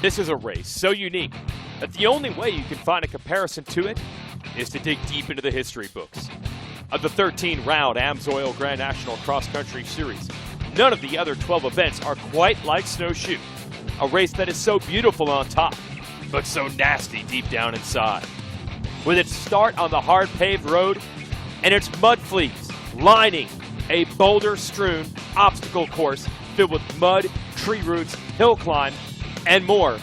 This is a race so unique that the only way you can find a comparison to it is to dig deep into the history books. Of the 13-round AMSOIL Grand National Cross Country Series, none of the other 12 events are quite like Snowshoe, a race that is so beautiful on top, but so nasty deep down inside. With its start on the hard paved road and its mud fleas lining a boulder-strewn obstacle course filled with mud, tree roots, hill climb, and more,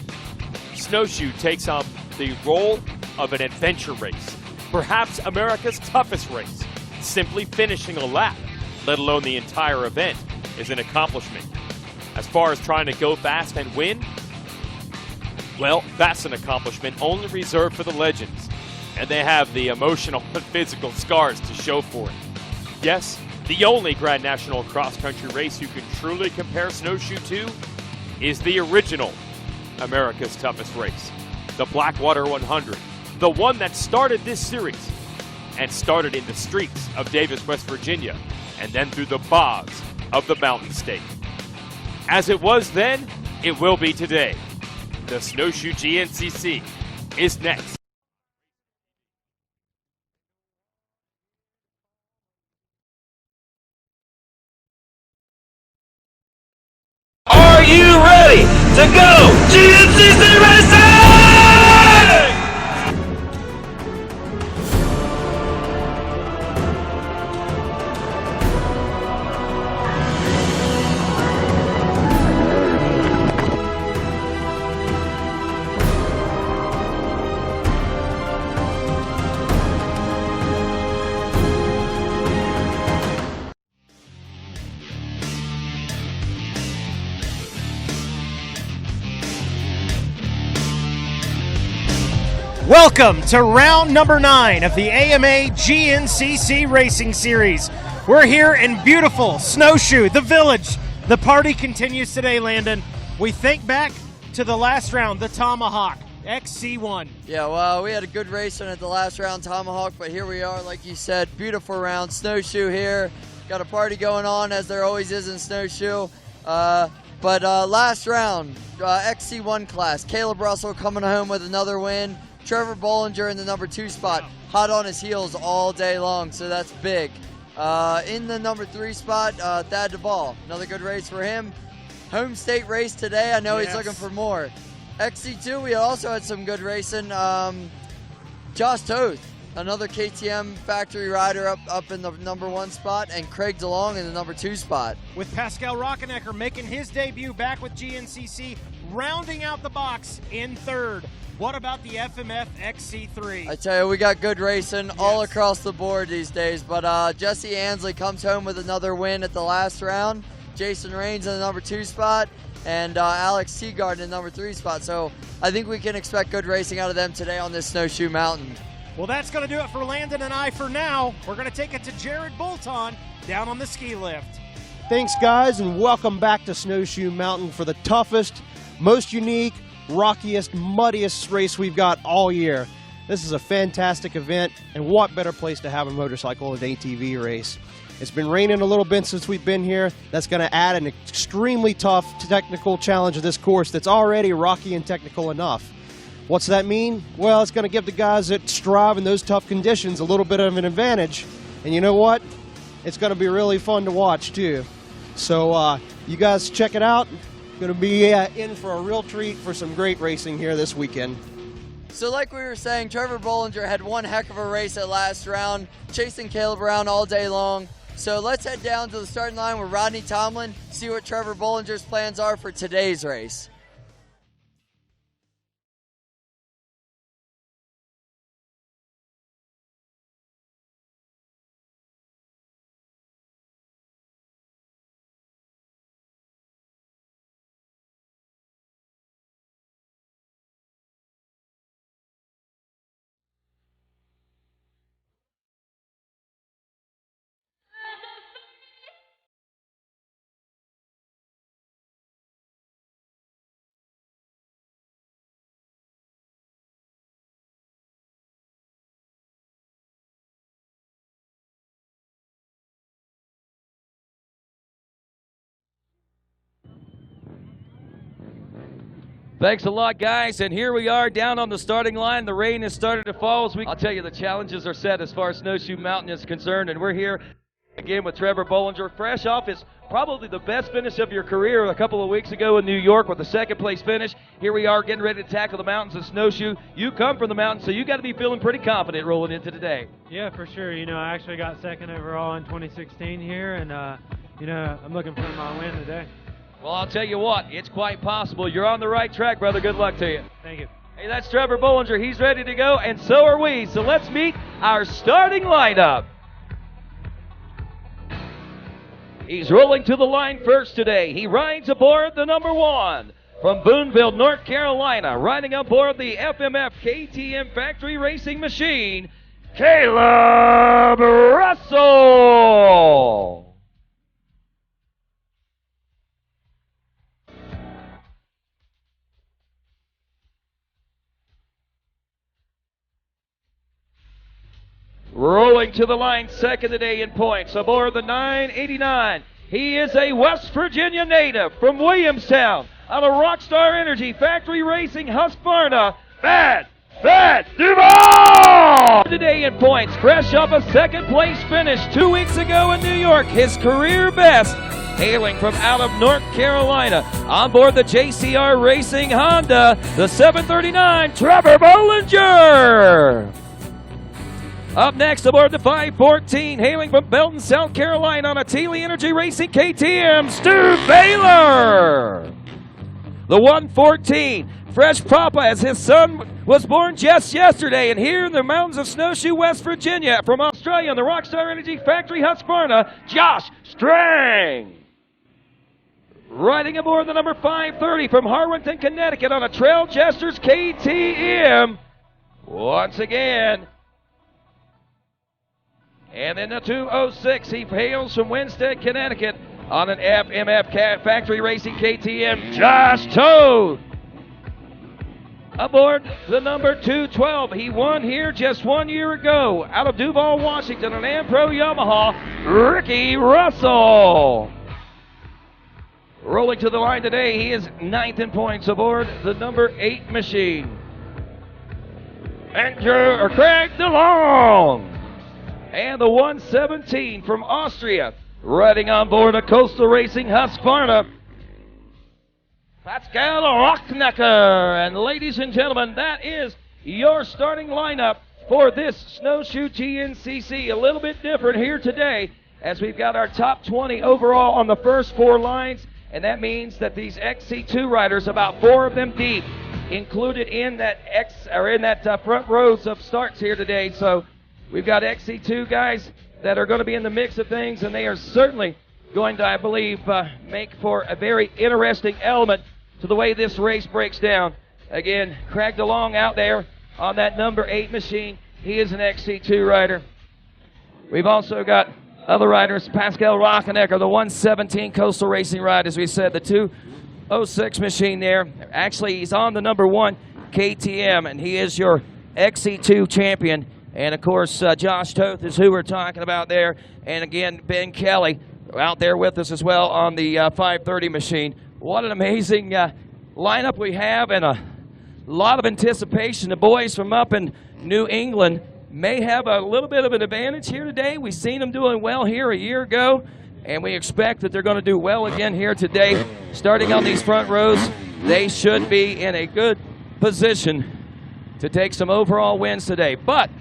Snowshoe takes on the role of an adventure race, perhaps America's toughest race. Simply finishing a lap, let alone the entire event, is an accomplishment. As far as trying to go fast and win, well, that's an accomplishment only reserved for the legends, and they have the emotional and physical scars to show for it. Yes, the only Grand National Cross Country race you can truly compare Snowshoe to is the original America's toughest race, the Blackwater 100, the one that started this series and started in the streets of Davis, West Virginia, and then through the bogs of the Mountain State. As it was then, it will be today. The Snowshoe GNCC is next. Are you ready to go GNCC Racing? Welcome to round number 9 of the AMA GNCC Racing Series. We're here in beautiful Snowshoe, the village. The party continues today, Landon. We think back to the last round, the Tomahawk XC1. Yeah, well, we had a good racing at the last round, Tomahawk, but here we are, like you said, beautiful round, Snowshoe here. Got a party going on, as there always is in Snowshoe. But last round, XC1 class, Caleb Russell coming home with another win. Trevor Bollinger in the number 2 spot, hot on his heels all day long, so that's big. In the number 3 spot, Thad Duvall, another good race for him. Home state race today, I know he's looking for more. XC2, we also had some good racing. Josh Toth, another KTM factory rider up in the number 1 spot, and Craig DeLong in the number 2 spot. With Pascal Rockenecker making his debut back with GNCC, rounding out the box in 3rd. What about the FMF XC3? I tell you, we got good racing all across the board these days, but Jesse Ansley comes home with another win at the last round. Jason Raines in the number 2 spot, and Alex Seagard in the number 3 spot. So I think we can expect good racing out of them today on this Snowshoe Mountain. Well, that's going to do it for Landon and I for now. We're going to take it to Jared Bolton down on the ski lift. Thanks, guys, and welcome back to Snowshoe Mountain for the toughest, most unique, rockiest, muddiest race we've got all year. This is a fantastic event, and what better place to have a motorcycle than an ATV race. It's been raining a little bit since we've been here. That's going to add an extremely tough technical challenge to this course that's already rocky and technical enough. What's that mean? Well, it's going to give the guys that strive in those tough conditions a little bit of an advantage. And you know what? It's going to be really fun to watch, too. So you guys check it out. Going to be in for a real treat for some great racing here this weekend. So like we were saying, Trevor Bollinger had one heck of a race at last round, chasing Caleb around all day long. So let's head down to the starting line with Rodney Tomlin, see what Trevor Bollinger's plans are for today's race. Thanks a lot, guys, and here we are down on the starting line. The rain has started to fall. I'll tell you, the challenges are set as far as Snowshoe Mountain is concerned, and we're here again with Trevor Bollinger, fresh off his probably the best finish of your career a couple of weeks ago in New York with a second-place finish. Here we are getting ready to tackle the mountains of Snowshoe. You come from the mountains, so you got to be feeling pretty confident rolling into today. Yeah, for sure. You know, I actually got second overall in 2016 here, and, you know, I'm looking for my win today. Well, I'll tell you what, it's quite possible. You're on the right track, brother. Good luck to you. Thank you. Hey, that's Trevor Bollinger. He's ready to go, and so are we. So let's meet our starting lineup. He's rolling to the line first today. He rides aboard the number 1 from Boonville, North Carolina, riding aboard the FMF KTM factory racing machine, Caleb Russell. Rolling to the line second today in points aboard the 989. He is a West Virginia native from Williamstown out of Rockstar Energy Factory Racing Husqvarna. Bad Duval! Today in points, fresh off a second place finish 2 weeks ago in New York. His career best, hailing from out of North Carolina. On board the JCR Racing Honda, the 739, Trevor Bollinger. Up next aboard the 514, hailing from Belton, South Carolina on a Teely Energy Racing KTM, Stu Baylor. The 114, fresh papa as his son was born just yesterday, and here in the mountains of Snowshoe, West Virginia, from Australia on the Rockstar Energy Factory Husqvarna, Josh Strang. Riding aboard the number 530 from Harwinton, Connecticut on a Trail Jesters KTM, once again. And then the 206, he hails from Winstead, Connecticut on an FMF Factory Racing KTM, Josh Toad. Aboard the number 212, he won here just 1 year ago out of Duval, Washington, on an Ampro Yamaha, Ricky Russell. Rolling to the line today, he is 9th in points aboard the number 8 machine. Enter Craig DeLong. And the 117 from Austria, riding on board a Coastal Racing Husqvarna, Pascal Rocknecker. And ladies and gentlemen, that is your starting lineup for this Snowshoe GNCC. A little bit different here today, as we've got our top 20 overall on the first 4 lines, and that means that these XC2 riders, about 4 of them deep, included in that front rows of starts here today. So we've got XC2 guys that are going to be in the mix of things, and they are certainly going to, I believe, make for a very interesting element to the way this race breaks down. Again, Craig DeLong out there on that number 8 machine. He is an XC2 rider. We've also got other riders, Pascal Rockenecker, the 117 Coastal Racing ride, as we said, the 206 machine there. Actually, he's on the number 1 KTM, and he is your XC2 champion. And, of course, Josh Toth is who we're talking about there. And, again, Ben Kelly out there with us as well on the 530 machine. What an amazing lineup we have, and a lot of anticipation. The boys from up in New England may have a little bit of an advantage here today. We've seen them doing well here a year ago, and we expect that they're going to do well again here today. Starting on these front rows, they should be in a good position to take some overall wins today. But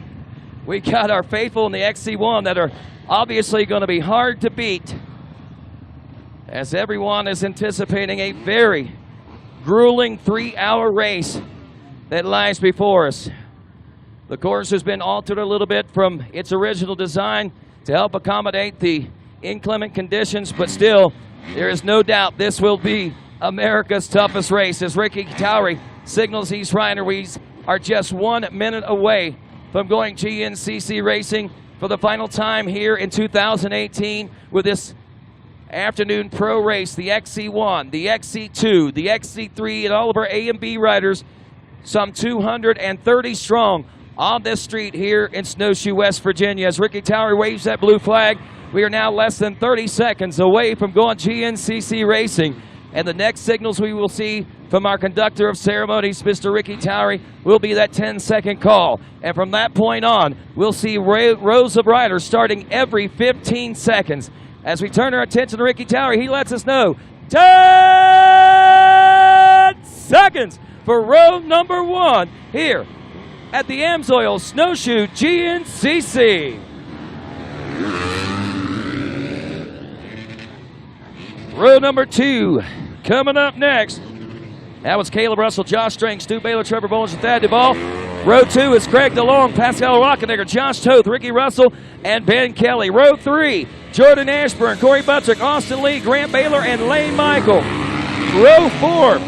we got our faithful in the XC1 that are obviously going to be hard to beat, as everyone is anticipating a very grueling 3-hour race that lies before us. The course has been altered a little bit from its original design to help accommodate the inclement conditions, but still, there is no doubt this will be America's toughest race, as Ricky Towery signals he's riding. We are just 1 minute away from going GNCC racing for the final time here in 2018 with this afternoon pro race, the XC1, the XC2, the XC3, and all of our A and B riders, some 230 strong on this street here in Snowshoe, West Virginia. As Ricky Towery waves that blue flag, we are now less than 30 seconds away from going GNCC racing. And the next signals we will see from our conductor of ceremonies, Mr. Ricky Towery, will be that 10-second call. And from that point on, we'll see rows of riders starting every 15 seconds. As we turn our attention to Ricky Towery, he lets us know 10 seconds for row number 1 here at the Amsoil Snowshoe GNCC. Row number 2 coming up next. That was Caleb Russell, Josh Strang, Stu Baylor, Trevor Bowles, and Thad Duvall. Row 2 is Craig DeLong, Pascal Rockenegger, Josh Toth, Ricky Russell, and Ben Kelly. Row 3, Jordan Ashburn, Corey Buttrick, Austin Lee, Grant Baylor, and Lane Michael. Row 4,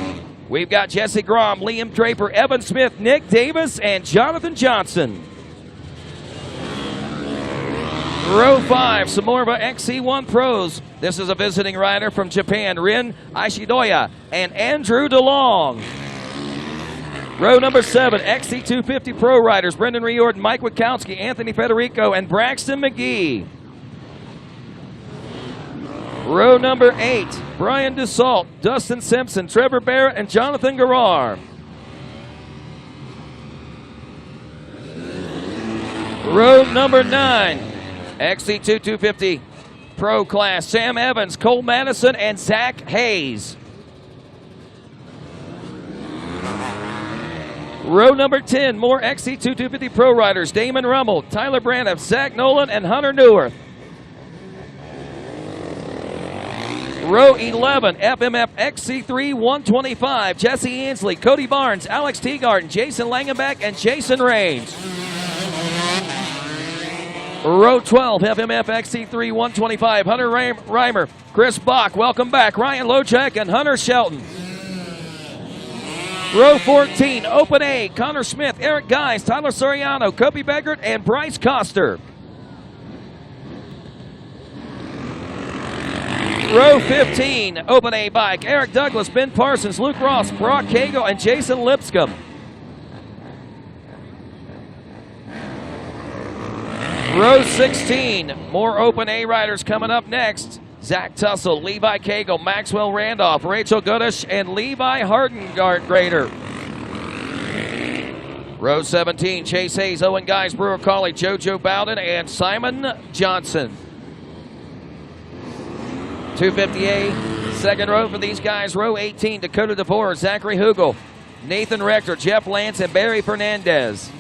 we've got Jesse Grom, Liam Draper, Evan Smith, Nick Davis, and Jonathan Johnson. Row 5, Samorva XC1 Pros. This is a visiting rider from Japan, Rin Ishidoya and Andrew DeLong. Row number 7, XC250 Pro riders, Brendan Riordan, Mike Wachowski, Anthony Federico, and Braxton McGee. Row number 8, Brian Dussault, Dustin Simpson, Trevor Barrett, and Jonathan Garrar. Row number 9, XC250 Pro class, Sam Evans, Cole Madison, and Zach Hayes. Row number 10, more XC250 Pro riders, Damon Rummel, Tyler Braniff, Zach Nolan, and Hunter Neuwirth. Row 11, FMF XC3 125, Jesse Ansley, Cody Barnes, Alex Teagarden, Jason Langenbach, and Jason Raines. Row 12, FMF XC3 125, Hunter Reimer, Chris Bach, welcome back, Ryan Lochek, and Hunter Shelton. Row 14, Open A, Connor Smith, Eric Guys, Tyler Soriano, Kobe Beggert, and Bryce Coster. Row 15, Open A bike, Eric Douglas, Ben Parsons, Luke Ross, Brock Cagle, and Jason Lipscomb. Row 16, more Open A riders coming up next. Zach Tussle, Levi Cagle, Maxwell Randolph, Rachel Goodish, and Levi Hardengrader. Row 17, Chase Hayes, Owen Guys, Brewer Colley, JoJo Bowden, and Simon Johnson. 250A, second row for these guys. Row 18, Dakota DeVore, Zachary Hugel, Nathan Rector, Jeff Lance, and Barry Fernandez.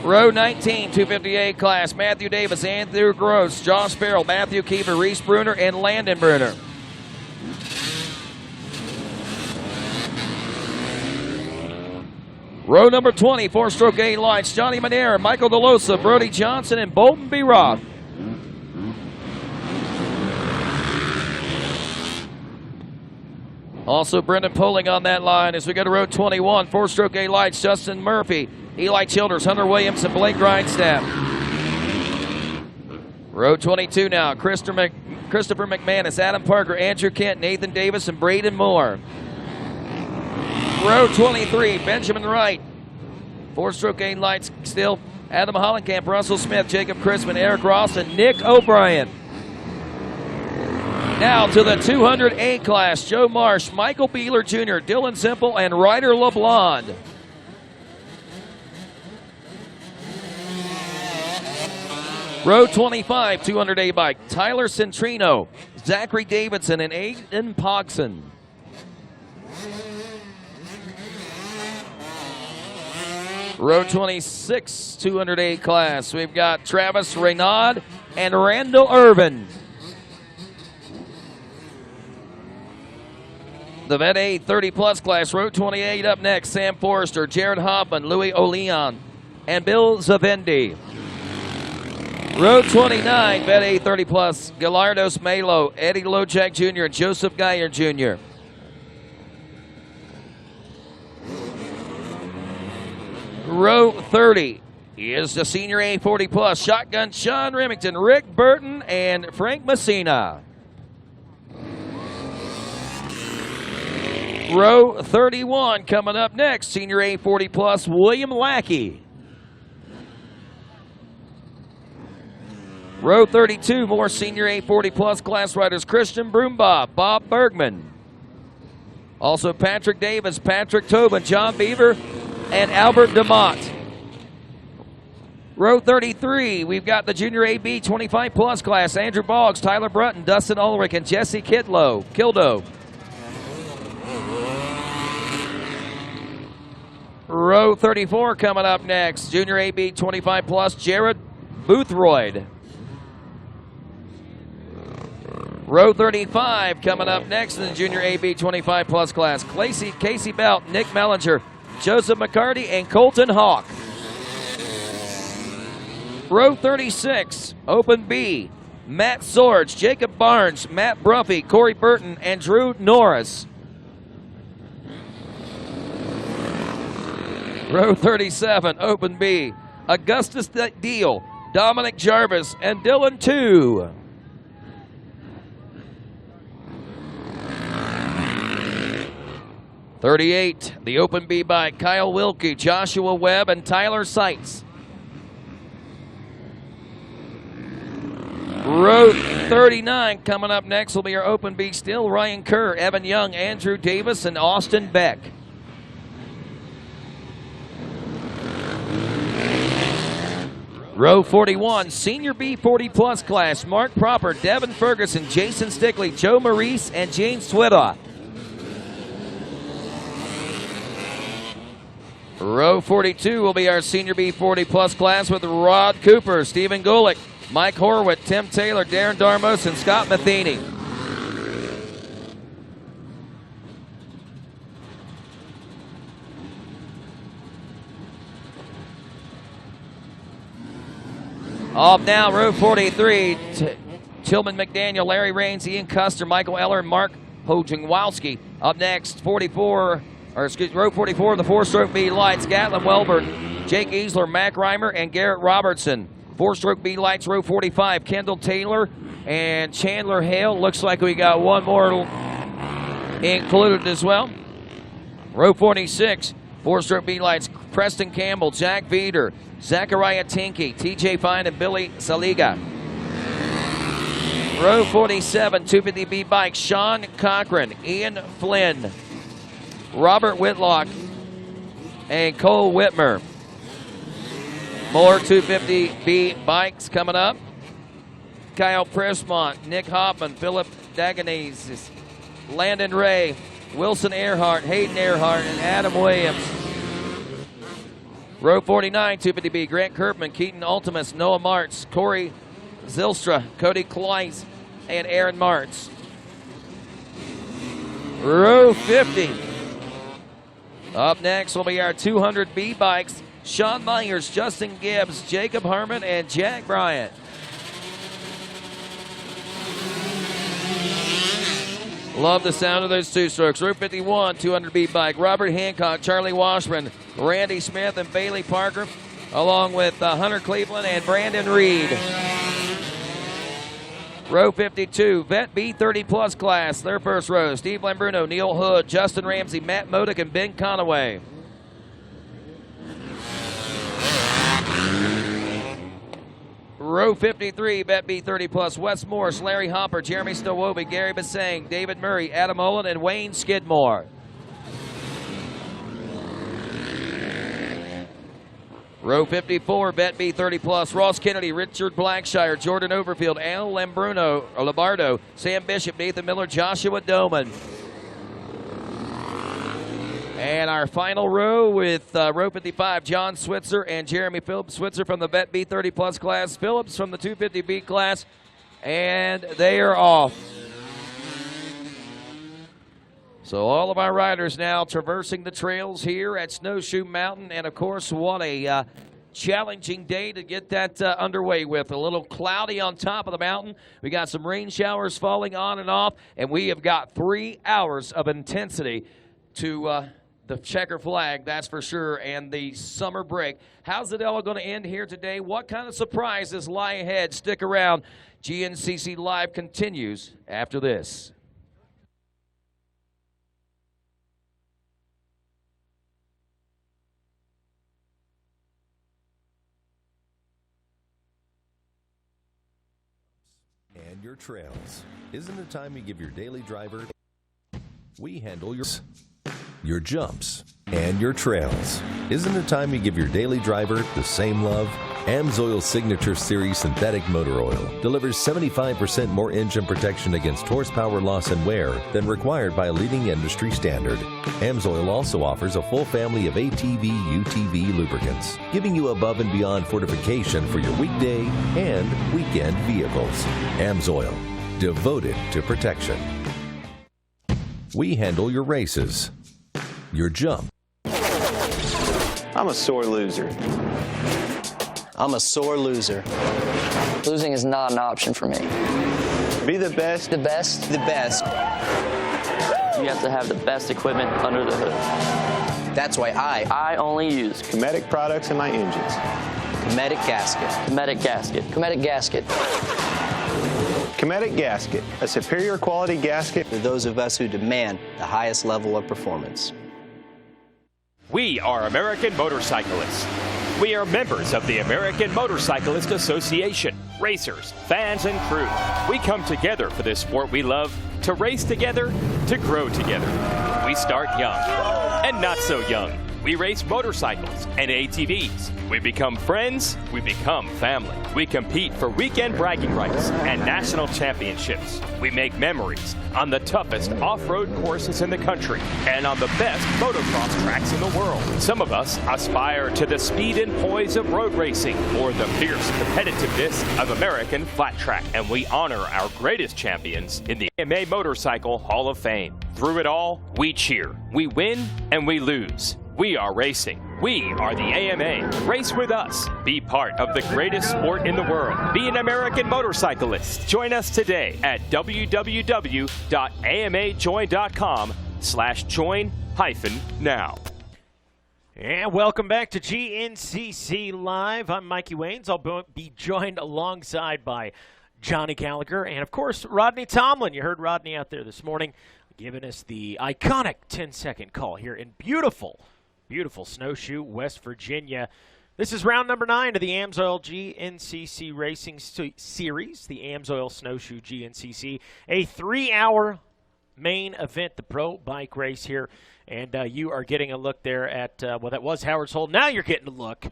Row 19, 250A class, Matthew Davis, Andrew Gross, Josh Farrell, Matthew Keefer, Reese Bruner, and Landon Bruner. Row number 20, four-stroke A lights, Johnny Manera, Michael DeLosa, Brody Johnson, and Bolton B. Roth. Also Brendan Poling on that line as we go to row 21, four-stroke A lights, Justin Murphy, Eli Childers, Hunter Williams, and Blake Grindstaff. Row 22 now, Christopher McManus, Adam Parker, Andrew Kent, Nathan Davis, and Braden Moore. Row 23, Benjamin Wright. Four-stroke A lights still, Adam Hollenkamp, Russell Smith, Jacob Crispin, Eric Ross, and Nick O'Brien. Now to the 200A class, Joe Marsh, Michael Beeler Jr., Dylan Simple, and Ryder LeBlond. Row 25, 200A bike, Tyler Centrino, Zachary Davidson, and Aiden Pogson. Row 26, 200A class, we've got Travis Reynaud and Randall Irvin. The Vet A 30-plus class, row 28 up next, Sam Forrester, Jared Hoffman, Louis Oleon, and Bill Zavendi. Row 29, Vet A 30-plus, Galardos Melo, Eddie Lojak Jr., and Joseph Geyer Jr. Row 30 is the Senior A 40-plus, Shotgun Sean Remington, Rick Burton, and Frank Messina. Row 31 coming up next, Senior A 40-plus, William Lackey. Row 32, more senior 840 plus class riders. Christian Broombaugh, Bob Bergman. Also Patrick Davis, Patrick Tobin, John Beaver, and Albert DeMott. Row 33, we've got the junior AB 25 plus class. Andrew Boggs, Tyler Brunton, Dustin Ulrich, and Jesse Kildo. Row 34 coming up next. Junior AB 25 plus, Jared Boothroyd. Row 35 coming up next in the junior AB 25 plus class. Casey Belt, Nick Mellinger, Joseph McCarty, and Colton Hawk. Row 36, Open B, Matt Sorge, Jacob Barnes, Matt Bruffy, Corey Burton, and Drew Norris. Row 37, Open B, Augustus Deal, Dominic Jarvis, and Dylan 2. .38, the Open B by Kyle Wilkie, Joshua Webb, and Tyler Seitz. Row 39 coming up next will be our Open B still. Ryan Kerr, Evan Young, Andrew Davis, and Austin Beck. Row 41, Senior B 40 plus class. Mark Proper, Devin Ferguson, Jason Stickley, Joe Maurice, and James Twidoff. Row 42 will be our Senior B 40 plus class with Rod Cooper, Stephen Golick, Mike Horwitz, Tim Taylor, Darren Darmos, and Scott Matheny. Off now, row 43, Tillman McDaniel, Larry Raines, Ian Custer, Michael Eller, and Mark Hojingwowski. Up next, row 44, the four-stroke B lights, Gatlin Welburn, Jake Easler, Mac Reimer, and Garrett Robertson. Four-stroke B lights, row 45, Kendall Taylor and Chandler Hale. Looks like we got one more included as well. Row 46, four-stroke B lights, Preston Campbell, Jack Veeder, Zachariah Tinky, TJ Fine, and Billy Saliga. Row 47, 250B bikes, Sean Cochran, Ian Flynn, Robert Whitlock, and Cole Whitmer. More 250B bikes coming up. Kyle Pressmont, Nick Hoffman, Philip Daganese, Landon Ray, Wilson Earhart, Hayden Earhart, and Adam Williams. Row 49, 250B, Grant Kirkman, Keaton Ultimus, Noah Martz, Corey Zilstra, Cody Kleiss, and Aaron Martz. Row 50. Up next will be our 200B bikes, Sean Myers, Justin Gibbs, Jacob Herman, and Jack Bryant. Love the sound of those two strokes. Row 51, 200B bike, Robert Hancock, Charlie Washburn, Randy Smith, and Bailey Parker, along with Hunter Cleveland and Brandon Reed. Row 52, Vet B30 plus class, their first row, Steve Lambruno, Neil Hood, Justin Ramsey, Matt Modick, and Ben Conaway. Row 53, Vet B30 plus, Wes Morris, Larry Hopper, Jeremy Stowobi, Gary Basang, David Murray, Adam Olin, and Wayne Skidmore. Row 54, Bet B30 plus, Ross Kennedy, Richard Blackshire, Jordan Overfield, Al Lombardo, Sam Bishop, Nathan Miller, Joshua Doman. And our final row with row 55, John Switzer and Jeremy Phillips. Switzer from the Bet B30 plus class, Phillips from the 250B class, and they are off. So all of our riders now traversing the trails here at Snowshoe Mountain, and of course, what a challenging day to get that underway with. A little cloudy on top of the mountain. We got some rain showers falling on and off, and we have got 3 hours of intensity to the checker flag, that's for sure, and the summer break. How's it all going to end here today? What kind of surprises lie ahead? Stick around. GNCC Live continues after this. and your trails. Isn't it time you give your daily driver? We handle your jumps and your trails. Isn't it time you give your daily driver the same love? AMSOIL Signature Series Synthetic Motor Oil delivers 75% more engine protection against horsepower loss and wear than required by a leading industry standard. AMSOIL also offers a full family of ATV, UTV lubricants, giving you above and beyond fortification for your weekday and weekend vehicles. AMSOIL, devoted to protection. We handle your races, your jump. I'm a sore loser. I'm a sore loser. Losing is not an option for me. Be the best. The best? The best. You have to have the best equipment under the hood. That's why I only use Cometic products in my engines. Cometic gasket. Cometic gasket. Cometic gasket. Cometic gasket, a superior quality gasket For those of us who demand the highest level of performance. We are American motorcyclists. We are members of the American Motorcyclist Association. Racers, fans, and crew. We come together for this sport we love, to race together, to grow together. We start young and not so young. We race motorcycles and ATVs. We become friends, we become family. We compete for weekend bragging rights and national championships. We make memories on the toughest off-road courses in the country and on the best motocross tracks in the world. Some of us aspire to the speed and poise of road racing or the fierce competitiveness of American flat track. And we honor our greatest champions in the AMA Motorcycle Hall of Fame. Through it all, we cheer. We win and we lose. We are racing. We are the AMA. Race with us. Be part of the greatest sport in the world. Be an American motorcyclist. Join us today at www.amajoin.com/join-now. And welcome back to GNCC Live. I'm Mikey Waynes. I'll be joined alongside by Johnny Gallagher and, of course, Rodney Tomlin. You heard Rodney out there this morning giving us the iconic 10-second call here in beautiful Snowshoe, West Virginia. This is round number 9 of the AMSOIL GNCC Racing Series, the AMSOIL Snowshoe GNCC, a 3-hour main event, the pro bike race here. And you are getting a look there at, well, that was Howard's Hole. Now you're getting a look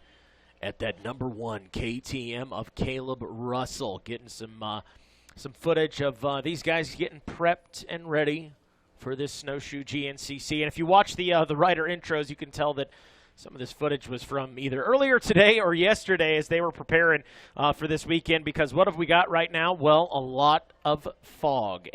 at that number 1 KTM of Caleb Russell. Getting some footage of these guys getting prepped and ready for this Snowshoe GNCC. And if you watch the rider intros, you can tell that some of this footage was from either earlier today or yesterday as they were preparing for this weekend, because what have we got right now? Well, a lot of fog.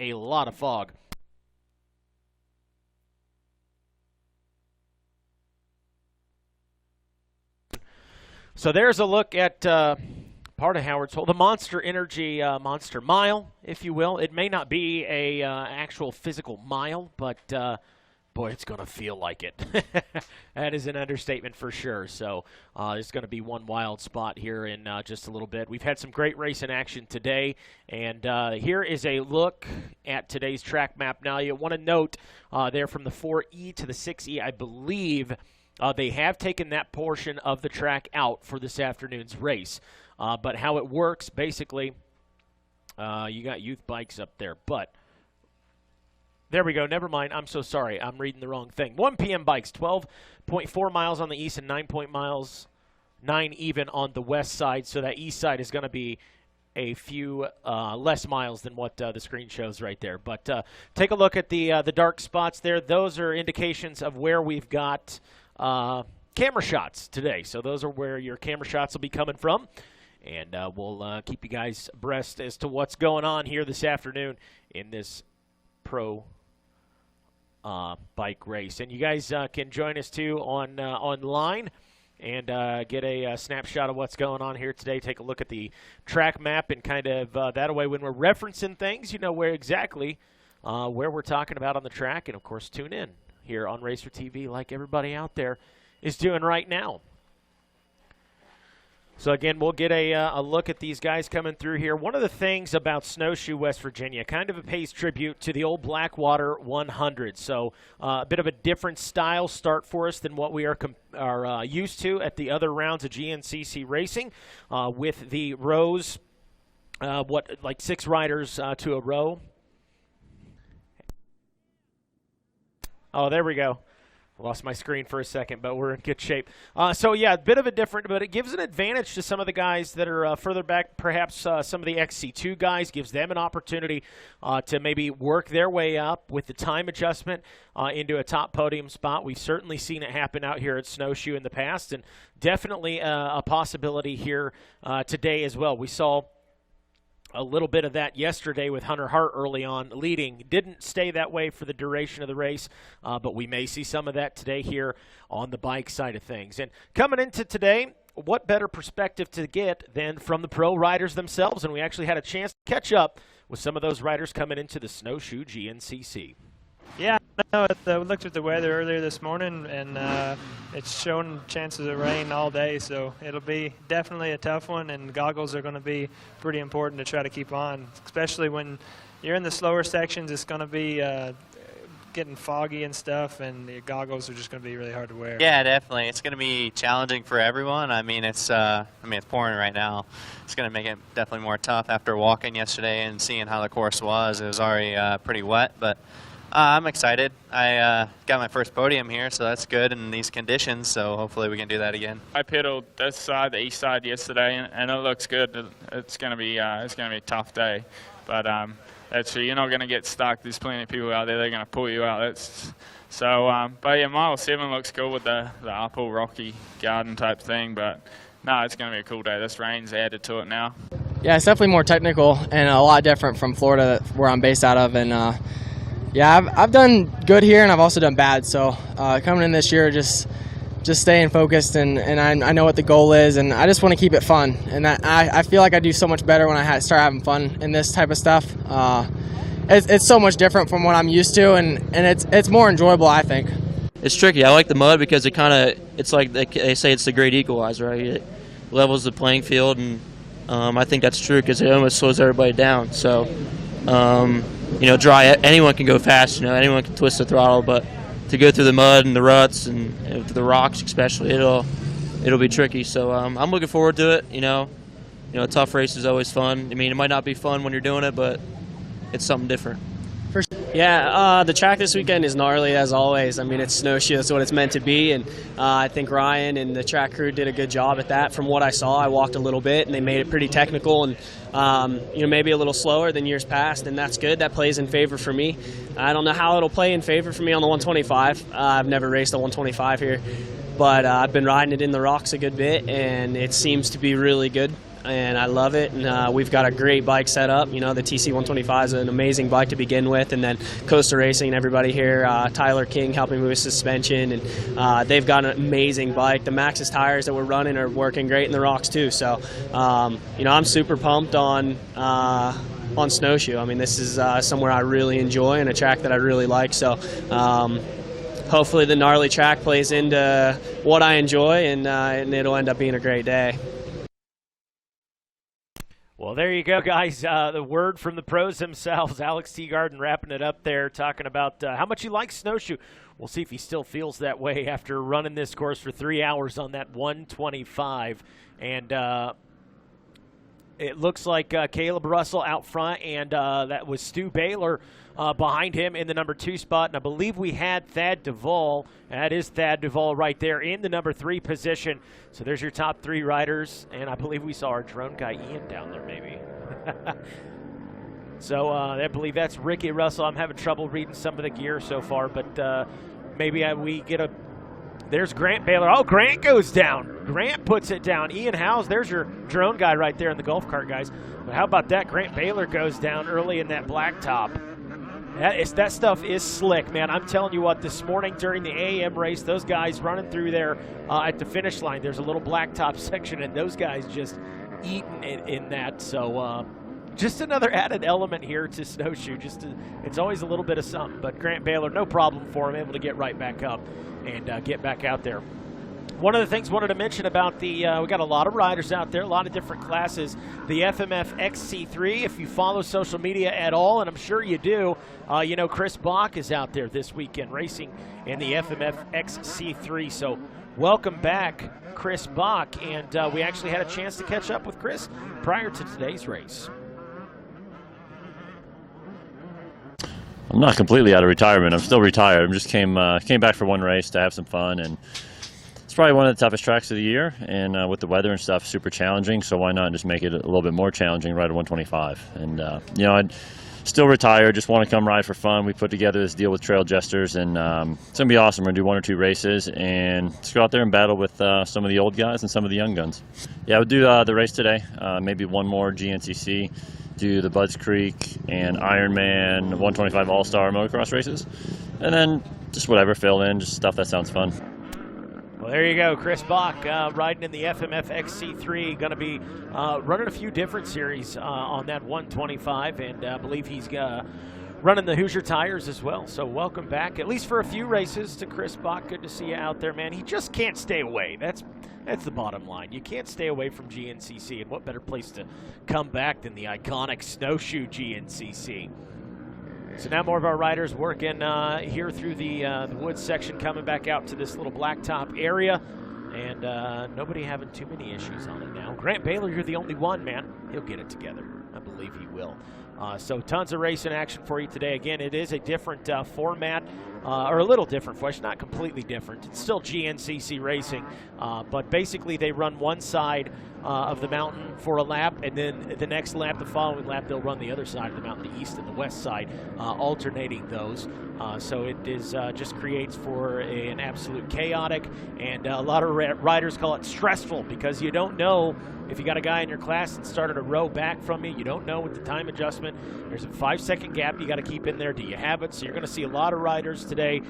So there's a look at part of Howard's Hole, the Monster Energy Monster Mile, if you will. It may not be a actual physical mile, but boy, it's going to feel like it. That is an understatement for sure. So there's going to be one wild spot here in just a little bit. We've had some great racing action today, and here is a look at today's track map. Now, you want to note there from the 4E to the 6E, I believe they have taken that portion of the track out for this afternoon's race. But how it works, basically, you got youth bikes up there. But there we go. Never mind. I'm so sorry. I'm reading the wrong thing. 1 p.m. bikes, 12.4 miles on the east and 9 miles, 9 even on the west side. So that east side is going to be a few less miles than what the screen shows right there. But take a look at the dark spots there. Those are indications of where we've got camera shots today. So those are where your camera shots will be coming from. And we'll keep you guys abreast as to what's going on here this afternoon in this pro bike race. And you guys can join us, too, online and get a snapshot of what's going on here today. Take a look at the track map and kind of that way when we're referencing things, you know where exactly where we're talking about on the track. And, of course, tune in here on RacerTV like everybody out there is doing right now. So, again, we'll get a look at these guys coming through here. One of the things about Snowshoe, West Virginia, kind of pays tribute to the old Blackwater 100. So a bit of a different style start for us than what we are used to at the other rounds of GNCC racing with the rows like 6 riders to a row. Oh, there we go. Lost my screen for a second, but we're in good shape. So, yeah, a bit of a different, but it gives an advantage to some of the guys that are further back. Perhaps some of the XC2 guys, gives them an opportunity to maybe work their way up with the time adjustment into a top podium spot. We've certainly seen it happen out here at Snowshoe in the past, and definitely a possibility here today as well. We saw a little bit of that yesterday with Hunter Hart early on leading. Didn't stay that way for the duration of the race, but we may see some of that today here on the bike side of things. And coming into today, what better perspective to get than from the pro riders themselves? And we actually had a chance to catch up with some of those riders coming into the Snowshoe GNCC. Yeah, no, we looked at the weather earlier this morning, and it's showing chances of rain all day, so it'll be definitely a tough one, and goggles are going to be pretty important to try to keep on, especially when you're in the slower sections. It's going to be getting foggy and stuff, and the goggles are just going to be really hard to wear. Yeah, definitely. It's going to be challenging for everyone. I mean, it's pouring right now. It's going to make it definitely more tough after walking yesterday and seeing how the course was. It was already pretty wet, but I'm excited. I got my first podium here, so that's good in these conditions, so hopefully we can do that again. I pedaled this side, the east side yesterday, and it looks good. It's going to be a tough day, but you're not going to get stuck. There's plenty of people out there that are going to pull you out. But yeah, mile 7 looks cool with the uphill rocky garden type thing, but no, it's going to be a cool day. This rain's added to it now. Yeah, it's definitely more technical and a lot different from Florida, where I'm based out of, and yeah, I've done good here, and I've also done bad. So coming in this year, just staying focused, and I know what the goal is, and I just want to keep it fun. And I feel like I do so much better when I start having fun in this type of stuff. It's so much different from what I'm used to, and it's more enjoyable, I think. It's tricky. I like the mud because it's like they say it's the great equalizer, right? It levels the playing field, and I think that's true because it almost slows everybody down. So. Dry, anyone can go fast, anyone can twist the throttle, but to go through the mud and the ruts and through the rocks especially, it'll be tricky. So I'm looking forward to it. A tough race is always fun. I mean, it might not be fun when you're doing it, but it's something different. Yeah, the track this weekend is gnarly as always. I mean, it's Snowshoe, that's what it's meant to be, and I think Ryan and the track crew did a good job at that. From what I saw, I walked a little bit, and they made it pretty technical and maybe a little slower than years past, and that's good. That plays in favor for me. I don't know how it'll play in favor for me on the 125. I've never raced a 125 here, but I've been riding it in the rocks a good bit, and it seems to be really good. And I love it, and we've got a great bike set up. The TC125 is an amazing bike to begin with, and then Coaster Racing and everybody here, Tyler King helping me with suspension, and they've got an amazing bike. The Maxxis tires that we're running are working great in the rocks too. So, I'm super pumped on Snowshoe. I mean, this is somewhere I really enjoy and a track that I really like. So, hopefully the gnarly track plays into what I enjoy, and it'll end up being a great day. Well, there you go, guys. The word from the pros themselves. Alex Teagarden wrapping it up there, talking about how much he likes Snowshoe. We'll see if he still feels that way after running this course for 3 hours on that 125. And it looks like Caleb Russell out front, and that was Stu Baylor behind him in the number 2 spot. And I believe we had Thad Duvall. That is Thad Duvall right there in the number 3 position. So there's your top 3 riders. And I believe we saw our drone guy Ian down there maybe. So I believe that's Ricky Russell. I'm having trouble reading some of the gear so far, but maybe we get a... There's Grant Baylor. Oh, Grant goes down. Grant puts it down. Ian Howes, there's your drone guy right there in the golf cart, guys. But how about that? Grant Baylor goes down early in that blacktop. That stuff is slick, man. I'm telling you what, this morning during the AM race, those guys running through there at the finish line, there's a little blacktop section, and those guys just eating it in that. So just another added element here to Snowshoe. It's always a little bit of something. But Grant Baylor, no problem for him, able to get right back up and get back out there. One of the things I wanted to mention about we got a lot of riders out there, a lot of different classes. The FMF XC3, if you follow social media at all, and I'm sure you do, Chris Bach is out there this weekend racing in the FMF XC3. So welcome back, Chris Bach. And we actually had a chance to catch up with Chris prior to today's race. I'm not completely out of retirement. I'm still retired. I just came back for one race to have some fun, and it's probably one of the toughest tracks of the year. And with the weather and stuff, super challenging. So why not just make it a little bit more challenging, ride at 125? And you know, I'd still retired. Just want to come ride for fun. We put together this deal with Trail Jesters, and it's gonna be awesome. We're gonna do 1 or 2 races, and let's go out there and battle with some of the old guys and some of the young guns. Yeah, we'll do the race today. Maybe one more GNCC. Do the Budds Creek and Ironman 125 All-Star motocross races, and then just whatever, fill in, just stuff that sounds fun. Well, there you go. Chris Bach riding in the FMF XC3, going to be running a few different series on that 125, and I believe he's running the Hoosier Tires as well. So welcome back, at least for a few races, to Chris Bach. Good to see you out there, man. He just can't stay away. That's the bottom line. You can't stay away from GNCC, and what better place to come back than the iconic Snowshoe GNCC. So now more of our riders working here through the woods section, coming back out to this little blacktop area, and nobody having too many issues on it now. Grant Baylor, you're the only one, man. He'll get it together. I believe he will. So tons of racing action for you today. Again, it is a different format, or a little different for us, not completely different. It's still GNCC racing, but basically they run one side of the mountain for a lap, and then the next lap, the following lap, they'll run the other side of the mountain, the east and the west side, alternating those. So it is just creates for an absolute chaotic, and a lot of riders call it stressful, because you don't know if you got a guy in your class that started a row back from you. You don't know with the time adjustment. There's a 5-second gap you got to keep in there. Do you have it? So you're going to see a lot of riders today,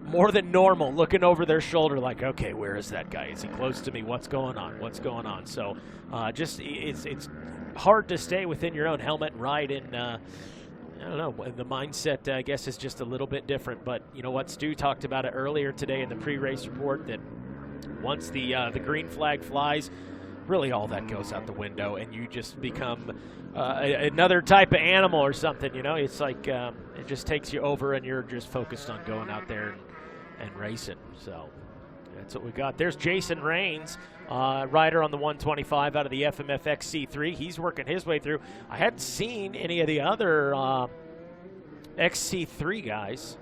more than normal, looking over their shoulder like, okay, where is that guy? Is he close to me? What's going on? What's going on? So just it's hard to stay within your own helmet and ride in, I don't know, the mindset, I guess, is just a little bit different. But you know what? Stu talked about it earlier today in the pre-race report, that once the green flag flies, really all that goes out the window, and you just become another type of animal or something. You know, it's like it just takes you over, and you're just focused on going out there and racing. So that's what we got. There's Jason Rains, rider on the 125 out of the FMF XC3. He's working his way through. I hadn't seen any of the other XC3 guys.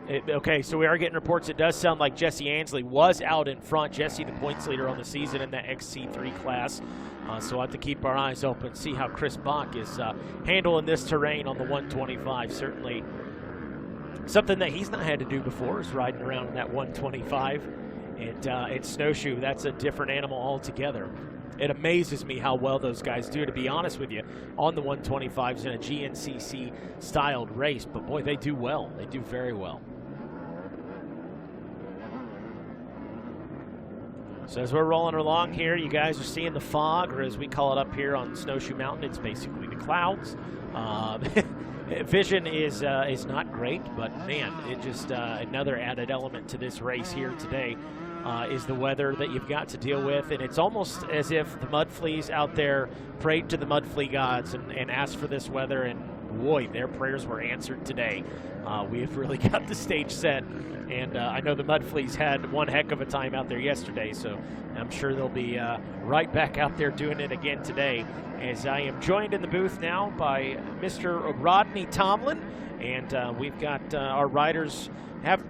Okay, so we are getting reports. It does sound like Jesse Ansley was out in front. Jesse, the points leader on the season in that XC3 class. So we'll have to keep our eyes open, see how Chris Bach is handling this terrain on the 125. Certainly something that he's not had to do before is riding around in that 125. And Snowshoe, that's a different animal altogether. It amazes me how well those guys do, to be honest with you, on the 125s in a GNCC-styled race. But, boy, they do well. They do very well. So as we're rolling along here, you guys are seeing the fog, or as we call it up here on Snowshoe Mountain, it's basically the clouds. Vision is not great, but, man, it just another added element to this race here today. Is the weather that you've got to deal with, and it's almost as if the mud fleas out there prayed to the mud flea gods and asked for this weather, and boy, their prayers were answered today. We have really got the stage set, and I know the mud fleas had one heck of a time out there yesterday, so I'm sure they'll be right back out there doing it again today, as I am joined in the booth now by Mr. Rodney Tomlin, and we've got our riders have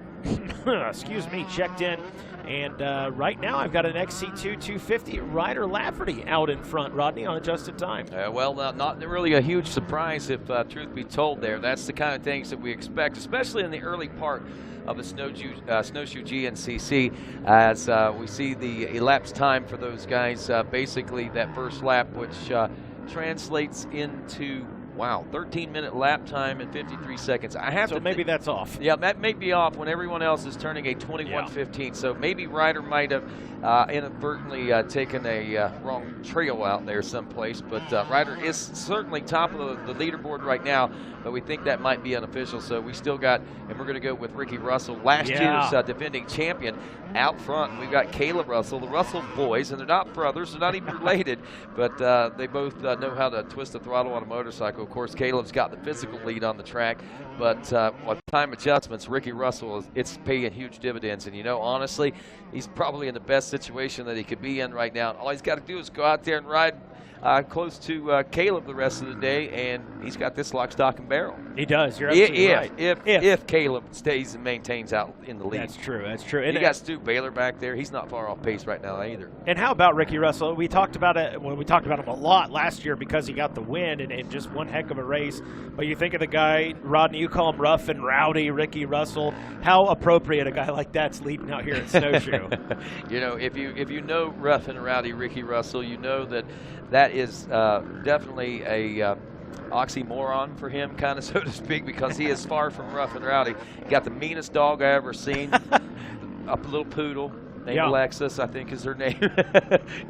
excuse me, checked in. And right now I've got an XC2 250 Ryder Lafferty out in front, Rodney, on adjusted time. Well, not really a huge surprise, if truth be told there. That's the kind of things that we expect, especially in the early part of the Snowshoe GNCC, as we see the elapsed time for those guys, basically that first lap, which translates into 13-minute lap time and 53 seconds. Maybe that's off. Yeah, that may be off when everyone else is turning a 21:15. Yeah. So maybe Ryder might have inadvertently taken a wrong trail out there someplace. But Ryder is certainly top of the leaderboard right now. But we think that might be unofficial. So we still got, and we're going to go with Ricky Russell, last year's defending champion, out front. We've got Caleb Russell, the Russell boys, and they're not brothers, they're not even related, but they both know how to twist the throttle on a motorcycle. Of course, Caleb's got the physical lead on the track, but with time adjustments, Ricky Russell, it's paying huge dividends. And, you know, honestly, he's probably in the best situation that he could be in right now. All he's got to do is go out there and ride close to Caleb the rest of the day, and he's got this lock, stock, and barrel. He does. You're absolutely right. If Caleb stays and maintains out in the lead. That's true. That's true. And you got Stu Baylor back there. He's not far off pace right now either. And how about Ricky Russell? We talked about it. Well, we talked about him a lot last year because he got the win and just one heck of a race. But you think of the guy, Rodney, you call him rough and rowdy, Ricky Russell. How appropriate a guy like that's leading out here at Snowshoe. You know, if you know rough and rowdy Ricky Russell, you know that is definitely a oxymoron for him, kind of, so to speak, because he is far from rough and rowdy. He got the meanest dog I ever seen, a little poodle named Alexis, I think is her name.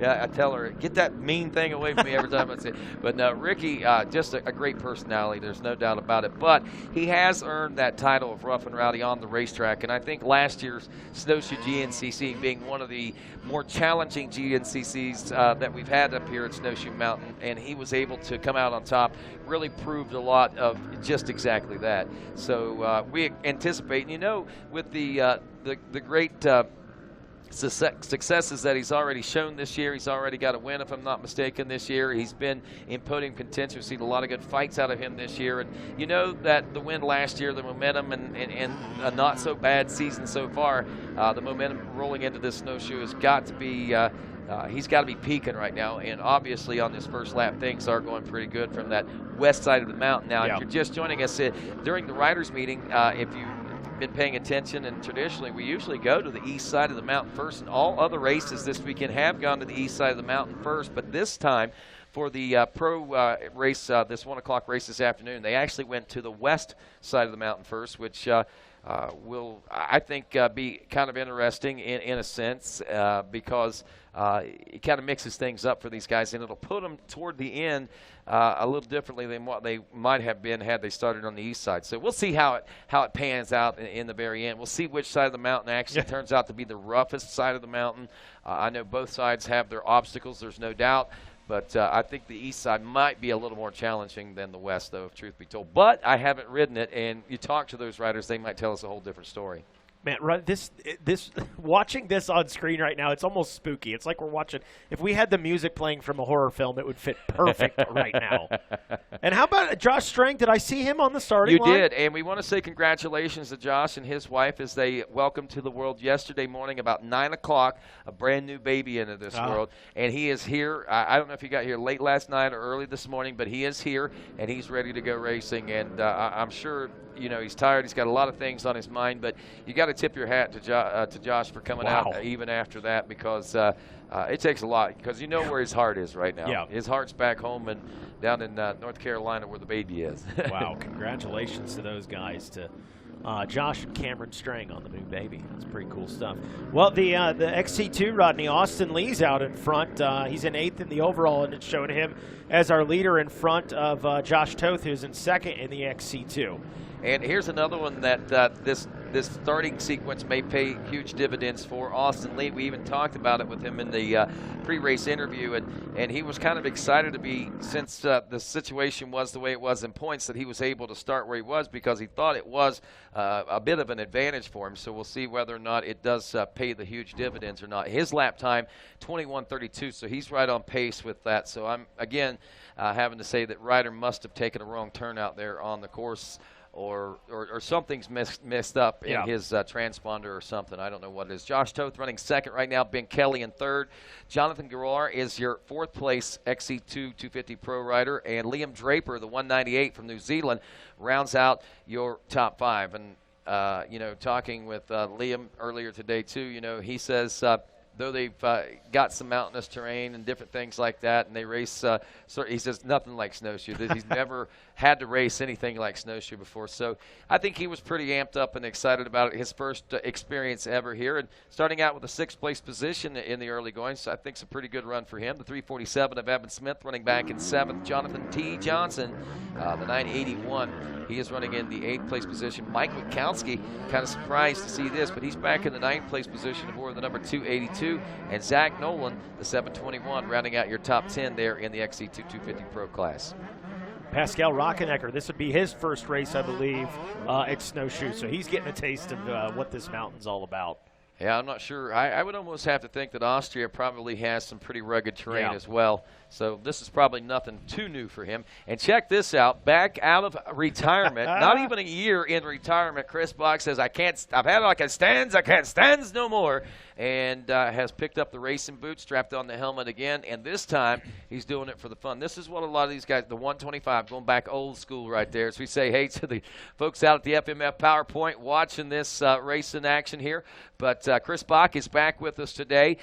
Yeah, I tell her, get that mean thing away from me every time I see it. But no, Ricky, just a great personality. There's no doubt about it. But he has earned that title of rough and rowdy on the racetrack. And I think last year's Snowshoe GNCC being one of the more challenging GNCCs that we've had up here at Snowshoe Mountain, and he was able to come out on top, really proved a lot of just exactly that. So we anticipate, you know, with the great successes that he's already shown this year. He's already got a win, if I'm not mistaken, this year. He's been in podium contention. We've seen a lot of good fights out of him this year. And you know that the win last year, the momentum, and a not-so-bad season so far, the momentum rolling into this Snowshoe has got to be he's got to be peaking right now. And obviously on this first lap, things are going pretty good from that west side of the mountain. Now, if you're just joining us during the riders' meeting, if you been paying attention, and traditionally we usually go to the east side of the mountain first, and all other races this weekend have gone to the east side of the mountain first, but this time for the pro race, this 1 o'clock race this afternoon, they actually went to the west side of the mountain first, which will, I think, be kind of interesting in a sense because it kind of mixes things up for these guys, and it'll put them toward the end a little differently than what they might have been had they started on the east side. So we'll see how it pans out in the very end. We'll see which side of the mountain actually turns out to be the roughest side of the mountain. I know both sides have their obstacles, there's no doubt. But I think the east side might be a little more challenging than the west, though, if truth be told. But I haven't ridden it, and you talk to those riders, they might tell us a whole different story. Man, this watching this on screen right now, it's almost spooky. It's like we're watching. If we had the music playing from a horror film, it would fit perfect right now. And how about Josh Strang? Did I see him on the starting line? You did, and we want to say congratulations to Josh and his wife as they welcomed to the world yesterday morning about 9 o'clock a brand new baby into this world. And he is here. I don't know if he got here late last night or early this morning, but he is here, and he's ready to go racing. And I'm sure, you know, he's tired. He's got a lot of things on his mind, but you got to tip your hat to Josh for coming out even after that, because it takes a lot, because you know where his heart is right now. Yeah. His heart's back home and down in North Carolina where the baby is. Wow, congratulations to those guys, to Josh and Cameron Strang on the new baby. That's pretty cool stuff. Well, the XC2, Rodney, Austin Lee's out in front. He's in 8th in the overall, and it's showing him as our leader in front of Josh Toth, who's in 2nd in the XC2. And here's another one that this starting sequence may pay huge dividends for. Austin Lee, we even talked about it with him in the pre-race interview, and he was kind of excited to be, since the situation was the way it was in points, that he was able to start where he was, because he thought it was a bit of an advantage for him. So we'll see whether or not it does pay the huge dividends or not. His lap time, 21:32, so he's right on pace with that. So I'm, again, having to say that Ryder must have taken a wrong turn out there on the course, or something's messed up in his transponder or something. I don't know what it is. Josh Toth running 2nd right now. Ben Kelly in 3rd. Jonathan Garrar is your 4th place XC2 250 Pro rider. And Liam Draper, the 198 from New Zealand, rounds out your top 5. And, you know, talking with Liam earlier today, too, you know, he says though they've got some mountainous terrain and different things like that, and they race, he says nothing like Snowshoe. He's never had to race anything like Snowshoe before. So I think he was pretty amped up and excited about it, his first experience ever here. And starting out with a 6th place position in the early going, so I think it's a pretty good run for him. The 347 of Evan Smith running back in 7th. Jonathan T. Johnson, the 981, he is running in the 8th place position. Mike Witkowski, kind of surprised to see this, but he's back in the 9th place position aboard the number 282. And Zach Nolan, the 721, rounding out your top 10 there in the XC2 250 Pro class. Pascal Rockenecker, this would be his first race, I believe, at Snowshoe, so he's getting a taste of what this mountain's all about. Yeah, I'm not sure. I would almost have to think that Austria probably has some pretty rugged terrain as well. So this is probably nothing too new for him. And check this out. Back out of retirement, not even a year in retirement, Chris Bach says, I've had it like I can't stands no more. And has picked up the racing boots, strapped on the helmet again. And this time, he's doing it for the fun. This is what a lot of these guys, the 125, going back old school right there. As we say hey to the folks out at the FMF PowerPoint watching this race in action here. But Chris Bach is back with us today.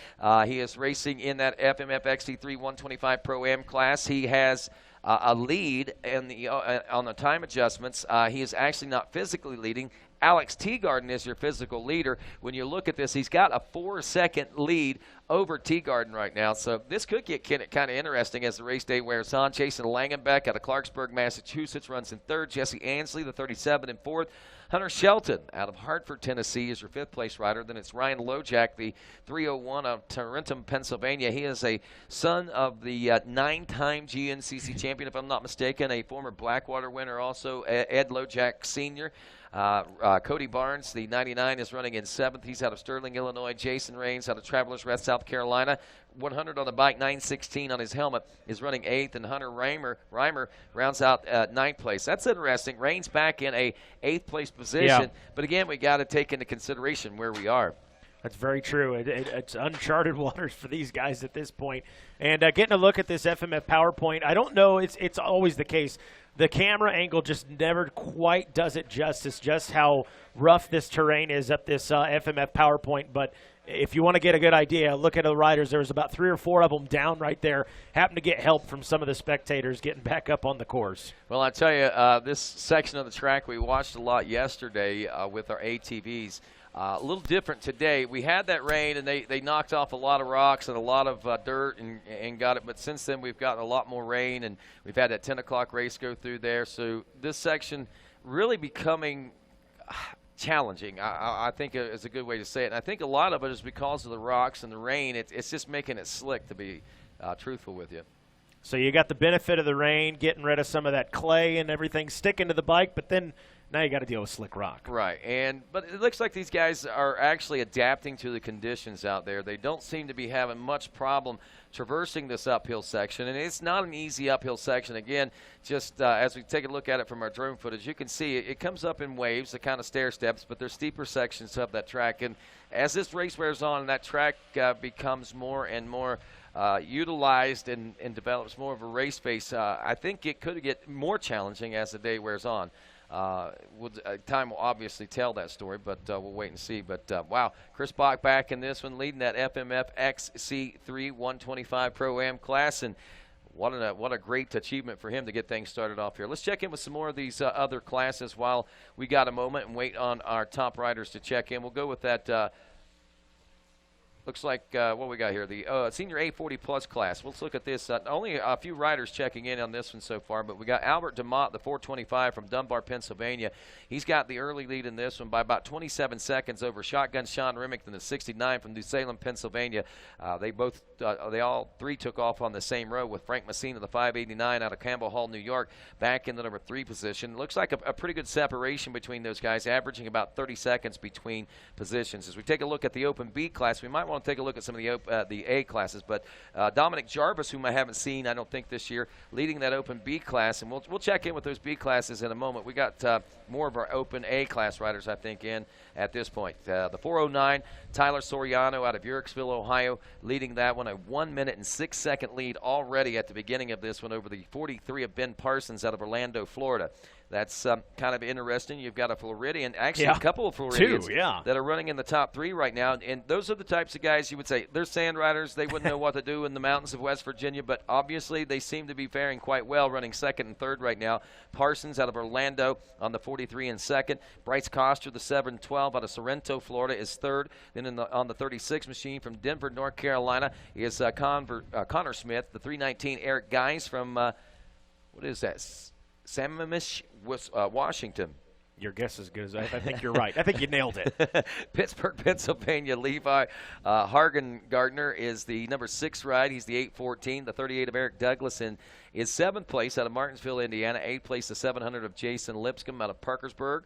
He is racing in that FMF XT3 125 Pro-Am class. He has a lead in on the time adjustments. He is actually not physically leading. Alex Teagarden is your physical leader. When you look at this, he's got a 4-second lead over Teagarden right now. So this could get kind of interesting as the race day wears on. Jason Langenbeck out of Clarksburg, Massachusetts, runs in third. Jesse Ansley, the 37, in fourth. Hunter Shelton out of Hartford, Tennessee, is your fifth-place rider. Then it's Ryan Lojak, the 301 of Tarentum, Pennsylvania. He is a son of the 9-time GNCC champion, if I'm not mistaken, a former Blackwater winner also, Ed Lojak Sr. Cody Barnes, the 99, is running in seventh. He's out of Sterling, Illinois. Jason Raines out of Travelers Rest, South Carolina. 100 on the bike, 916 on his helmet, is running eighth, and Hunter Reimer rounds out ninth place. That's interesting. Raines back in a eighth place position, but again, we got to take into consideration where we are. That's very true. It's uncharted waters for these guys at this point. And getting a look at this FMF PowerPoint, I don't know, it's always the case. The camera angle just never quite does it justice, just how rough this terrain is up this FMF PowerPoint. But if you want to get a good idea, look at the riders. There was about 3 or 4 of them down right there. Happened to get help from some of the spectators getting back up on the course. Well, I tell you, this section of the track we watched a lot yesterday with our ATVs. A little different today. We had that rain, and they knocked off a lot of rocks and a lot of dirt and got it. But since then, we've gotten a lot more rain, and we've had that 10 o'clock race go through there. So this section really becoming challenging, I think is a good way to say it. And I think a lot of it is because of the rocks and the rain. It's just making it slick, to be truthful with you. So you got the benefit of the rain, getting rid of some of that clay and everything, sticking to the bike, but then now you got to deal with slick rock. Right, but it looks like these guys are actually adapting to the conditions out there. They don't seem to be having much problem traversing this uphill section, and it's not an easy uphill section. Again, just as we take a look at it from our drone footage, you can see it comes up in waves, the kind of stair steps, but there's steeper sections of that track. And as this race wears on, that track becomes more and more utilized and develops more of a race face. I think it could get more challenging as the day wears on. Time will obviously tell that story, but we'll wait and see. But, wow, Chris Bach back in this one, leading that FMF XC3 125 Pro-Am class, and what a great achievement for him to get things started off here. Let's check in with some more of these other classes while we got a moment and wait on our top riders to check in. We'll go with that looks like what we got here, the senior A40 plus class. Let's look at this. Only a few riders checking in on this one so far, but we got Albert DeMott, the 425 from Dunbar, Pennsylvania. He's got the early lead in this one by about 27 seconds over Shotgun Sean Remington, the 69 from New Salem, Pennsylvania. They all three took off on the same row, with Frank Messina, the 589 out of Campbell Hall, New York, back in the number 3 position. Looks like a pretty good separation between those guys, averaging about 30 seconds between positions. As we take a look at the Open B class, we might want to take a look at some of the A classes, but Dominic Jarvis, whom I haven't seen, I don't think, this year, leading that Open B class, and we'll check in with those B classes in a moment. We got more of our Open A class riders, I think, in at this point. The 409, Tyler Soriano out of Yorksville, Ohio, leading that one, a 1 minute and 6 second lead already at the beginning of this one over the 43 of Ben Parsons out of Orlando, Florida. That's kind of interesting. You've got a Floridian, actually a couple of Floridians that are running in the top 3 right now. And those are the types of guys you would say, they're sand riders. They wouldn't know what to do in the mountains of West Virginia, but obviously they seem to be faring quite well, running second and third right now. Parsons out of Orlando on the 43 in second. Bryce Coster, the 712 out of Sorrento, Florida, is third. Then on the 36 machine from Denver, North Carolina, is Connor Smith. The 319, Eric Geis from, what is that? Sammamish, Washington. Your guess is good as I think you're right. I think you nailed it. Pittsburgh, Pennsylvania. Levi Hargan Gardner is the number 6 ride. He's the 814. The 38 of Eric Douglas is 7th place out of Martinsville, Indiana. 8th place, the 700 of Jason Lipscomb out of Parkersburg.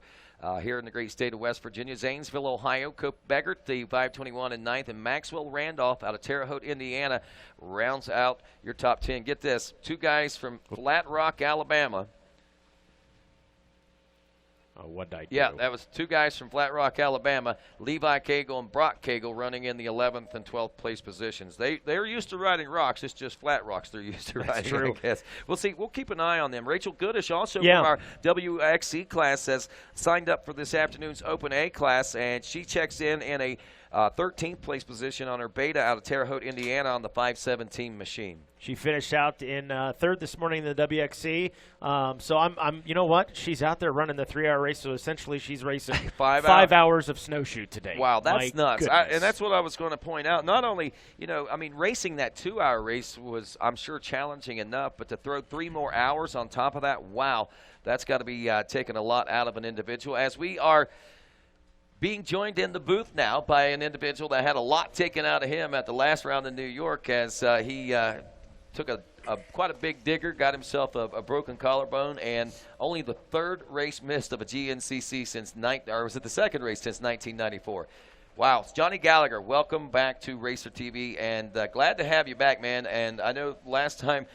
Here in the great state of West Virginia. Zanesville, Ohio, Cope Beggart, the 521 and 9th, and Maxwell Randolph out of Terre Haute, Indiana, rounds out your top 10. Get this, 2 guys from Flat Rock, Alabama. What did I do? Yeah, that was 2 guys from Flat Rock, Alabama, Levi Cagle and Brock Cagle, running in the 11th and 12th place positions. They're used to riding rocks. It's just flat rocks they're used to riding, true. I guess. We'll see. We'll keep an eye on them. Rachel Goodish, also Yeah. from our WXC class, has signed up for this afternoon's Open A class, and she checks in a 13th place position on her beta out of Terre Haute, Indiana, on the 517 machine. She finished out in 3rd this morning in the WXC. So I'm, you know what? She's out there running the 3-hour race. So essentially, she's racing 5 hours of snowshoe today. Wow, that's My nuts. And that's what I was going to point out. Not only, racing that 2-hour race was, I'm sure, challenging enough, but to throw 3 more hours on top of that, wow, that's got to be taking a lot out of an individual. As we are being joined in the booth now by an individual that had a lot taken out of him at the last round in New York, as he took quite a big digger, got himself a broken collarbone, and only the 3rd race missed of a GNCC since was it the 2nd race since 1994? Wow, it's Johnny Gallagher. Welcome back to RacerTV, and glad to have you back, man. And I know last time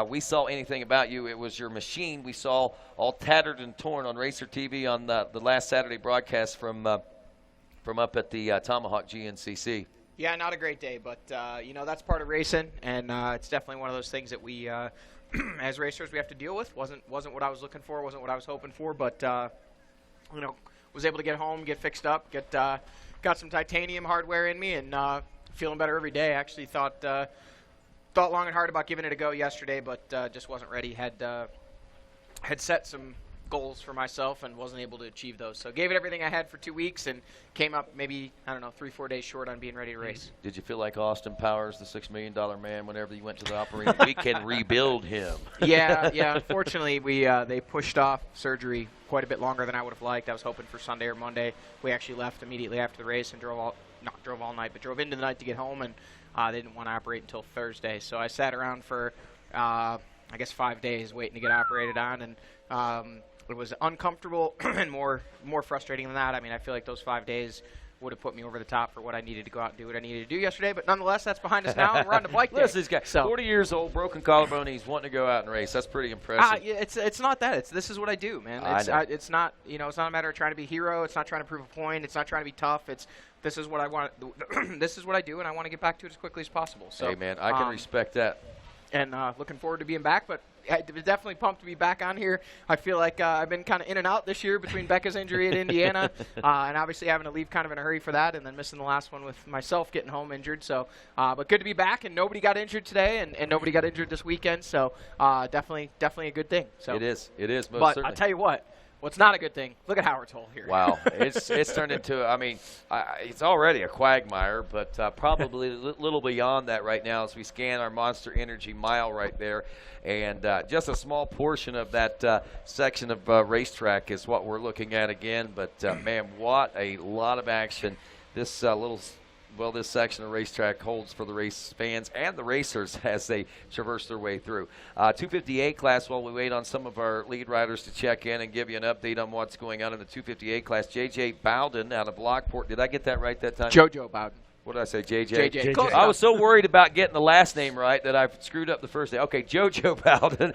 we saw anything about you, it was your machine we saw all tattered and torn on RacerTV on the last Saturday broadcast from up at the Tomahawk GNCC. Yeah, not a great day, but that's part of racing, and it's definitely one of those things that we, as racers, we have to deal with. Wasn't what I was looking for, wasn't what I was hoping for, but was able to get home, get fixed up, got some titanium hardware in me, and feeling better every day. Actually thought long and hard about giving it a go yesterday, but just wasn't ready. Had set some goals for myself and wasn't able to achieve those. So gave it everything I had for 2 weeks and came up maybe, 3-4 days short on being ready to race. Did you feel like Austin Powers, the $6 million man, whenever you went to the operating? We can rebuild him. Yeah. Unfortunately, they pushed off surgery quite a bit longer than I would have liked. I was hoping for Sunday or Monday. We actually left immediately after the race and drove all night, but drove into the night to get home, and they didn't want to operate until Thursday. So I sat around for, 5 days waiting to get operated on, and it was uncomfortable and more frustrating than that. I feel like those 5 days would have put me over the top for what I needed to go out and do what I needed to do yesterday. But nonetheless, that's behind us now, and we're on the bike day. This guy, 40 years old, broken collarbone, he's wanting to go out and race. That's pretty impressive. It's not that. This is what I do, man. It's not it's not a matter of trying to be a hero. It's not trying to prove a point. It's not trying to be tough. This is what I want. This is what I do, and I want to get back to it as quickly as possible. So, hey, man, I can respect that. And looking forward to being back, but definitely pumped to be back on here. I feel like I've been kind of in and out this year between Becca's injury at Indiana and obviously having to leave kind of in a hurry for that, and then missing the last one with myself getting home injured. So, but good to be back, and nobody got injured today, and nobody got injured this weekend. So definitely a good thing. So it is most but certainly. I'll tell you what. What's not a good thing? Look at Howard's Hole here. Wow, it's turned into. It's already a quagmire, but probably a little beyond that right now as we scan our Monster Energy mile right there, and just a small portion of that section of racetrack is what we're looking at again. But man, what a lot of action this this section of racetrack holds for the race fans and the racers as they traverse their way through. 258 class, while we wait on some of our lead riders to check in and give you an update on what's going on in the 258 class. J.J. Bowden out of Lockport. Did I get that right that time? JoJo Bowden. What did I say, J.J.? JJ. I was so worried about getting the last name right that I screwed up the first name. Okay, JoJo Bowden.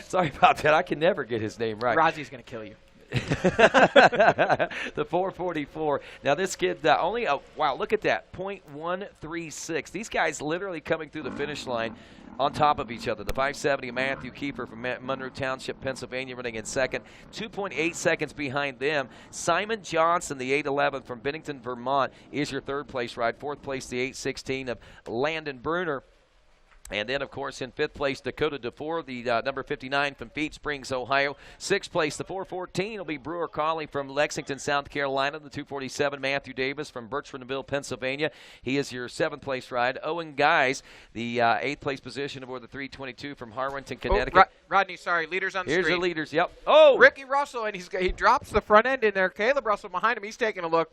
Sorry about that. I can never get his name right. Rozzie's going to kill you. The 444. Now this kid wow, look at that, 0.136. These guys literally coming through the finish line on top of each other. The 570 Matthew Kiefer from Monroe Township, Pennsylvania, running in second. 2.8 seconds behind them. Simon Johnson, the 811 from Bennington, Vermont, is your third place ride. Fourth place, the 816 of Landon Bruner. And then, of course, in 5th place, Dakota DeFore, the number 59 from Feed Springs, Ohio. 6th place, the 414 will be Brewer Colley from Lexington, South Carolina. The 247, Matthew Davis from Birchmondville, Pennsylvania. He is your 7th place ride. Owen Guys, the 8th place position aboard the 322 from Harwinton, Connecticut. Rodney, sorry, leaders on the Here's screen. the leaders, yep. Oh! Ricky Russell, and he drops the front end in there. Caleb Russell behind him, he's taking a look.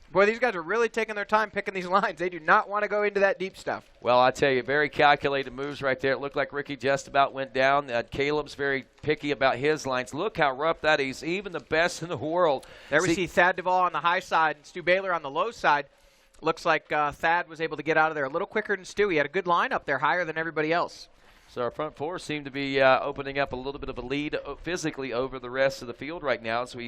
Boy, these guys are really taking their time picking these lines. They do not want to go into that deep stuff. Well, I tell you, very calculated moves right there. It looked like Ricky just about went down. Caleb's very picky about his lines. Look how rough that is. Even the best in the world. There we see Thad Duvall on the high side and Stu Baylor on the low side. Looks like Thad was able to get out of there a little quicker than Stu. He had a good lineup there, higher than everybody else. So our front four seem to be opening up a little bit of a lead physically over the rest of the field right now. So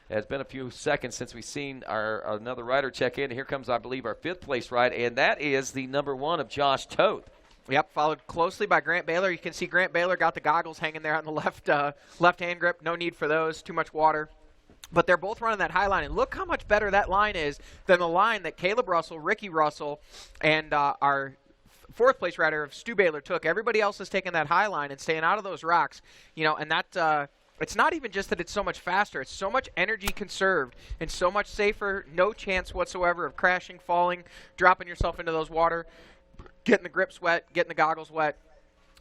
it's been a few seconds since we've seen another rider check in. Here comes, I believe, our 5th place ride, and that is the number 1 of Josh Toth. Yep, followed closely by Grant Baylor. You can see Grant Baylor got the goggles hanging there on the left hand grip. No need for those. Too much water. But they're both running that high line, and look how much better that line is than the line that Caleb Russell, Ricky Russell, and our 4th place rider of Stu Baylor took. Everybody else is taking that high line and staying out of those rocks. And that it's not even just that it's so much faster. It's so much energy conserved and so much safer. No chance whatsoever of crashing, falling, dropping yourself into those water, getting the grips wet, getting the goggles wet.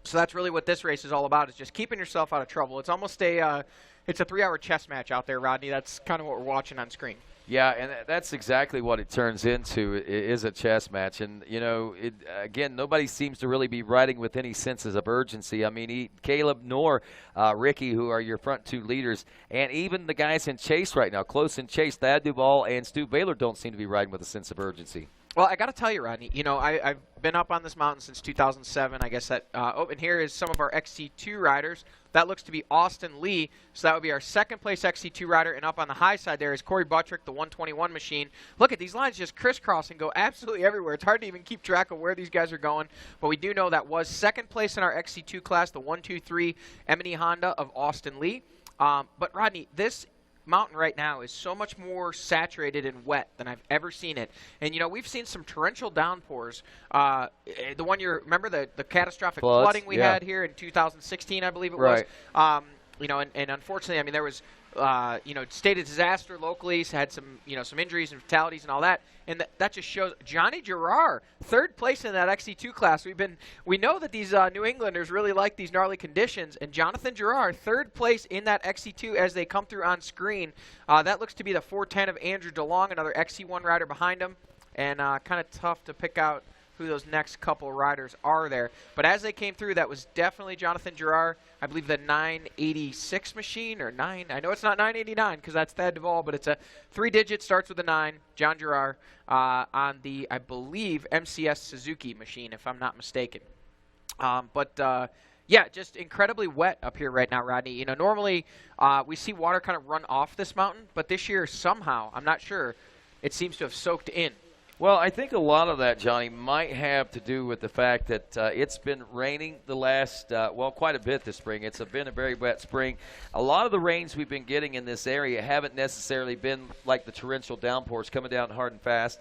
So that's really what this race is all about, is just keeping yourself out of trouble. It's almost it's a 3-hour chess match out there, Rodney. That's kind of what we're watching on screen. Yeah, and that's exactly what it turns into, is a chess match. And, again, nobody seems to really be riding with any senses of urgency. I mean, Caleb nor Ricky, who are your front 2 leaders, and even the guys in chase right now, close in chase, Thad Duvall and Stu Baylor don't seem to be riding with a sense of urgency. Well, I got to tell you, Rodney, I've been up on this mountain since 2007. I guess that, and here is some of our XC2 riders. That looks to be Austin Lee, so that would be our 2nd place XC2 rider. And up on the high side there is Corey Buttrick, the 121 machine. Look at these lines just crisscross and go absolutely everywhere. It's hard to even keep track of where these guys are going. But we do know that was 2nd place in our XC2 class, the 123 M&E Honda of Austin Lee. But, Rodney, this mountain right now is so much more saturated and wet than I've ever seen it. And, we've seen some torrential downpours. The one remember the catastrophic flooding we had here in 2016, I believe it was. And unfortunately, I mean, there was, state of disaster locally, had some injuries and fatalities and all that. And that just shows Johnny Gerard, 3rd place in that XC2 class. We know that these New Englanders really like these gnarly conditions. And Jonathan Gerard, 3rd place in that XC2 as they come through on screen. That looks to be the 410 of Andrew DeLong, another XC1 rider behind him. And kind of tough to pick out who those next couple riders are there. But as they came through, that was definitely Jonathan Gerard. I believe the 986 machine, or 9. I know it's not 989 because that's Thad Duvall, but it's a 3-digit, starts with a 9, John Gerard, on the, I believe, MCS Suzuki machine, if I'm not mistaken. Yeah, just incredibly wet up here right now, Rodney. Normally we see water kind of run off this mountain, but this year somehow, I'm not sure, it seems to have soaked in. Well, I think a lot of that, Johnny, might have to do with the fact that it's been raining the last, quite a bit this spring. It's been a very wet spring. A lot of the rains we've been getting in this area haven't necessarily been like the torrential downpours coming down hard and fast.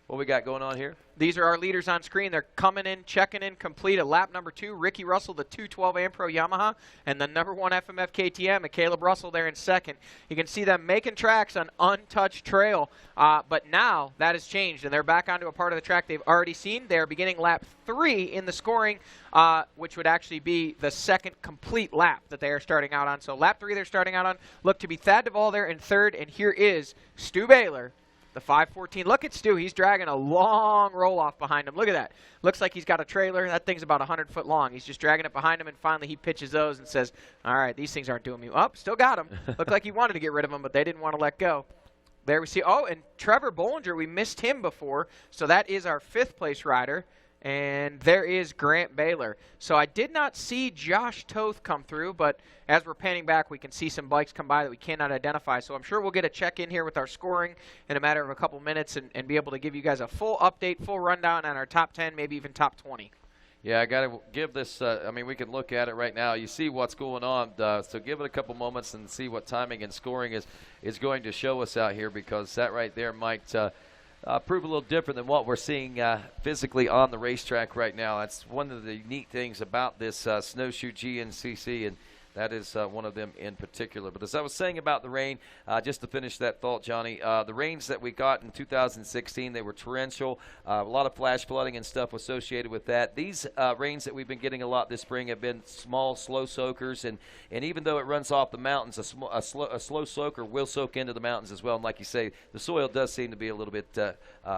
What we got going on here? These are our leaders on screen. They're coming in, checking in, complete at lap number 2. Ricky Russell, the 212 Ampro Yamaha, and the number 1 FMF KTM, and Caleb Russell there in 2nd. You can see them making tracks on untouched trail, but now that has changed, and they're back onto a part of the track they've already seen. They're beginning lap 3 in the scoring, which would actually be the 2nd complete lap that they are starting out on. So lap 3 they're starting out on. Look to be Thad Duvall there in 3rd, and here is Stu Baylor, the 514. Look at Stu. He's dragging a long roll-off behind him. Look at that. Looks like he's got a trailer. That thing's about 100 foot long. He's just dragging it behind him, and finally he pitches those and says, all right, these things aren't doing me. Oh, still got him. Looked like he wanted to get rid of them, but they didn't want to let go. There we see. Oh, and Trevor Bollinger, we missed him before. So that is our 5th place rider. And there is Grant Baylor. So I did not see Josh Toth come through, but as we're panning back, we can see some bikes come by that we cannot identify. So I'm sure we'll get a check-in here with our scoring in a matter of a couple minutes and be able to give you guys a full update, full rundown on our top 10, maybe even top 20. Yeah, I got to give this, we can look at it right now. You see what's going on, so give it a couple moments and see what timing and scoring is going to show us out here, because that right there might prove a little different than what we're seeing physically on the racetrack right now. That's one of the neat things about this Snowshoe GNCC, and that is one of them in particular. But as I was saying about the rain, just to finish that thought, Johnny, the rains that we got in 2016, they were torrential, a lot of flash flooding and stuff associated with that. These rains that we've been getting a lot this spring have been small, slow soakers, and even though it runs off the mountains, a slow soaker will soak into the mountains as well. And like you say, the soil does seem to be a little bit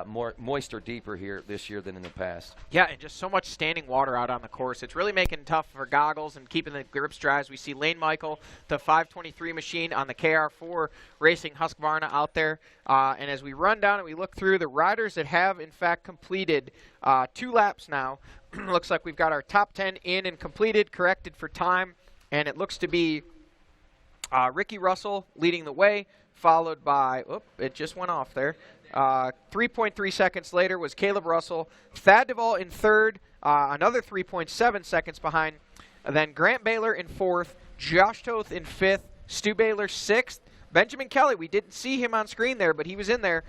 more moist or deeper here this year than in the past. Yeah, and just so much standing water out on the course. It's really making it tough for goggles and keeping the grips dry. As we see Lane Michael, the 523 machine on the KR4 racing Husqvarna out there. And as we run down and we look through the riders that have, in fact, completed 2 laps now, looks like we've got our top 10 in and completed, corrected for time. And it looks to be Ricky Russell leading the way, followed by, it just went off there. 3.3 seconds later was Caleb Russell. Thad Duvall in third, another 3.7 seconds behind. And then Grant Baylor in fourth, Josh Toth in fifth, Stu Baylor sixth. Benjamin Kelly, we didn't see him on screen there, but he was in there.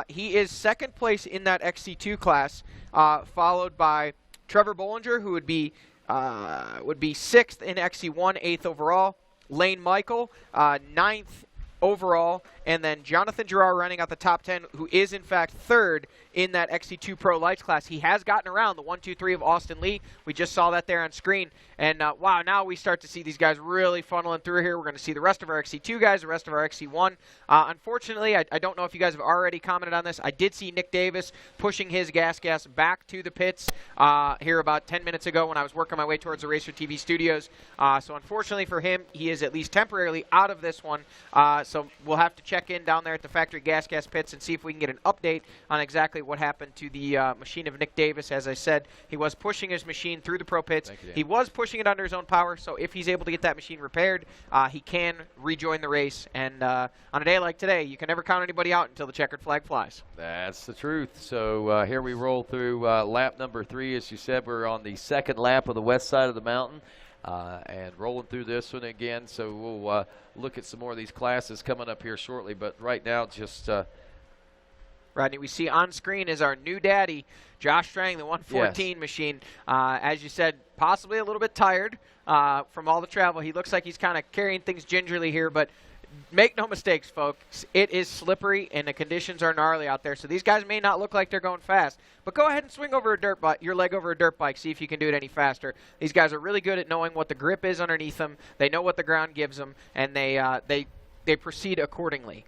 He is second place in that XC2 class, followed by Trevor Bollinger, who would be sixth in XC1, eighth overall. Lane Michael, ninth overall, and then Jonathan Gerard running out the top 10, who is in fact third in that XC2 Pro Lights class. He has gotten around the 1, 2, 3 of Austin Lee. We just saw that there on screen. And wow, now we start to see these guys really funneling through here. We're going to see the rest of our XC2 guys, the rest of our XC1. Unfortunately, I don't know if you guys have already commented on this. I did see Nick Davis pushing his gas back to the pits here about 10 minutes ago when I was working my way towards the RacerTV studios. So unfortunately for him, he is at least temporarily out of this one. So we'll have to check in down there at the factory gas pits and see if we can get an update on exactly what happened to the machine of Nick Davis. As I said, he was pushing his machine through the pro pits. He was pushing it under his own power, so if he's able to get that machine repaired, he can rejoin the race. And on a day like today, you can never count anybody out until the checkered flag flies. That's the truth. So here we roll through lap number 3. As you said, we're on the second lap of the west side of the mountain. And rolling through this one again, so we'll look at some more of these classes coming up here shortly. But right now, just Rodney, we see on screen is our new daddy, Josh Strang, the 114 machine. As you said, possibly a little bit tired from all the travel. He looks like he's kind of carrying things gingerly here, but make no mistakes, folks. It is slippery, and the conditions are gnarly out there. So these guys may not look like they're going fast, but go ahead and swing over your leg over a dirt bike, see if you can do it any faster. These guys are really good at knowing what the grip is underneath them. They know what the ground gives them, and they proceed accordingly.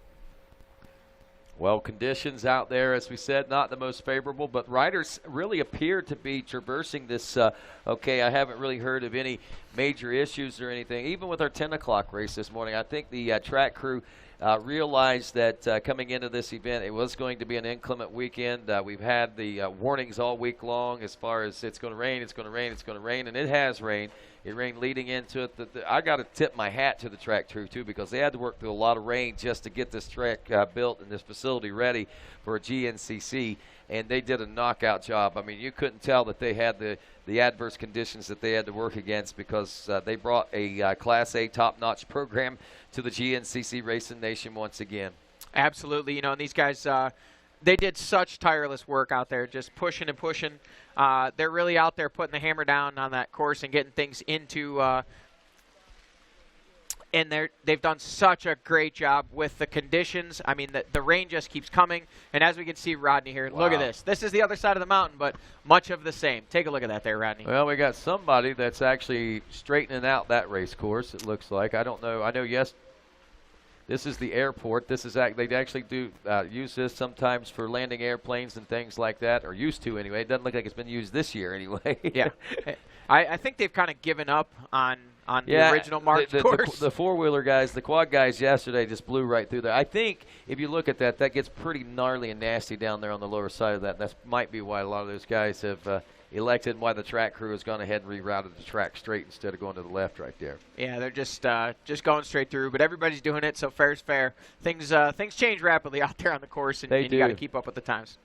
Well, conditions out there, as we said, not the most favorable, but riders really appear to be traversing this. Okay, I haven't really heard of any major issues or anything. Even with our 10 o'clock race this morning, I think the track crew realized that coming into this event, it was going to be an inclement weekend. We've had the warnings all week long as far as it's going to rain, it's going to rain, it's going to rain, and it has rained. It rained leading into it. I got to tip my hat to the track crew, too, because they had to work through a lot of rain just to get this track built and this facility ready for a GNCC, and they did a knockout job. I mean, you couldn't tell that they had the adverse conditions that they had to work against because they brought a Class A top-notch program to the GNCC Racing Nation once again. Absolutely. You know, and these guys, they did such tireless work out there, just pushing and pushing. They're really out there putting the hammer down on that course and getting things into and they've done such a great job with the conditions. I mean, the rain just keeps coming. And as we can see, Rodney here, look at this. This is the other side of the mountain, but much of the same. Take a look at that there, Rodney. Well, we got somebody that's actually straightening out that race course, it looks like. I don't know. I know, yes, this is the airport. This is they actually do use this sometimes for landing airplanes and things like that, or used to anyway. It doesn't look like it's been used this year anyway. Yeah. I think they've kind of given up on the original March course. The four-wheeler guys, the quad guys yesterday just blew right through there. I think if you look at that, that gets pretty gnarly and nasty down there on the lower side of that. That might be why a lot of those guys have elected and why the track crew has gone ahead and rerouted the track straight instead of going to the left right there. Yeah, they're just going straight through, but everybody's doing it, so fair's fair. Things change rapidly out there on the course, and you got to keep up with the times.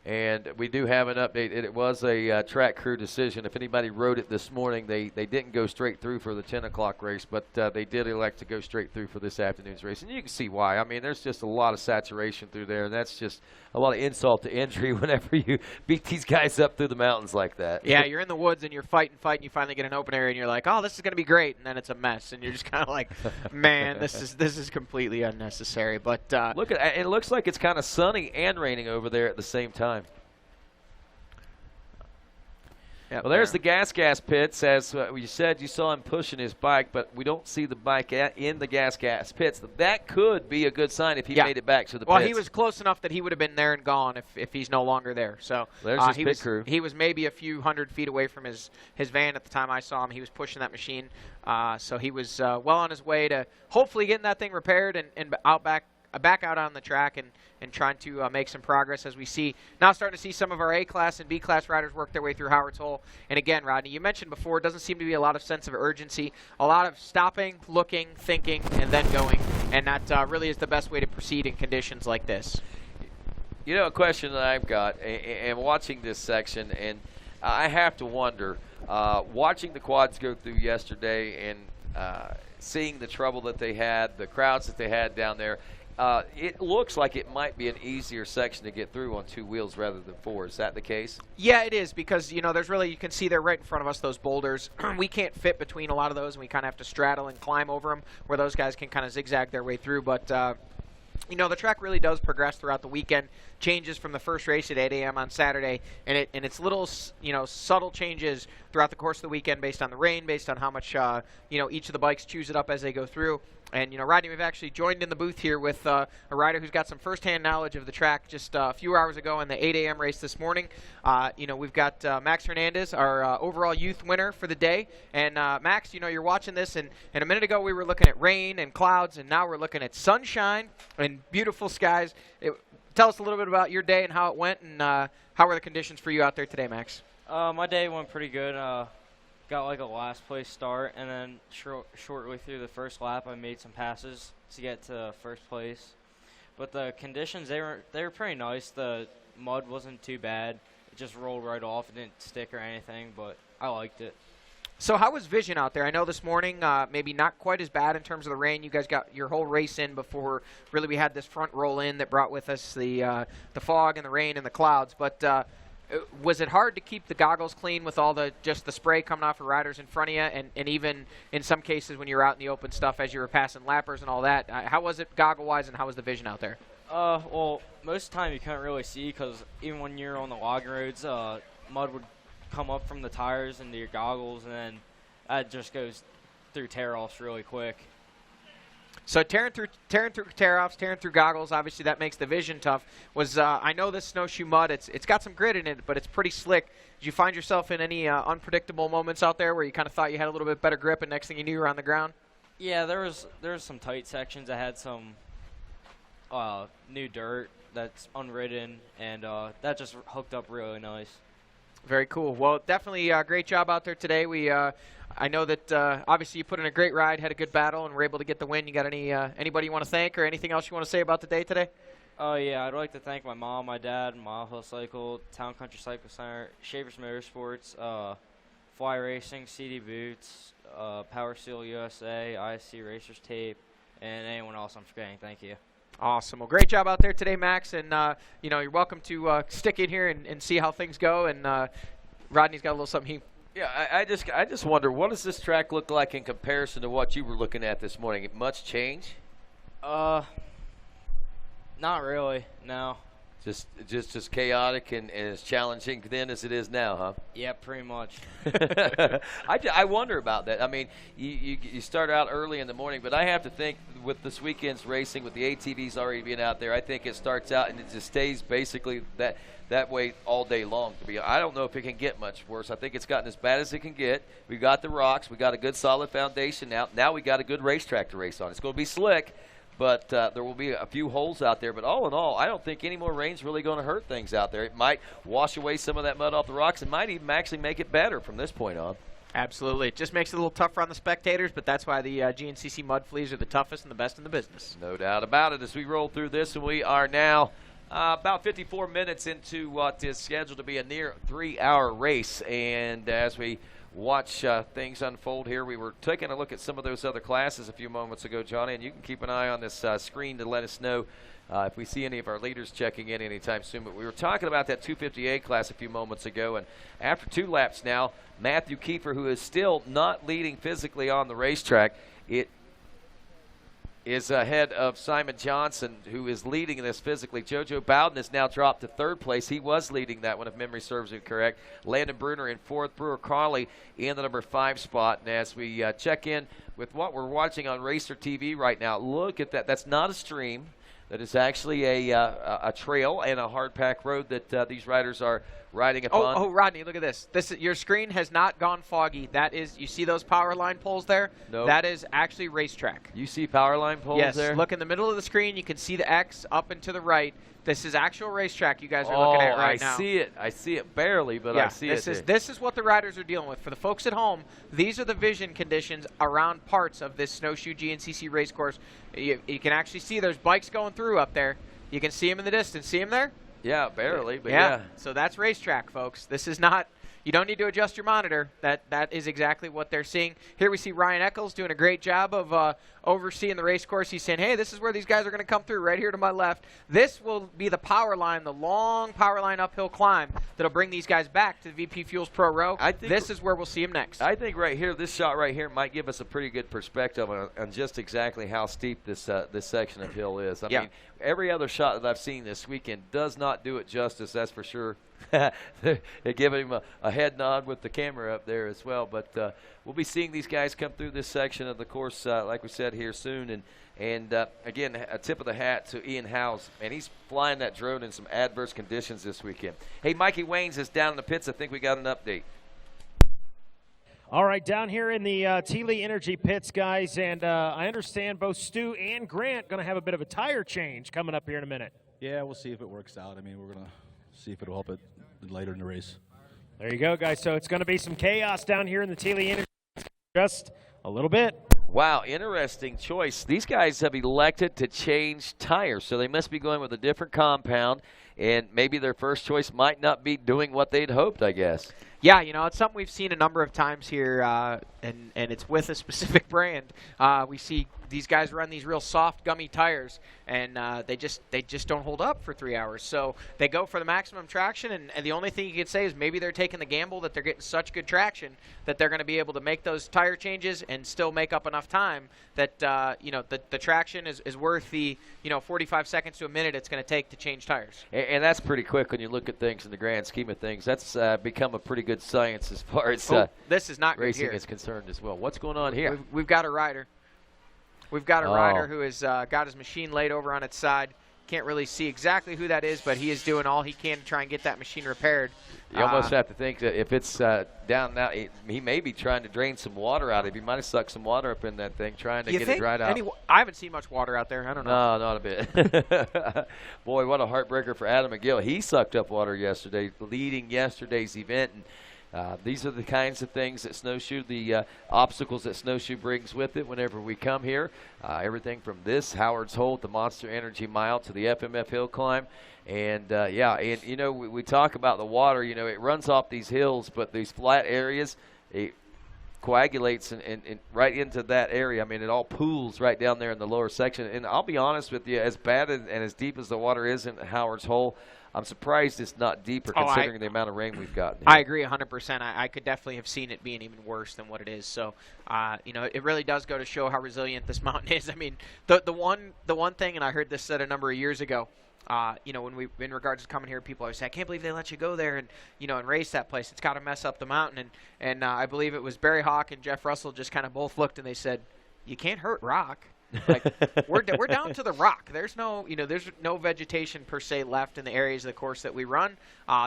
And we do have an update. It was a track crew decision. If anybody rode it this morning, they didn't go straight through for the 10 o'clock race, but they did elect to go straight through for this afternoon's race. And you can see why. I mean, there's just a lot of saturation through there, and that's just a lot of insult to injury whenever you beat these guys up through the mountains like that. Yeah, you're in the woods and you're fighting, you finally get an open area, and you're like, oh, this is going to be great, and then it's a mess, and you're just kind of like, man, this is completely unnecessary. But look at it looks like it's kind of sunny and raining over there at the same time. Yep, well, there's the gas pits. As you said, you saw him pushing his bike, but we don't see the bike in the gas pits. That could be a good sign if he made it back to the pits. Well, he was close enough that he would have been there and gone if he's no longer there. So there's his pit crew. He was maybe a few hundred feet away from his van at the time I saw him. He was pushing that machine. So he was well on his way to hopefully getting that thing repaired and back out on the track and trying to make some progress, as we see now starting to see some of our A-class and B-class riders work their way through Howard's Hole. And again, Rodney, you mentioned before, it doesn't seem to be a lot of sense of urgency, a lot of stopping, looking, thinking, and then going, and that really is the best way to proceed in conditions like this. You know, a question that I've got, and watching this section, and I have to wonder, watching the quads go through yesterday and seeing the trouble that they had, the crowds that they had down there, it looks like it might be an easier section to get through on 2 wheels rather than 4. Is that the case? Yeah, it is, because, you know, there's really, you can see there right in front of us those boulders. We can't fit between a lot of those, and we kind of have to straddle and climb over them, where those guys can kind of zigzag their way through. But, you know, the track really does progress throughout the weekend. Changes from the first race at 8 a.m. on Saturday, and it's little, you know, subtle changes throughout the course of the weekend based on the rain, based on how much, you know, each of the bikes chews it up as they go through. And, you know, Rodney, we've actually joined in the booth here with a rider who's got some firsthand knowledge of the track just a few hours ago in the 8 a.m. race this morning. You know, we've got Max Hernandez, our overall youth winner for the day. And, Max, you know, you're watching this, and a minute ago we were looking at rain and clouds, and now we're looking at sunshine and beautiful skies. Tell us a little bit about your day and how it went, and how were the conditions for you out there today, Max? My day went pretty good. Got like a last place start, and then shortly through the first lap I made some passes to get to first place. But the conditions, they were pretty nice. The mud wasn't too bad. It just rolled right off. It didn't stick or anything, but I liked it. So how was vision out there? I know this morning maybe not quite as bad in terms of the rain. You guys got your whole race in before really we had this front roll in that brought with us the fog and the rain and the clouds. But was it hard to keep the goggles clean with all the spray coming off of riders in front of you, and even in some cases when you were out in the open stuff as you were passing lappers and all that? How was it goggle-wise, and how was the vision out there? Well, most of the time you couldn't really see, because even when you're on the logging roads, mud would come up from the tires into your goggles, and then that just goes through tear-offs really quick. So tearing through tear-offs, tearing through goggles, obviously that makes the vision tough. I know this snowshoe mud, it's got some grit in it, but it's pretty slick. Did you find yourself in any unpredictable moments out there where you kind of thought you had a little bit better grip, and next thing you knew you were on the ground? Yeah, there was some tight sections. I had some new dirt that's unridden, and that just hooked up really nice. Very cool. Well, definitely a great job out there today. I know that obviously you put in a great ride, had a good battle, and were able to get the win. You got anybody you want to thank, or anything else you want to say about the day today? Oh, yeah. I'd like to thank my mom, my dad, Mile Hill Cycle, Town Country Cycle Center, Shavers Motorsports, Fly Racing, CD Boots, Power Seal USA, ISC Racers Tape, and anyone else I'm forgetting. Thank you. Awesome. Well, great job out there today, Max. And, you know, you're welcome to stick in here and see how things go. And Rodney's got a little something Yeah, I just wonder, what does this track look like in comparison to what you were looking at this morning? Much change? Not really, no. Just chaotic and as challenging then as it is now, huh? Yeah, pretty much. I wonder about that. I mean, you start out early in the morning, but I have to think with this weekend's racing, with the ATVs already being out there, I think it starts out and it just stays basically that way all day long. I don't know if it can get much worse. I think it's gotten as bad as it can get. We got the rocks. We got a good solid foundation now. Now we got a good racetrack to race on. It's going to be slick, but there will be a few holes out there. But all in all, I don't think any more rain's really going to hurt things out there. It might wash away some of that mud off the rocks and might even actually make it better from this point on. Absolutely. It just makes it a little tougher on the spectators, but that's why the GNCC mud fleas are the toughest and the best in the business. No doubt about it. As we roll through this, and we are now About 54 minutes into what is scheduled to be a near 3-hour race. And as we watch things unfold here, we were taking a look at some of those other classes a few moments ago, Johnny, and you can keep an eye on this screen to let us know if we see any of our leaders checking in anytime soon. But we were talking about that 258 class a few moments ago, and after 2 laps now, Matthew Kiefer, who is still not leading physically on the racetrack, it is ahead of Simon Johnson, who is leading this physically. JoJo Bowden has now dropped to 3rd place. He was leading that one, if memory serves me correct. Landon Bruner in 4th. Brewer Crawley in the number 5 spot. And as we check in with what we're watching on RacerTV right now, look at that. That's not a stream. That is actually a trail and a hard pack road that these riders are riding upon. Oh, Rodney, look at this. Your screen has not gone foggy. That is, you see those power line poles there? Nope. That is actually racetrack. You see power line poles there? Yes, look in the middle of the screen. You can see the X up and to the right. This is actual racetrack you guys are looking at right now. I see it. I see it barely, but I see it. This is what the riders are dealing with. For the folks at home, these are the vision conditions around parts of this Snowshoe GNCC race course. You can actually see there's bikes going through up there. You can see them in the distance. See them there? Yeah, barely, but yeah. So that's racetrack, folks. This is not. You don't need to adjust your monitor. That is exactly what they're seeing. Here we see Ryan Eccles doing a great job of overseeing the race course. He's saying, hey, this is where these guys are going to come through, right here to my left. This will be the power line, the long power line uphill climb that'll bring these guys back to the VP Fuels Pro Row. This is where we'll see them next. I think right here, this shot right here might give us a pretty good perspective on just exactly how steep this section of hill is. I mean, every other shot that I've seen this weekend does not do it justice, that's for sure. They give him a head nod with the camera up there as well. But we'll be seeing these guys come through this section of the course, like we said, here soon. And again, a tip of the hat to Ian Howes. And he's flying that drone in some adverse conditions this weekend. Hey, Mikey Waynes is down in the pits. I think we got an update. All right, down here in the Tealy Energy pits, guys. And I understand both Stu and Grant going to have a bit of a tire change coming up here in a minute. Yeah, we'll see if it works out. I mean, we're going to see if it'll help it later in the race. There you go, guys. So it's going to be some chaos down here in the Tealy Energy, just a little bit. Wow, interesting choice. These guys have elected to change tires, so they must be going with a different compound, and maybe their first choice might not be doing what they'd hoped, I guess. Yeah, you know, it's something we've seen a number of times here, and it's with a specific brand. We see these guys run these real soft, gummy tires, and they just don't hold up for 3 hours. So they go for the maximum traction, and the only thing you could say is maybe they're taking the gamble that they're getting such good traction that they're going to be able to make those tire changes and still make up enough time that you know, the traction is worth the 45 seconds to a minute it's going to take to change tires. And that's pretty quick when you look at things in the grand scheme of things. That's become a pretty good science as far as this is not racing good is concerned as well. What's going on here? We've got a rider. We've got a rider who has got his machine laid over on its side. Can't really see exactly who that is, but he is doing all he can to try and get that machine repaired. You almost have to think that if it's down now, he may be trying to drain some water out of it. He might have sucked some water up in that thing trying to get it dried out. I haven't seen much water out there. I don't know. No, not a bit. Boy, what a heartbreaker for Adam McGill. He sucked up water yesterday, leading yesterday's event. And these are the kinds of things that Snowshoe, the obstacles that Snowshoe brings with it whenever we come here. Everything from this, Howard's Holt, the Monster Energy Mile, to the FMF Hill Climb. And, yeah, and, you know, we talk about the water. You know, it runs off these hills, but these flat areas, it coagulates and right into that area. I mean, it all pools right down there in the lower section. And I'll be honest with you, as bad and as deep as the water is in Howard's Hole, I'm surprised it's not deeper considering the amount of rain we've gotten here. I agree 100%. I could definitely have seen it being even worse than what it is. So, you know, it really does go to show how resilient this mountain is. I mean, the one thing, and I heard this said a number of years ago, you know, when in regards to coming here, people always say, I can't believe they let you go there and, you know, and race that place. It's got to mess up the mountain. And I believe it was Barry Hawk and Jeff Russell just kind of both looked and they said, you can't hurt rock. Like, we're down to the rock. There's no, you know, there's no vegetation per se left in the areas of the course that we run.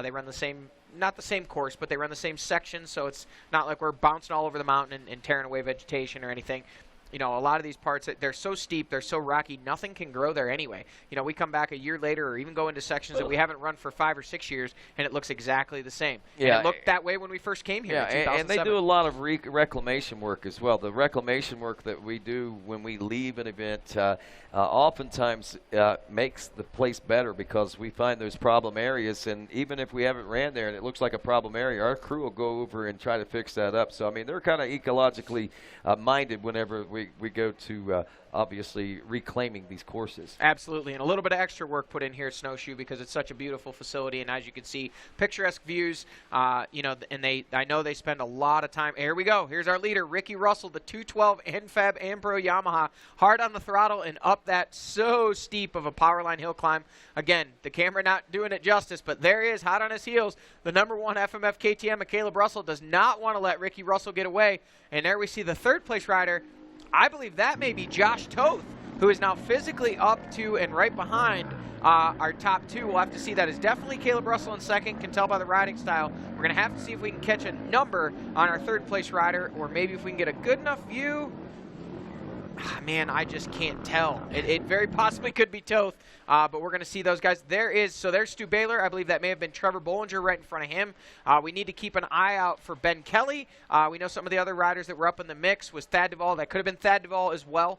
They run the same, not the same course, but they run the same section, so it's not like we're bouncing all over the mountain and tearing away vegetation or anything. you know, a lot of these parts, they're so steep, they're so rocky, nothing can grow there anyway. You know, we come back a year later or even go into sections that we haven't run for 5 or 6 years, and it looks exactly the same. Yeah. And it looked that way when we first came here in 2007. And they do a lot of reclamation work as well. The reclamation work that we do when we leave an event oftentimes makes the place better because we find those problem areas, and even if we haven't ran there and it looks like a problem area, our crew will go over and try to fix that up. So, I mean, they're kind of ecologically minded whenever we go to obviously reclaiming these courses. Absolutely, and a little bit of extra work put in here at Snowshoe because it's such a beautiful facility, and as you can see, picturesque views. You know, and I know they spend a lot of time. Here we go. Here's our leader, Ricky Russell, the 212 NFAB Ambro Yamaha, hard on the throttle and up that so steep of a powerline hill climb. Again, the camera not doing it justice, but there he is, hot on his heels. The #1 FMF KTM, Caleb Russell, does not want to let Ricky Russell get away, and there we see the third-place rider. I believe that may be Josh Toth, who is now physically up to and right behind our top two. We'll have to see. That is definitely Caleb Russell in second. Can tell by the riding style. We're going to have to see if we can catch a number on our third-place rider, or maybe if we can get a good enough view. Man, I just can't tell. It very possibly could be Toth, but we're going to see those guys. There's Stu Baylor. I believe that may have been Trevor Bollinger right in front of him. We need to keep an eye out for Ben Kelly. We know some of the other riders that were up in the mix was Thad Duvall. That could have been Thad Duvall as well.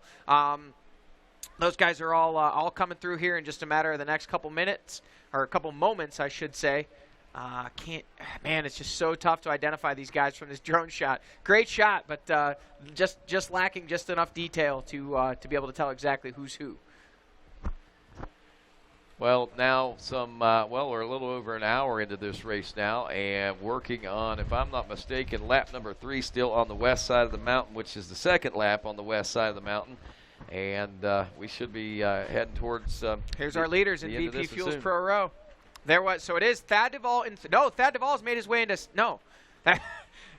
Those guys are all coming through here in just a matter of the next couple minutes, or a couple moments, I should say. Man, it's just so tough to identify these guys from this drone shot. Great shot, but just lacking just enough detail to be able to tell exactly who's who. Well, now we're a little over an hour into this race now, and working on, if I'm not mistaken, lap number 3 still on the west side of the mountain, which is the second lap on the west side of the mountain. And we should be heading towards here's our leaders in VP Fuels Pro Row. So it is Thad Duvall. Thad Duvall's made his way into,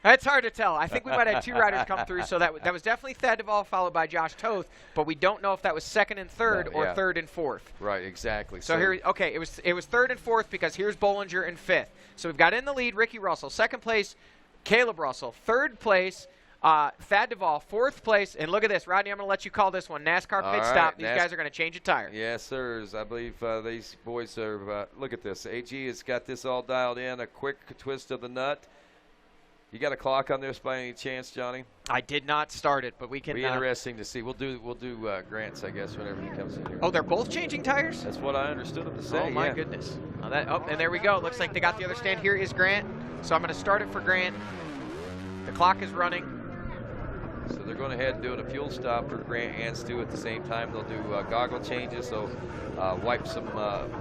that's hard to tell. I think we might have 2 riders come through, so that was definitely Thad Duvall followed by Josh Toth, but we don't know if that was second and third or third and fourth. Right, exactly. So here, okay, it was third and fourth because here's Bollinger in fifth. So we've got in the lead Ricky Russell, second place Caleb Russell, third place Thad Duvall, fourth place, and look at this, Rodney, I'm going to let you call this one. NASCAR pit stop. These guys are going to change a tire. Yes, sir. I believe these boys are, look at this. AG has got this all dialed in, a quick twist of the nut. You got a clock on this by any chance, Johnny? I did not start it, but we can. Be interesting to see. We'll do Grant's, I guess, whenever he comes in here. Oh, they're both changing tires? That's what I understood them to say. Oh, my goodness. And there we go. Looks like they got the other stand. Here is Grant. So I'm going to start it for Grant. The clock is running. So they're going ahead and doing a fuel stop for Grant and Stu at the same time. They'll do goggle changes. They'll wipe some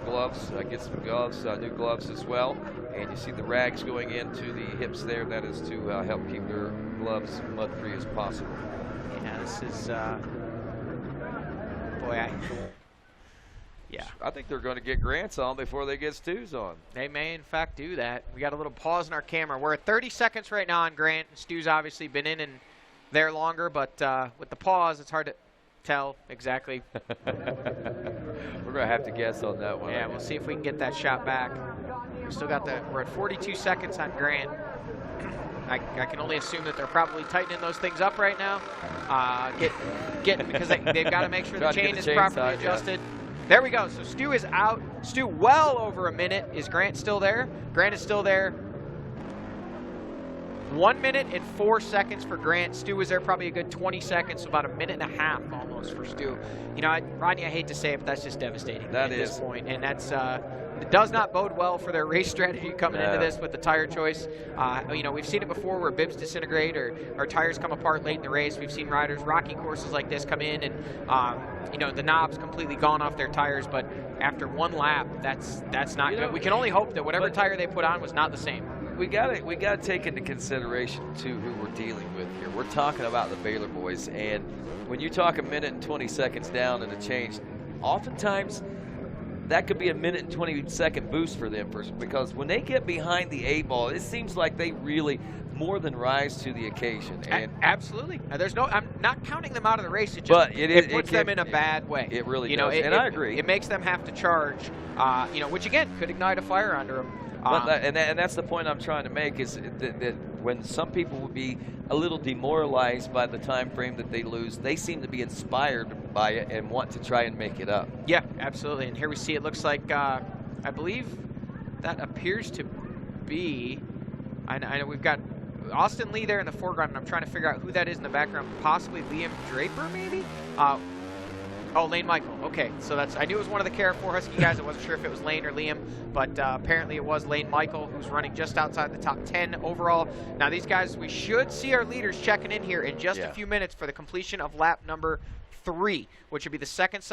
gloves, get some gloves, new gloves as well. And you see the rags going into the hips there. That is to help keep their gloves mud-free as possible. Yeah, this is, yeah. I think they're going to get Grant's on before they get Stu's on. They may, in fact, do that. We got a little pause in our camera. We're at 30 seconds right now on Grant. Stu's obviously been in and there longer, but with the pause, it's hard to tell exactly. We're going to have to guess on that one. Yeah, we'll see if we can get that shot back. We're at 42 seconds on Grant. I can only assume that they're probably tightening those things up right now. Because they've got to make sure the chain is properly adjusted. Yeah. There we go. So Stu is out. Stu well over a minute. Is Grant still there? Grant is still there. 1 minute and 4 seconds for Grant. Stu was there probably a good 20 seconds, so about a minute and a half almost for Stu. You know, Rodney, I hate to say it, but that's just devastating at this point. And that's it does not bode well for their race strategy coming into this with the tire choice. You know, we've seen it before where bibs disintegrate or tires come apart late in the race. We've seen riders, rocky courses like this, come in and, you know, the knob's completely gone off their tires. But after one lap, that's not good. We can only hope that whatever tire they put on was not the same. We got to take into consideration, too, who we're dealing with here. We're talking about the Baylor boys, and when you talk a minute and 20 seconds down in a change, oftentimes that could be a minute and 20-second boost for them, because when they get behind the eight ball, it seems like they really more than rise to the occasion. And absolutely. I'm not counting them out of the race. It puts them in a bad way. It really does, and I agree. It makes them have to charge, you know, which again could ignite a fire under them. And that's the point I'm trying to make, is that when some people would be a little demoralized by the time frame that they lose, they seem to be inspired by it and want to try and make it up. Yeah, absolutely. And here we see it looks like, I believe that appears to be, I know we've got Austin Lee there in the foreground, and I'm trying to figure out who that is in the background. Possibly Liam Draper, maybe? Oh, Lane Michael. Okay, so that's, I knew it was one of the Kara 4 Husky guys. I wasn't sure if it was Lane or Liam, but apparently it was Lane Michael, who's running just outside the top 10 overall. Now these guys, we should see our leaders checking in here in just a few minutes for the completion of lap number 3, which would be the second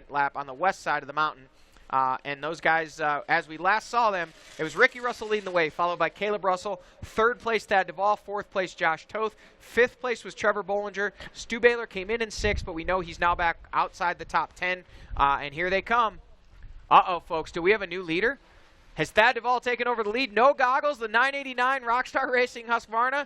lap on the west side of the mountain. And those guys, as we last saw them, it was Ricky Russell leading the way, followed by Caleb Russell. 3rd place, Thad Duvall. 4th place, Josh Toth. 5th place was Trevor Bollinger. Stu Baylor came in 6th, but we know he's now back outside the top 10. And here they come. Uh-oh, folks. Do we have a new leader? Has Thad Duvall taken over the lead? No goggles, the 989 Rockstar Racing Husqvarna.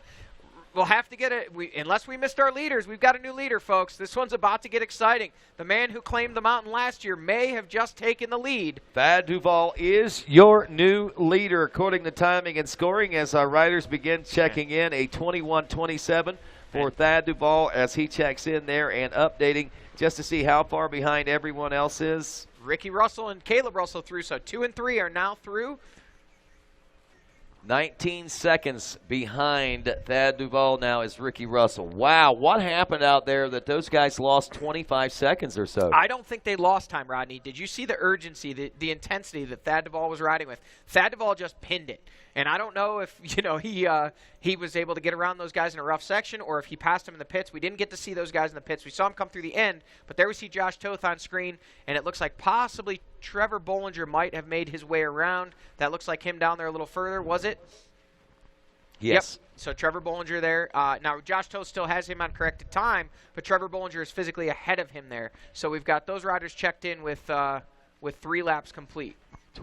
We'll have to get it. Unless we missed our leaders, we've got a new leader, folks. This one's about to get exciting. The man who claimed the mountain last year may have just taken the lead. Thad Duvall is your new leader, according to timing and scoring, as our riders begin checking in. A 21-27 for Thad Duvall as he checks in there and updating just to see how far behind everyone else is. Ricky Russell and Caleb Russell through, so 2 and 3 are now through. 19 seconds behind Thad Duvall now is Ricky Russell. Wow, what happened out there that those guys lost 25 seconds or so? I don't think they lost time, Rodney. Did you see the urgency, the intensity that Thad Duvall was riding with? Thad Duvall just pinned it. And I don't know if, he was able to get around those guys in a rough section or if he passed them in the pits. We didn't get to see those guys in the pits. We saw him come through the end, but there we see Josh Toth on screen, and it looks like possibly Trevor Bollinger might have made his way around. That looks like him down there a little further, was it? Yes. Yep. So Trevor Bollinger there. Now, Josh Toth still has him on corrected time, but Trevor Bollinger is physically ahead of him there. So we've got those riders checked in with 3 laps complete.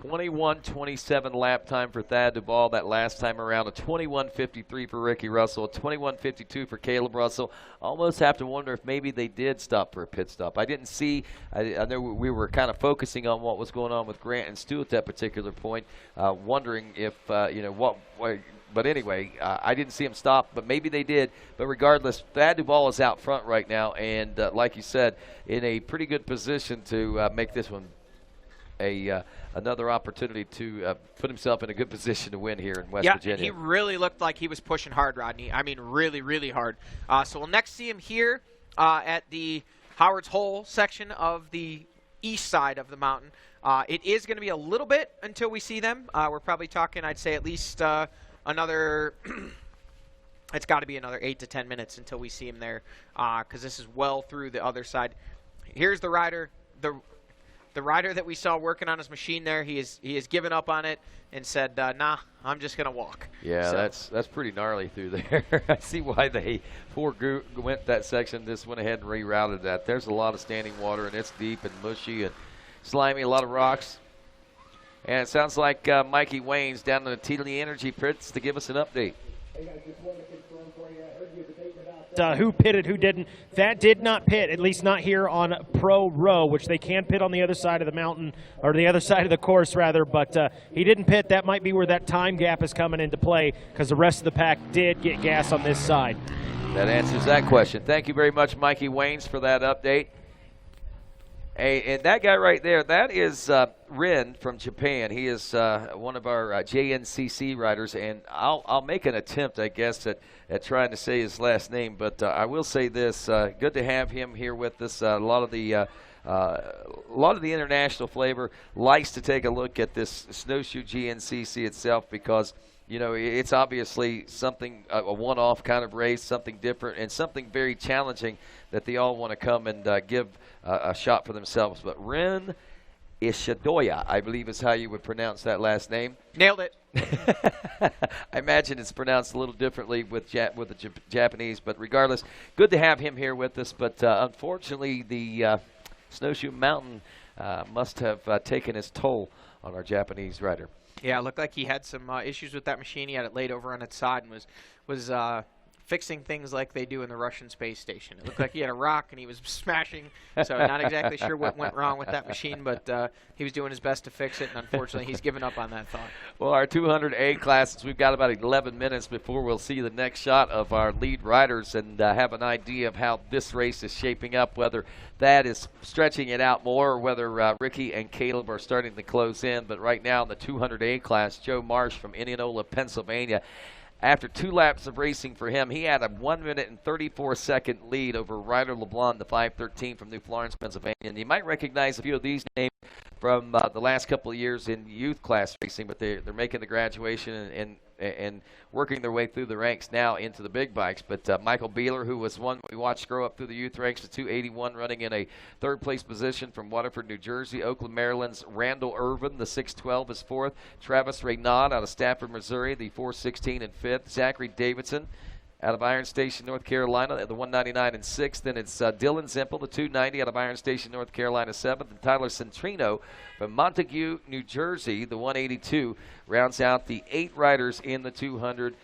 21-27 lap time for Thad Duvall that last time around. A 21-53 for Ricky Russell. A 21-52 for Caleb Russell. Almost have to wonder if maybe they did stop for a pit stop. I didn't see. I know we were kind of focusing on what was going on with Grant and Stu at that particular point, wondering if, but anyway, I didn't see him stop, but maybe they did. But regardless, Thad Duvall is out front right now, and like you said, in a pretty good position to make this one another opportunity to put himself in a good position to win here in West Virginia. Yeah, he really looked like he was pushing hard, Rodney. I mean, really, really hard. So we'll next see him here at the Howard's Hole section of the east side of the mountain. It is going to be a little bit until we see them. We're probably talking, I'd say, at least another it's got to be another 8 to 10 minutes until we see him there, because this is well through the other side. Here's the rider, the rider that we saw working on his machine there. He has given up on it and said, nah, I'm just going to walk. Yeah, so that's pretty gnarly through there. I see why they went that section, just went ahead and rerouted that. There's a lot of standing water, and it's deep and mushy and slimy, a lot of rocks. And it sounds like Mikey Wayne's down in the TD Energy pits to give us an update. Who pitted, who didn't. That did not pit, at least not here on Pro Row, which they can pit on the other side of the mountain, or the other side of the course, rather, but he didn't pit. That might be where that time gap is coming into play, because the rest of the pack did get gas on this side. That answers that question. Thank you very much, Mikey Waynes, for that update. Hey, and that guy right there, that is Ren from Japan. He is one of our GNCC riders, and I'll make an attempt, I guess, at trying to say his last name. But I will say this: good to have him here with us. A lot of the international flavor likes to take a look at this Snowshoe GNCC itself, because it's obviously something, a one-off kind of race, something different, and something very challenging that they all want to come and give a shot for themselves. But Ren Ishidoya, I believe is how you would pronounce that last name. Nailed it. I imagine it's pronounced a little differently with the Japanese, but regardless, good to have him here with us. But unfortunately, the Snowshoe Mountain must have taken its toll on our Japanese rider. Yeah, it looked like he had some issues with that machine. He had it laid over on its side and was fixing things like they do in the Russian space station. It looked like he had a rock and he was smashing, so not exactly sure what went wrong with that machine, but he was doing his best to fix it, and unfortunately he's given up on that thought. Well, our 200A classes, we've got about 11 minutes before we'll see the next shot of our lead riders and have an idea of how this race is shaping up, whether that is stretching it out more or whether Ricky and Caleb are starting to close in. But right now in the 200A class, Joe Marsh from Indianola, Pennsylvania, after 2 laps of racing for him, he had a 1 minute and 34-second lead over Ryder LeBlanc, the 513 from New Florence, Pennsylvania. And you might recognize a few of these names from the last couple of years in youth class racing, but they're making the graduation and working their way through the ranks now into the big bikes. But Michael Beeler, who was one we watched grow up through the youth ranks, the 281, running in a third-place position from Waterford, New Jersey. Oakland, Maryland's Randall Irvin, the 612, is fourth. Travis Reynaud out of Stafford, Missouri, the 416 and fifth. Zachary Davidson out of Iron Station, North Carolina, the 199 and sixth. Then it's Dylan Zimpel, the 290 out of Iron Station, North Carolina, seventh. And Tyler Centrino from Montague, New Jersey, the 182, rounds out the 8 riders in the 200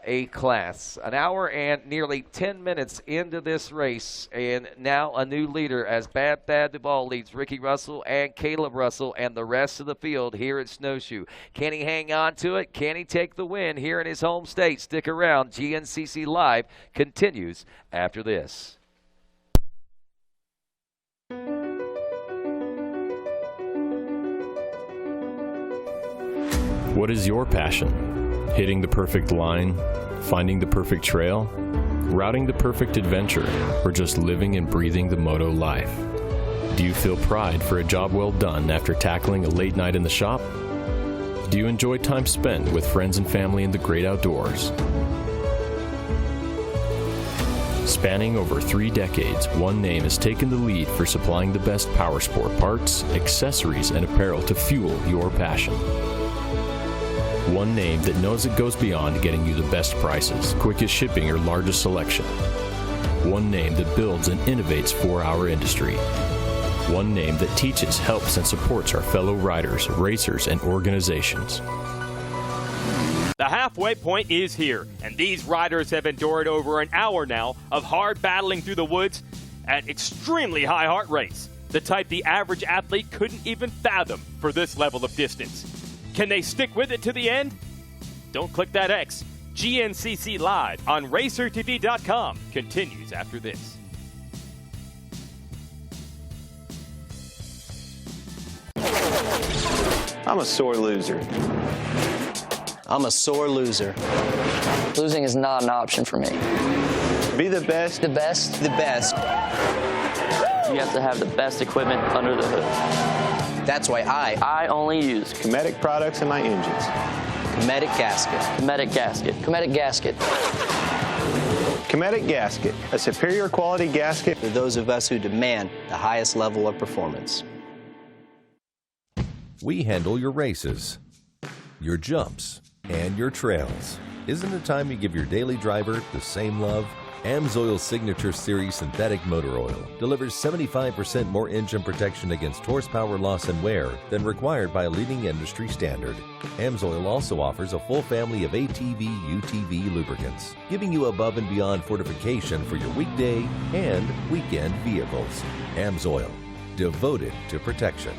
A class. An hour and nearly 10 minutes into this race, and now a new leader as Bad Thad Duvall leads Ricky Russell and Caleb Russell and the rest of the field here at Snowshoe. Can he hang on to it? Can he take the win here in his home state? Stick around. GNCC Live continues after this. What is your passion? Hitting the perfect line, finding the perfect trail, routing the perfect adventure, or just living and breathing the moto life? Do you feel pride for a job well done after tackling a late night in the shop? Do you enjoy time spent with friends and family in the great outdoors? Spanning over 3 decades, one name has taken the lead for supplying the best powersport parts, accessories, and apparel to fuel your passion. One name that knows it goes beyond getting you the best prices, quickest shipping, or largest selection. One name that builds and innovates for our industry. One name that teaches, helps, and supports our fellow riders, racers, and organizations. The halfway point is here, and these riders have endured over an hour now of hard battling through the woods at extremely high heart rates, the type the average athlete couldn't even fathom for this level of distance. Can they stick with it to the end? Don't click that X. GNCC Live on RacerTV.com continues after this. I'm a sore loser. I'm a sore loser. Losing is not an option for me. Be the best. The best? The best. You have to have the best equipment under the hood. That's why I only use Cometic products in my engines. Cometic gasket. Cometic gasket. Cometic gasket. Cometic gasket, a superior quality gasket for those of us who demand the highest level of performance. We handle your races, your jumps, and your trails. Isn't it time you give your daily driver the same love? AMSOIL's Signature Series Synthetic Motor Oil delivers 75% more engine protection against horsepower loss and wear than required by a leading industry standard. AMSOIL also offers a full family of ATV, UTV lubricants, giving you above and beyond fortification for your weekday and weekend vehicles. AMSOIL, devoted to protection.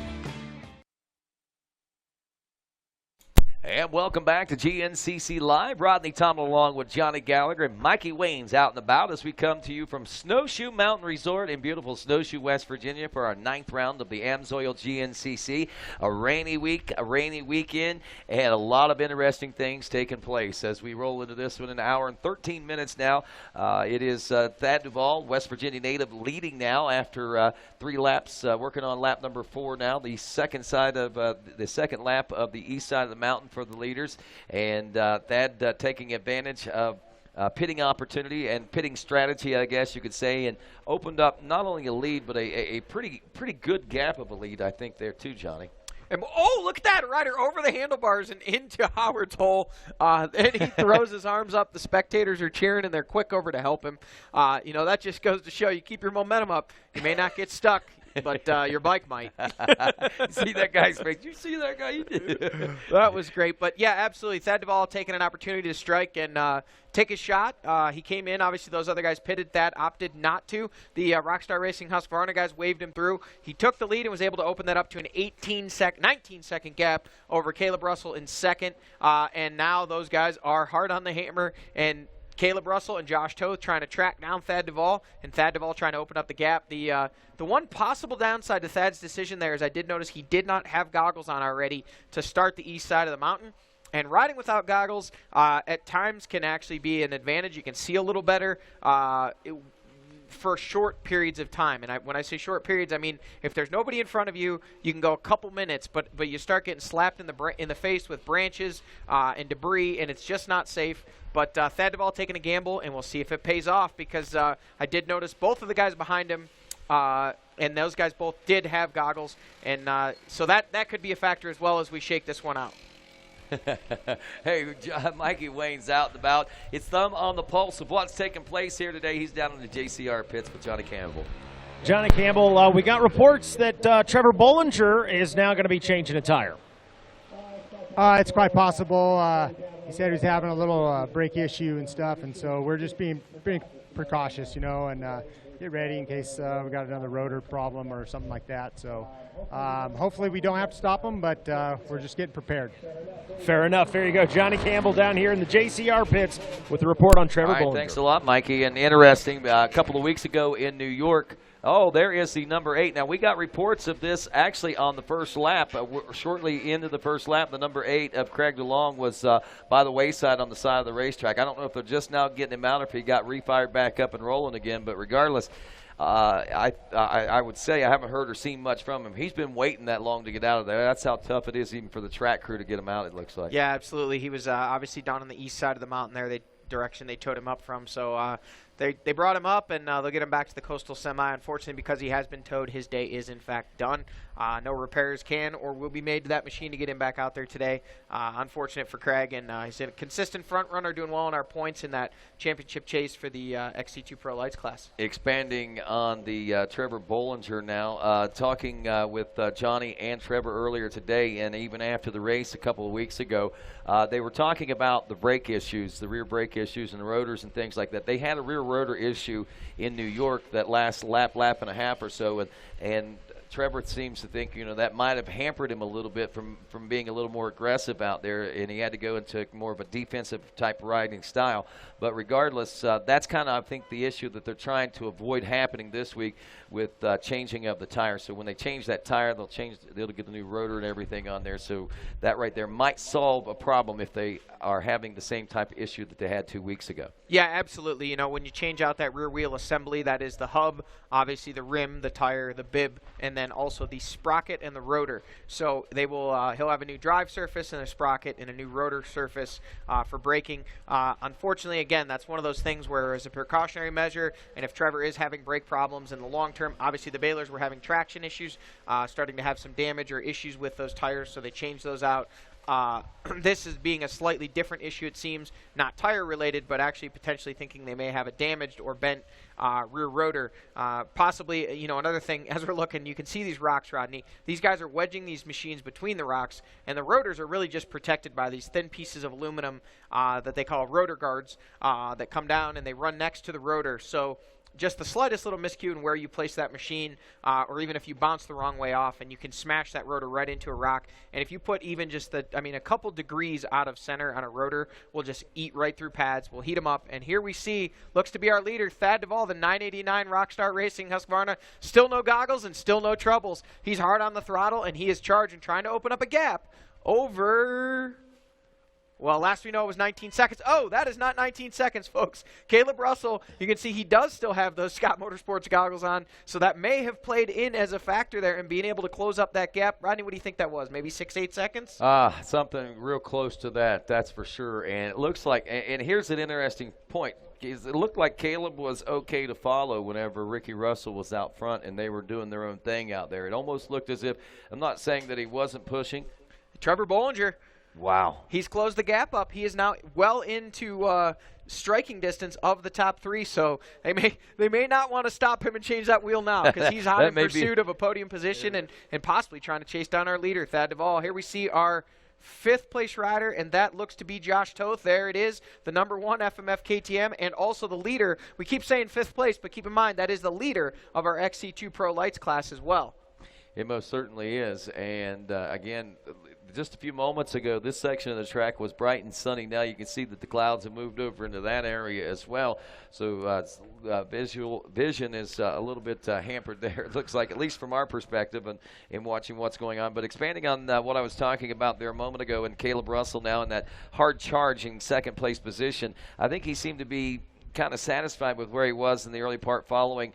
And welcome back to GNCC Live. Rodney Tomlin along with Johnny Gallagher and Mikey Wayne's out and about as we come to you from Snowshoe Mountain Resort in beautiful Snowshoe, West Virginia for our 9th round of the AMSOIL GNCC. A rainy week, a rainy weekend, and a lot of interesting things taking place as we roll into this one in an hour and 13 minutes now. It is Thad Duvall, West Virginia native, leading now after 3 laps, working on lap number 4 now, the second side of the second lap of the east side of the mountain for the leaders, and Thad taking advantage of pitting opportunity and pitting strategy, I guess you could say, and opened up not only a lead but a pretty good gap of a lead, I think, there too, Johnny. And, oh, look at that rider over the handlebars and into Howard's hole. And he throws his arms up. The spectators are cheering, and they're quick over to help him. You know, that just goes to show you keep your momentum up. You may not get stuck. but your bike might. See that guy's face? You see that guy? That was great. But, yeah, absolutely. Thad Duvall taking an opportunity to strike and take a shot. He came in. Obviously, those other guys pitted. Thad opted not to. The Rockstar Racing Husqvarna guys waved him through. He took the lead and was able to open that up to an 19-second gap over Caleb Russell in second. And now those guys are hard on the hammer. And Caleb Russell and Josh Toth trying to track down Thad Duvall, and Thad Duvall trying to open up the gap. The one possible downside to Thad's decision there is I did notice he did not have goggles on already to start the east side of the mountain. And riding without goggles at times can actually be an advantage. You can see a little better for short periods of time. And when I say short periods, I mean if there's nobody in front of you, you can go a couple minutes, but you start getting slapped in the face with branches and debris, and it's just not safe. But Thad Duvall taking a gamble, and we'll see if it pays off, because I did notice both of the guys behind him, and those guys both did have goggles, and so that could be a factor as well as we shake this one out. Hey, Mikey Wayne's out and about. It's thumb on the pulse of what's taking place here today. He's down in the JCR pits with Johnny Campbell. Johnny Campbell, we got reports that Trevor Bollinger is now going to be changing a tire. It's quite possible. He said he was having a little brake issue and stuff, and so we're just being precautious, and get ready in case we got another rotor problem or something like that. So hopefully we don't have to stop him, but we're just getting prepared. Fair enough. There you go. Johnny Campbell down here in the JCR pits with the report on Trevor Bollinger. Thanks a lot, Mikey. And interesting, a couple of weeks ago in New York, there is the number 8. Now, we got reports of this actually on the first lap. Shortly into the first lap, the number 8 of Craig DeLong was by the wayside on the side of the racetrack. I don't know if they're just now getting him out or if he got refired back up and rolling again, but regardless, I would say I haven't heard or seen much from him. He's been waiting that long to get out of there. That's how tough it is even for the track crew to get him out, it looks like. Yeah, absolutely. He was obviously down on the east side of the mountain there, direction they towed him up from. So they brought him up, and they'll get him back to the Coastal Semi. Unfortunately, because he has been towed, his day is, in fact, done. No repairs can or will be made to that machine to get him back out there today. Unfortunate for Craig, and he's a consistent front runner, doing well in our points in that championship chase for the XT2 Pro Lights class. Expanding on the Trevor Bollinger now, talking with Johnny and Trevor earlier today, and even after the race a couple of weeks ago, they were talking about the brake issues, the rear brake issues and the rotors and things like that. They had a rear rotor issue in New York that last lap and a half or so, and Trevor seems to think, that might have hampered him a little bit from being a little more aggressive out there, and he had to go into more of a defensive type riding style. But regardless, that's kind of, I think, the issue that they're trying to avoid happening this week with changing of the tire. So when they change that tire, they'll get the new rotor and everything on there. So that right there might solve a problem if they are having the same type of issue that they had 2 weeks ago. Yeah, absolutely. When you change out that rear wheel assembly, that is the hub, obviously the rim, the tire, the bib, and then also the sprocket and the rotor. So they will he'll have a new drive surface and a sprocket and a new rotor surface for braking. Unfortunately, again, that's one of those things where as a precautionary measure, and if Trevor is having brake problems in the long term, obviously the Baylors were having traction issues, starting to have some damage or issues with those tires, so they changed those out. This is being a slightly different issue, it seems, not tire related, but actually potentially thinking they may have a damaged or bent rear rotor. Possibly, another thing, as we're looking, you can see these rocks, Rodney. These guys are wedging these machines between the rocks, and the rotors are really just protected by these thin pieces of aluminum that they call rotor guards that come down and they run next to the rotor. So just the slightest little miscue in where you place that machine, or even if you bounce the wrong way off, and you can smash that rotor right into a rock. And if you put even just a couple degrees out of center on a rotor, will just eat right through pads. We'll heat them up. And here we see, looks to be our leader, Thad Duvall, the 989 Rockstar Racing Husqvarna. Still no goggles and still no troubles. He's hard on the throttle, and he is charging, trying to open up a gap over... Well, last we know it was 19 seconds. Oh, that is not 19 seconds, folks. Caleb Russell, you can see he does still have those Scott Motorsports goggles on, so that may have played in as a factor there in being able to close up that gap. Rodney, what do you think that was? Maybe 6-8 seconds? Something real close to that, that's for sure. And it looks like, and here's an interesting point. It looked like Caleb was okay to follow whenever Ricky Russell was out front and they were doing their own thing out there. It almost looked as if, I'm not saying that he wasn't pushing. Trevor Bollinger. Wow. He's closed the gap up. He is now well into striking distance of the top 3, so they may not want to stop him and change that wheel now, because he's hot in pursuit of a podium position and possibly trying to chase down our leader, Thad Duvall. Here we see our 5th place rider, and that looks to be Josh Toth. There it is, the number 1 FMF KTM, and also the leader. We keep saying 5th place, but keep in mind that is the leader of our XC2 Pro Lights class as well. It most certainly is. And again, just a few moments ago, this section of the track was bright and sunny. Now you can see that the clouds have moved over into that area as well. So vision is a little bit hampered there, it looks like, at least from our perspective and in watching what's going on. But expanding on what I was talking about there a moment ago, and Caleb Russell now in that hard charging 2nd place position, I think he seemed to be kind of satisfied with where he was in the early part following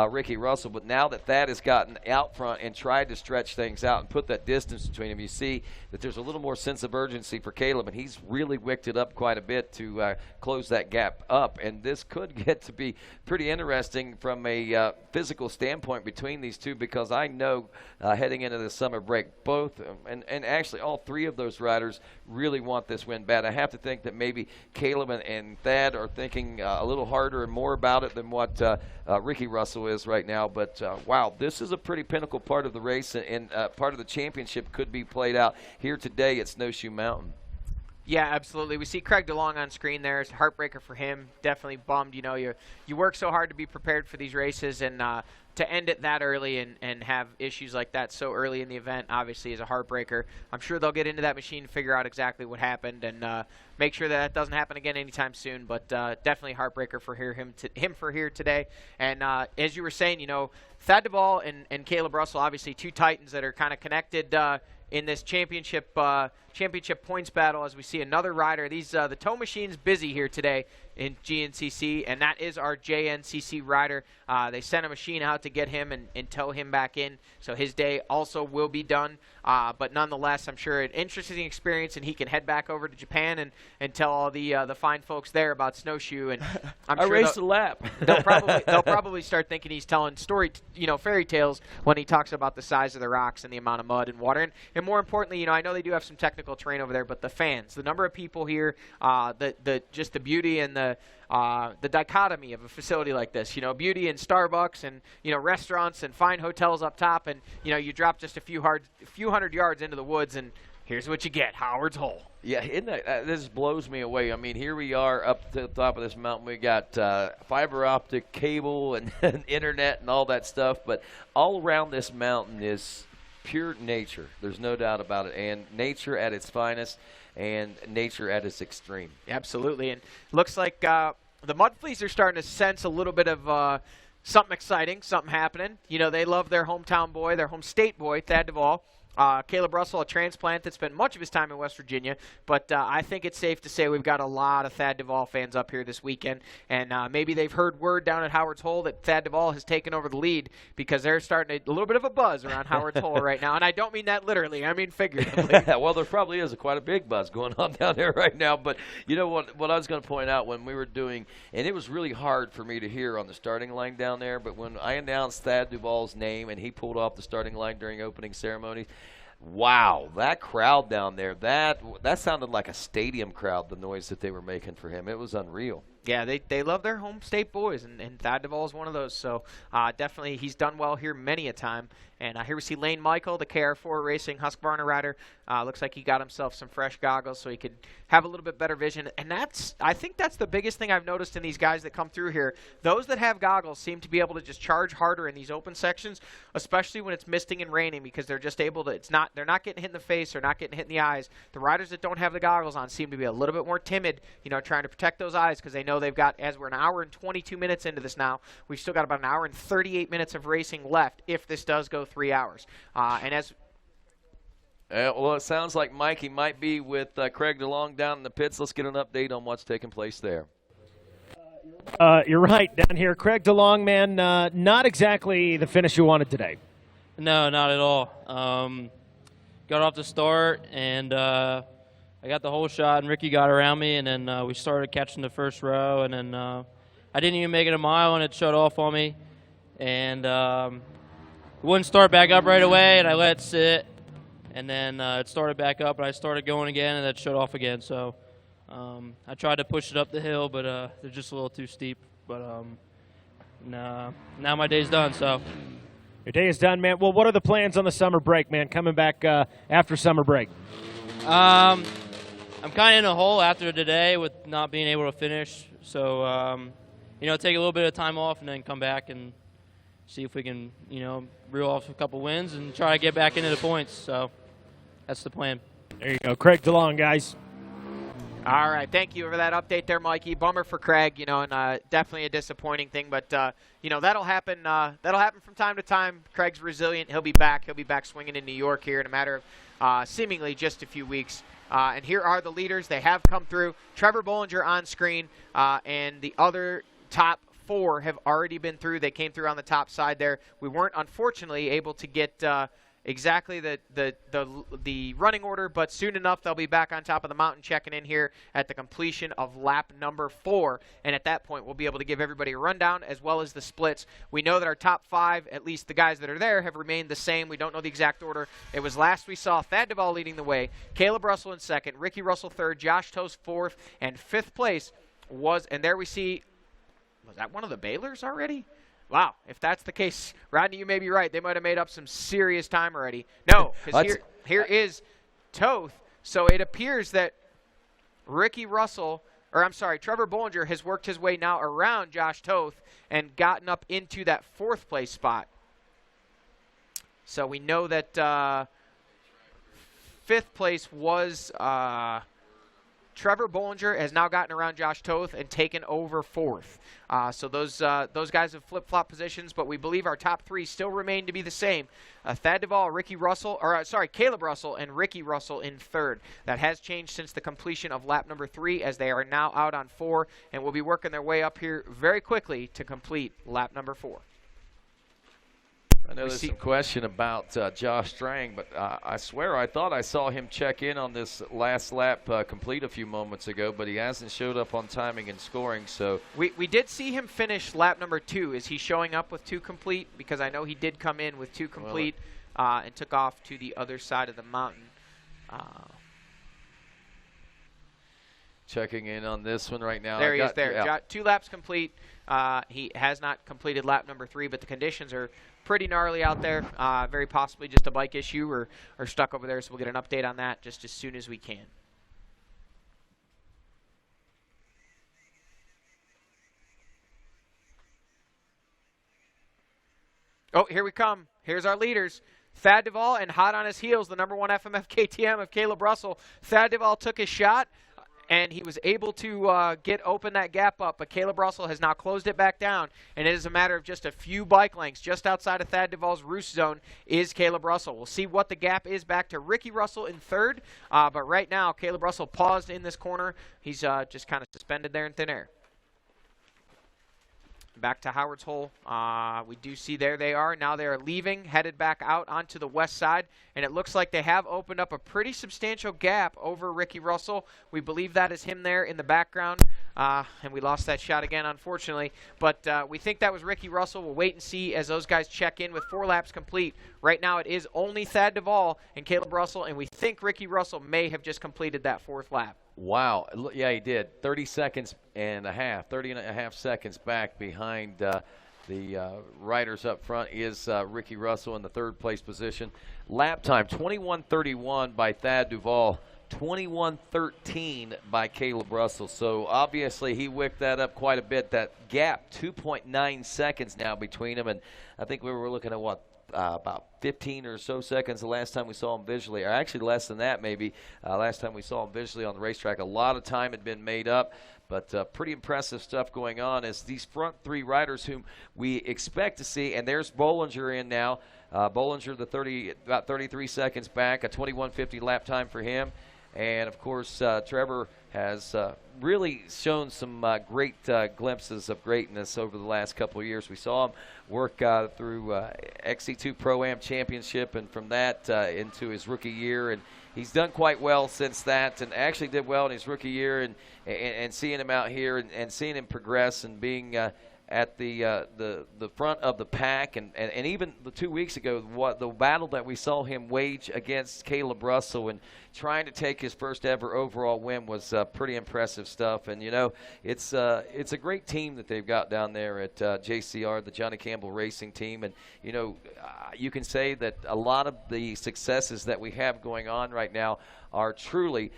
Ricky Russell. But now that Thad has gotten out front and tried to stretch things out and put that distance between them, you see that there's a little more sense of urgency for Caleb, and he's really wicked it up quite a bit to close that gap up. And this could get to be pretty interesting from a physical standpoint between these two, because I know heading into the summer break, both and actually all 3 of those riders really want this win bad. I have to think that maybe Caleb and Thad are thinking a little harder and more about it than what Ricky Russell is right now. But wow, this is a pretty pinnacle part of the race, and part of the championship could be played out here today at Snowshoe Mountain. Yeah, absolutely. We see Craig DeLong on screen there. It's a heartbreaker for him. Definitely bummed. You know, you work so hard to be prepared for these races, and to end it that early and have issues like that so early in the event obviously is a heartbreaker. I'm sure they'll get into that machine, figure out exactly what happened, and make sure that doesn't happen again anytime soon. But definitely heartbreaker for him for here today. And as you were saying, you know, Thad Duvall and Caleb Russell, obviously 2 Titans that are kind of connected in this championship points battle. As we see another rider, the tow machine's busy here today in GNCC, and that is our JNCC rider. They sent a machine out to get him and tow him back in, so his day also will be done. But nonetheless, I'm sure an interesting experience, and he can head back over to Japan and tell all the fine folks there about Snowshoe. And I'm I sure raced a lap. They'll probably start thinking he's telling fairy tales when he talks about the size of the rocks and the amount of mud and water. And more importantly, you know, I know they do have some technical terrain over there, but the fans, the number of people here, just the beauty and the dichotomy of a facility like this, you know, beauty and Starbucks and, you know, restaurants and fine hotels up top, and, you know, you drop just a few hundred yards into the woods, and here's what you get, Howard's Hole. Yeah, isn't that, this blows me away. I mean, here we are up to the top of this mountain. We got fiber optic cable and internet and all that stuff, but all around this mountain is pure nature. There's no doubt about it, and nature at its finest and nature at its extreme. Absolutely, and looks like the Mud Fleas are starting to sense a little bit of something exciting, something happening. You know, they love their hometown boy, their home state boy, Thad Duvall. Caleb Russell, a transplant that spent much of his time in West Virginia, but I think it's safe to say we've got a lot of Thad Duvall fans up here this weekend, and maybe they've heard word down at Howard's Hole that Thad Duvall has taken over the lead, because they're starting a little bit of a buzz around Howard's Hole right now, and I don't mean that literally, I mean figuratively. Well, there probably is quite a big buzz going on down there right now, but you know what I was going to point out when we were doing, and it was really hard for me to hear on the starting line down there, but when I announced Thad Duvall's name and he pulled off the starting line during opening ceremonies, wow, that crowd down there, that sounded like a stadium crowd, the noise that they were making for him. It was unreal. Yeah, they love their home state boys, and Thad Duvall is one of those. So definitely he's done well here many a time. And here we see Lane Michael, the KR4 Racing Husqvarna rider. Looks like he got himself some fresh goggles so he could have a little bit better vision. And I think that's the biggest thing I've noticed in these guys that come through here. Those that have goggles seem to be able to just charge harder in these open sections, especially when it's misting and raining, because they're just able to. They're not getting hit in the face, they're not getting hit in the eyes. The riders that don't have the goggles on seem to be a little bit more timid, you know, trying to protect those eyes, because they know they've got, as we're an hour and 22 minutes into this now, we've still got about an hour and 38 minutes of racing left if this does go 3 hours. Well, it sounds like Mikey might be with Craig DeLong down in the pits. Let's get an update on what's taking place there. You're right, down here. Craig DeLong, man, not exactly the finish you wanted today. No, not at all. Got off the start, and I got the whole shot, and Ricky got around me, and then we started catching the first row, and then I didn't even make it a mile, and it shut off on me. And wouldn't start back up right away, and I let it sit. and then it started back up, and I started going again, and that shut off again. So I tried to push it up the hill, but they're just a little too steep. But now my day's done. So your day is done, man. Well, what are the plans on the summer break, man? Coming back after summer break. I'm kind of in a hole after today with not being able to finish. So take a little bit of time off and then come back and see if we can, reel off a couple wins and try to get back into the points. So that's the plan. There you go. Craig DeLong, guys. All right, thank you for that update there, Mikey. Bummer for Craig, and definitely a disappointing thing, but that'll happen. That'll happen from time to time. Craig's resilient. He'll be back. He'll be back swinging in New York here in a matter of seemingly just a few weeks. And here are the leaders. They have come through. Trevor Bollinger on screen, and the other top 4 have already been through. They came through on the top side there. We weren't, unfortunately, able to get exactly the running order, but soon enough they'll be back on top of the mountain checking in here at the completion of lap number 4, and at that point we'll be able to give everybody a rundown as well as the splits. We know that our top 5, at least the guys that are there, have remained the same. We don't know the exact order. It was last we saw Thad Duvall leading the way, Caleb Russell in 2nd, Ricky Russell 3rd, Josh Toast 4th, and 5th place was, and there we see, was that one of the Baylors already? Wow, if that's the case, Rodney, you may be right. They might have made up some serious time already. No, because here is Toth. So it appears that Trevor Bollinger has worked his way now around Josh Toth and gotten up into that 4th place spot. So we know that 5th place was Trevor Bollinger has now gotten around Josh Toth and taken over 4th. So those guys have flip-flop positions, but we believe our top 3 still remain to be the same. Thad Duvall, Caleb Russell, and Ricky Russell in 3rd. That has changed since the completion of lap number 3, as they are now out on 4, and will be working their way up here very quickly to complete lap number 4. I know there's some question about Josh Strang, but I swear I thought I saw him check in on this last lap complete a few moments ago, but he hasn't showed up on timing and scoring. So we did see him finish lap number 2. Is he showing up with 2 complete? Because I know he did come in with 2 complete and took off to the other side of the mountain. Checking in on this one right now. There he is there. Got 2 laps complete. He has not completed lap number 3, but the conditions are pretty gnarly out there. Very possibly just a bike issue or stuck over there, so we'll get an update on that just as soon as we can. Oh, here we come. Here's our leaders. Thad Duvall, and hot on his heels, the number 1 FMF KTM of Caleb Russell. Thad Duvall took his shot, and he was able to open that gap up, but Caleb Russell has now closed it back down, and it is a matter of just a few bike lengths. Just outside of Thad Duvall's roost zone is Caleb Russell. We'll see what the gap is back to Ricky Russell in 3rd, but right now Caleb Russell paused in this corner. He's just kind of suspended there in thin air. Back to Howard's Hole. We do see there they are. Now they are leaving, headed back out onto the west side, and it looks like they have opened up a pretty substantial gap over Ricky Russell. We believe that is him there in the background, and we lost that shot again, unfortunately. But we think that was Ricky Russell. We'll wait and see as those guys check in with 4 laps complete. Right now it is only Thad Duvall and Caleb Russell, and we think Ricky Russell may have just completed that 4th lap. Wow. Yeah, he did. 30 and a half seconds back behind the riders up front is Ricky Russell in the 3rd place position. Lap time, 21:31 by Thad Duvall, 21:13 by Caleb Russell. So obviously he wicked that up quite a bit. That gap, 2.9 seconds now between them, and I think we were looking at about 15 or so seconds the last time we saw him visually, or actually less than that maybe, last time we saw him visually on the racetrack. A lot of time had been made up, but pretty impressive stuff going on as these front 3 riders whom we expect to see, and there's Bollinger in now. Bollinger, about 33 seconds back, a 21:50 lap time for him. And, of course, Trevor has really shown some great glimpses of greatness over the last couple of years. We saw him work through XC2 Pro-Am Championship, and from that into his rookie year. And he's done quite well since that, and actually did well in his rookie year. And seeing him out here and seeing him progress and being at the front of the pack, and even the 2 weeks ago, the battle that we saw him wage against Caleb Russell and trying to take his first ever overall win was pretty impressive stuff. And it's a great team that they've got down there at JCR, the Johnny Campbell Racing team. And you can say that a lot of the successes that we have going on right now are truly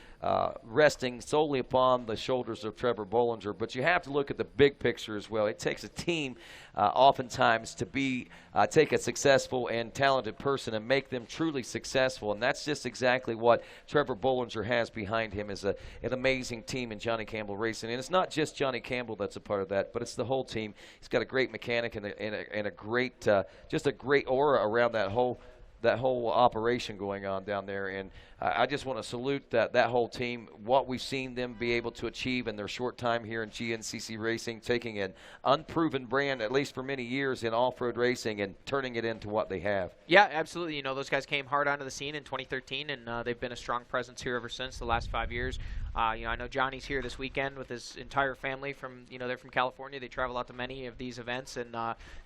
resting solely upon the shoulders of Trevor Bollinger. But you have to look at the big picture as well. It takes a team oftentimes to take a successful and talented person and make them truly successful. And that's just exactly what Trevor Bollinger has behind him, is an amazing team in Johnny Campbell Racing. And it's not just Johnny Campbell that's a part of that, but it's the whole team. He's got a great mechanic and a great, just a great aura around that whole operation going on down there. And I just want to salute that whole team, what we've seen them be able to achieve in their short time here in GNCC Racing, taking an unproven brand, at least for many years, in off-road racing and turning it into what they have. Yeah, absolutely. Those guys came hard onto the scene in 2013, and they've been a strong presence here ever since the last 5 years. I know Johnny's here this weekend with his entire family from, they're from California. They travel out to many of these events, and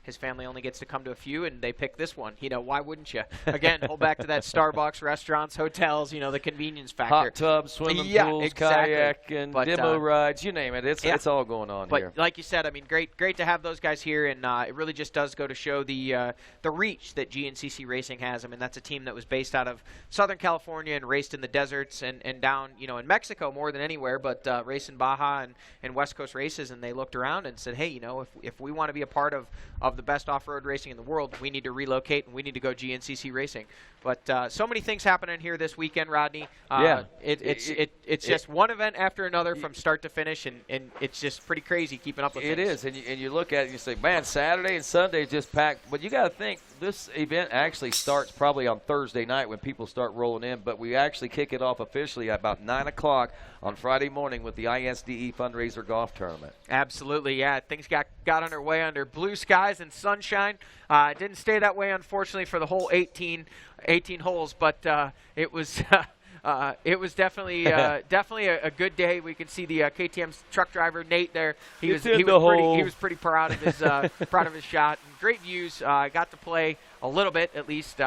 his family only gets to come to a few, and they pick this one. Why wouldn't you? Again, hold back to that Starbucks, restaurants, hotels, the convenience factor. Hot tubs, swimming pools, exactly. Kayak, and demo rides, you name it. It's all going on here. But like you said, great to have those guys here, and it really just does go to show the reach that GNCC Racing has. That's a team that was based out of Southern California and raced in the deserts and down, in Mexico more than anywhere, but racing Baja and West Coast races, and they looked around and said, hey, if we want to be a part of the best off-road racing in the world, we need to relocate and we need to go GNCC Racing. But so many things happening here this weekend, Rodney. It's just one event after another from start to finish, and it's just pretty crazy keeping up with it. It is, and you look at it and you say, man, Saturday and Sunday is just packed. But you got to think, this event actually starts probably on Thursday night when people start rolling in, but we actually kick it off officially at about 9 o'clock on Friday morning with the ISDE Fundraiser Golf Tournament. Absolutely, yeah. Things got underway under blue skies and sunshine. It didn't stay that way, unfortunately, for the whole 18 holes, but it was definitely a good day. We could see the KTM's truck driver Nate there. He was pretty proud of his shot. And great views. I got to play a little bit, at least.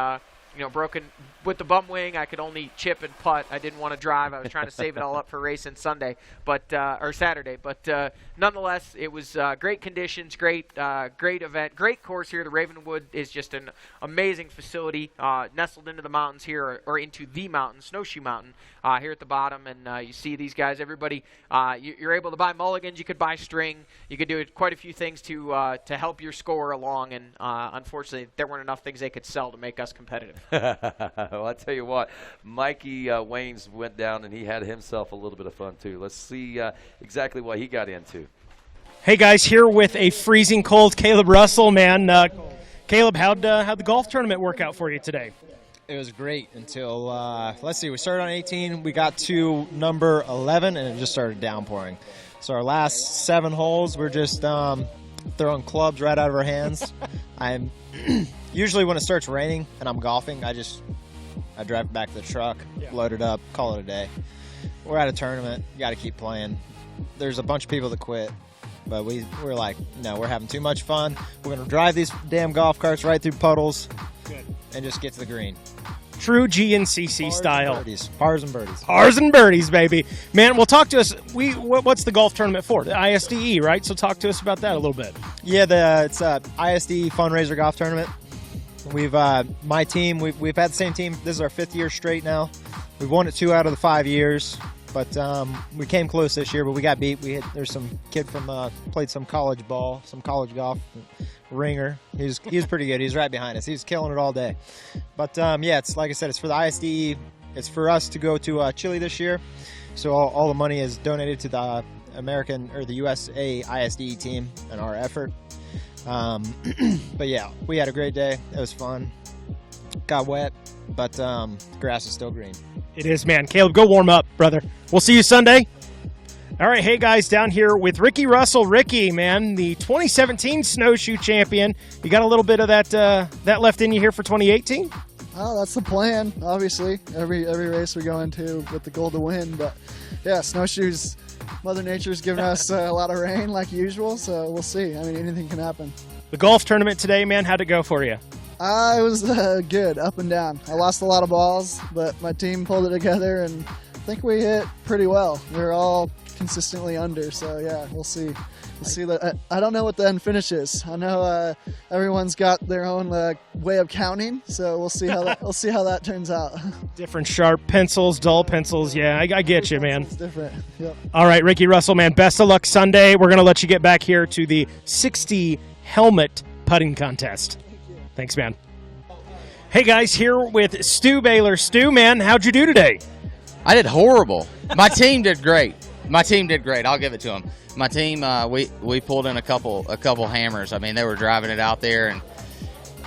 Broken with the bum wing. I could only chip and putt. I didn't want to drive. I was trying to save it all up for racing Sunday, or Saturday. But nonetheless, it was great conditions, great event, great course here. The Ravenwood is just an amazing facility, nestled into the mountains here, or into the mountain, Snowshoe Mountain, here at the bottom. And you see these guys. Everybody, you're able to buy mulligans. You could buy string. You could do quite a few things to help your score along. And unfortunately, there weren't enough things they could sell to make us competitive. Well, I tell you what, Mikey Waynes went down and he had himself a little bit of fun too. Let's see exactly what he got into. Hey guys, here with a freezing cold Caleb Russell, man. Caleb, how'd the golf tournament work out for you today? It was great until, let's see, we started on 18, we got to number 11, and it just started downpouring. So our last 7 holes, we're just throwing clubs right out of our hands. I'm usually when it starts raining and I'm golfing, I drive back to the truck, load it up, call it a day. We're at a tournament, you got to keep playing. There's a bunch of people that quit, but we're like, no, we're having too much fun. We're going to drive these damn golf carts right through puddles and just get to the green. True GNCC style. Pars and birdies. Pars and birdies, baby. Man, well, talk to us. What's the golf tournament for? The ISDE, right? So talk to us about that a little bit. Yeah, it's ISDE Fundraiser Golf Tournament. We've my team. We've had the same team. This is our 5th year straight now. We've won it 2 out of the 5 years, but we came close this year. But we got beat. There's some kid from played some college ball, some college golf. Ringer. He was pretty good. He was right behind us. He was killing it all day. But yeah, it's like I said, it's for the ISDE. It's for us to go to Chile this year. So all the money is donated to the American or the USA ISDE team and our effort. But yeah, we had a great day. It was fun. Got wet, but the grass is still green. It is, man. Caleb, go warm up, brother. We'll see you Sunday. All right, hey guys, down here with Ricky Russell. Ricky, man, the 2017 Snowshoe champion. You got a little bit of that left in you here for 2018? Oh, that's the plan, obviously. Every race we go into with the goal to win. But, yeah, Snowshoes, Mother Nature's giving us a lot of rain like usual, so we'll see. I mean, anything can happen. The golf tournament today, man, how'd it go for you? It was good, up and down. I lost a lot of balls, but my team pulled it together, and I think we hit pretty well. We were all consistently under, so, yeah, we'll see. We'll see that. I don't know what the end finish is. I know everyone's got their own way of counting, so we'll see how that turns out. Different sharp pencils, dull pencils. Yeah, I get you, man. It's different. Yep. All right, Ricky Russell, man, best of luck Sunday. We're going to let you get back here to the 60 helmet putting contest. Thanks, man. Hey, guys, here with Stu Baylor. Stu, man, how'd you do today? I did horrible. My team did great. I'll give it to them. My team, we pulled in a couple hammers. I mean, they were driving it out there, and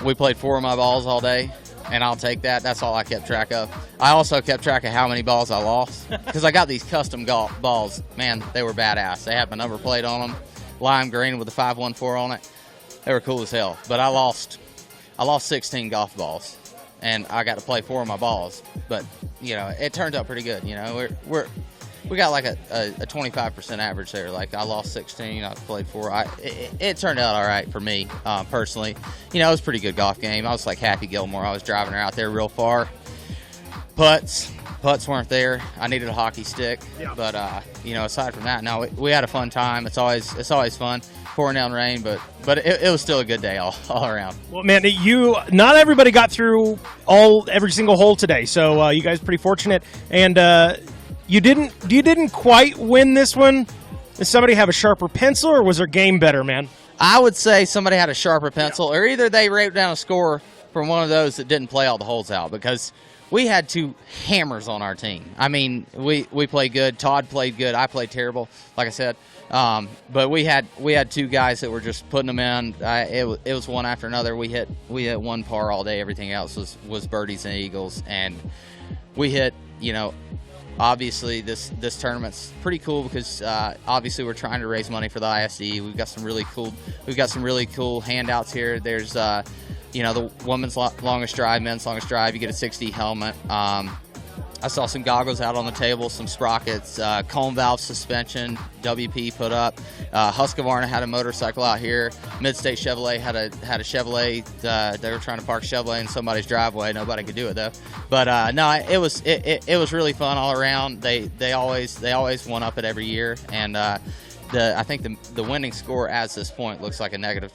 we played 4 of my balls all day, and I'll take that. That's all I kept track of. I also kept track of how many balls I lost because I got these custom golf balls. Man, they were badass. They had my number plate on them, lime green with a 514 on it. They were cool as hell. But I lost 16 golf balls, and I got to play 4 of my balls. But you know, it turned out pretty good. You know, we got like a 25% average there. Like I lost 16, I played 4. It turned out all right for me personally. You know, it was a pretty good golf game. I was like Happy Gilmore. I was driving her out there real far. Putts weren't there. I needed a hockey stick, but you know, aside from that, no, we had a fun time. It's always fun. Pouring down rain, but it was still a good day all around. Well, man, not everybody got through every single hole today, so you guys pretty fortunate. And you didn't quite win this one. Did somebody have a sharper pencil, or was their game better, man? I would say somebody had a sharper pencil, or either they wrote down a score from one of those that didn't play all the holes out, because we had 2 hammers on our team. I mean, we played good. Todd played good. I played terrible, like I said. But we had 2 guys that were just putting them in. It was one after another. We hit 1 par all day. Everything else was birdies and eagles, and we hit. You know, obviously this tournament's pretty cool because obviously we're trying to raise money for the ISD. We've got some really cool handouts here. There's you know, the women's longest drive, men's longest drive. You get a 60 helmet. I saw some goggles out on the table, some sprockets, cone valve suspension, WP put up. Husqvarna had a motorcycle out here. Midstate Chevrolet had a Chevrolet. They were trying to park Chevrolet in somebody's driveway. Nobody could do it though. But no, it was really fun all around. They always one up it every year, and I think the winning score at this point looks like a negative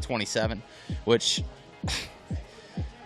27, which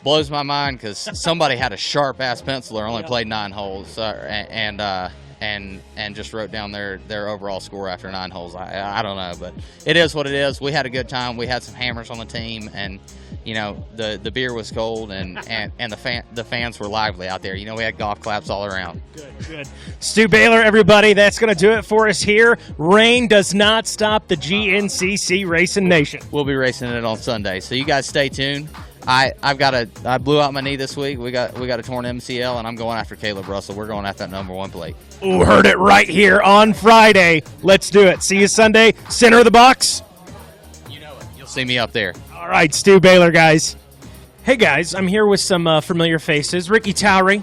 blows my mind because somebody had a sharp ass pencil or only played 9 holes and just wrote down their overall score after 9 holes. I don't know, but it is what it is. We had a good time. We had some hammers on the team, and you know, the beer was cold, and the fans were lively out there. You know, we had golf claps all around. Good. Stu Baylor, everybody, that's going to do it for us here. Rain does not stop the GNCC Racing Nation. We'll be racing it on Sunday, so you guys stay tuned. I blew out my knee this week. We got a torn MCL, and I'm going after Caleb Russell. We're going after that number 1 plate. Ooh, heard it right here on Friday. Let's do it. See you Sunday, center of the box. You know it. You'll see me up there. All right, Stu Baylor, guys. Hey, guys, I'm here with some familiar faces. Ricky Towery,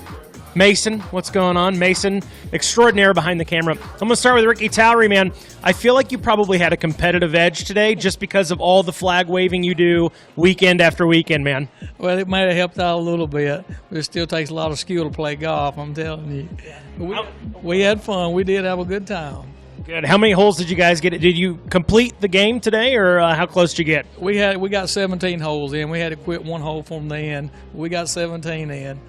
Mason, what's going on? Mason, extraordinaire behind the camera. I'm going to start with Ricky Towery, man. I feel like you probably had a competitive edge today just because of all the flag waving you do weekend after weekend, man. Well, it might have helped out a little bit, but it still takes a lot of skill to play golf, I'm telling you. We had fun. We did have a good time. Good. How many holes did you guys get? Did you complete the game today, or how close did you get? We got 17 holes in. We had to quit 1 hole from the end. We got 17 in.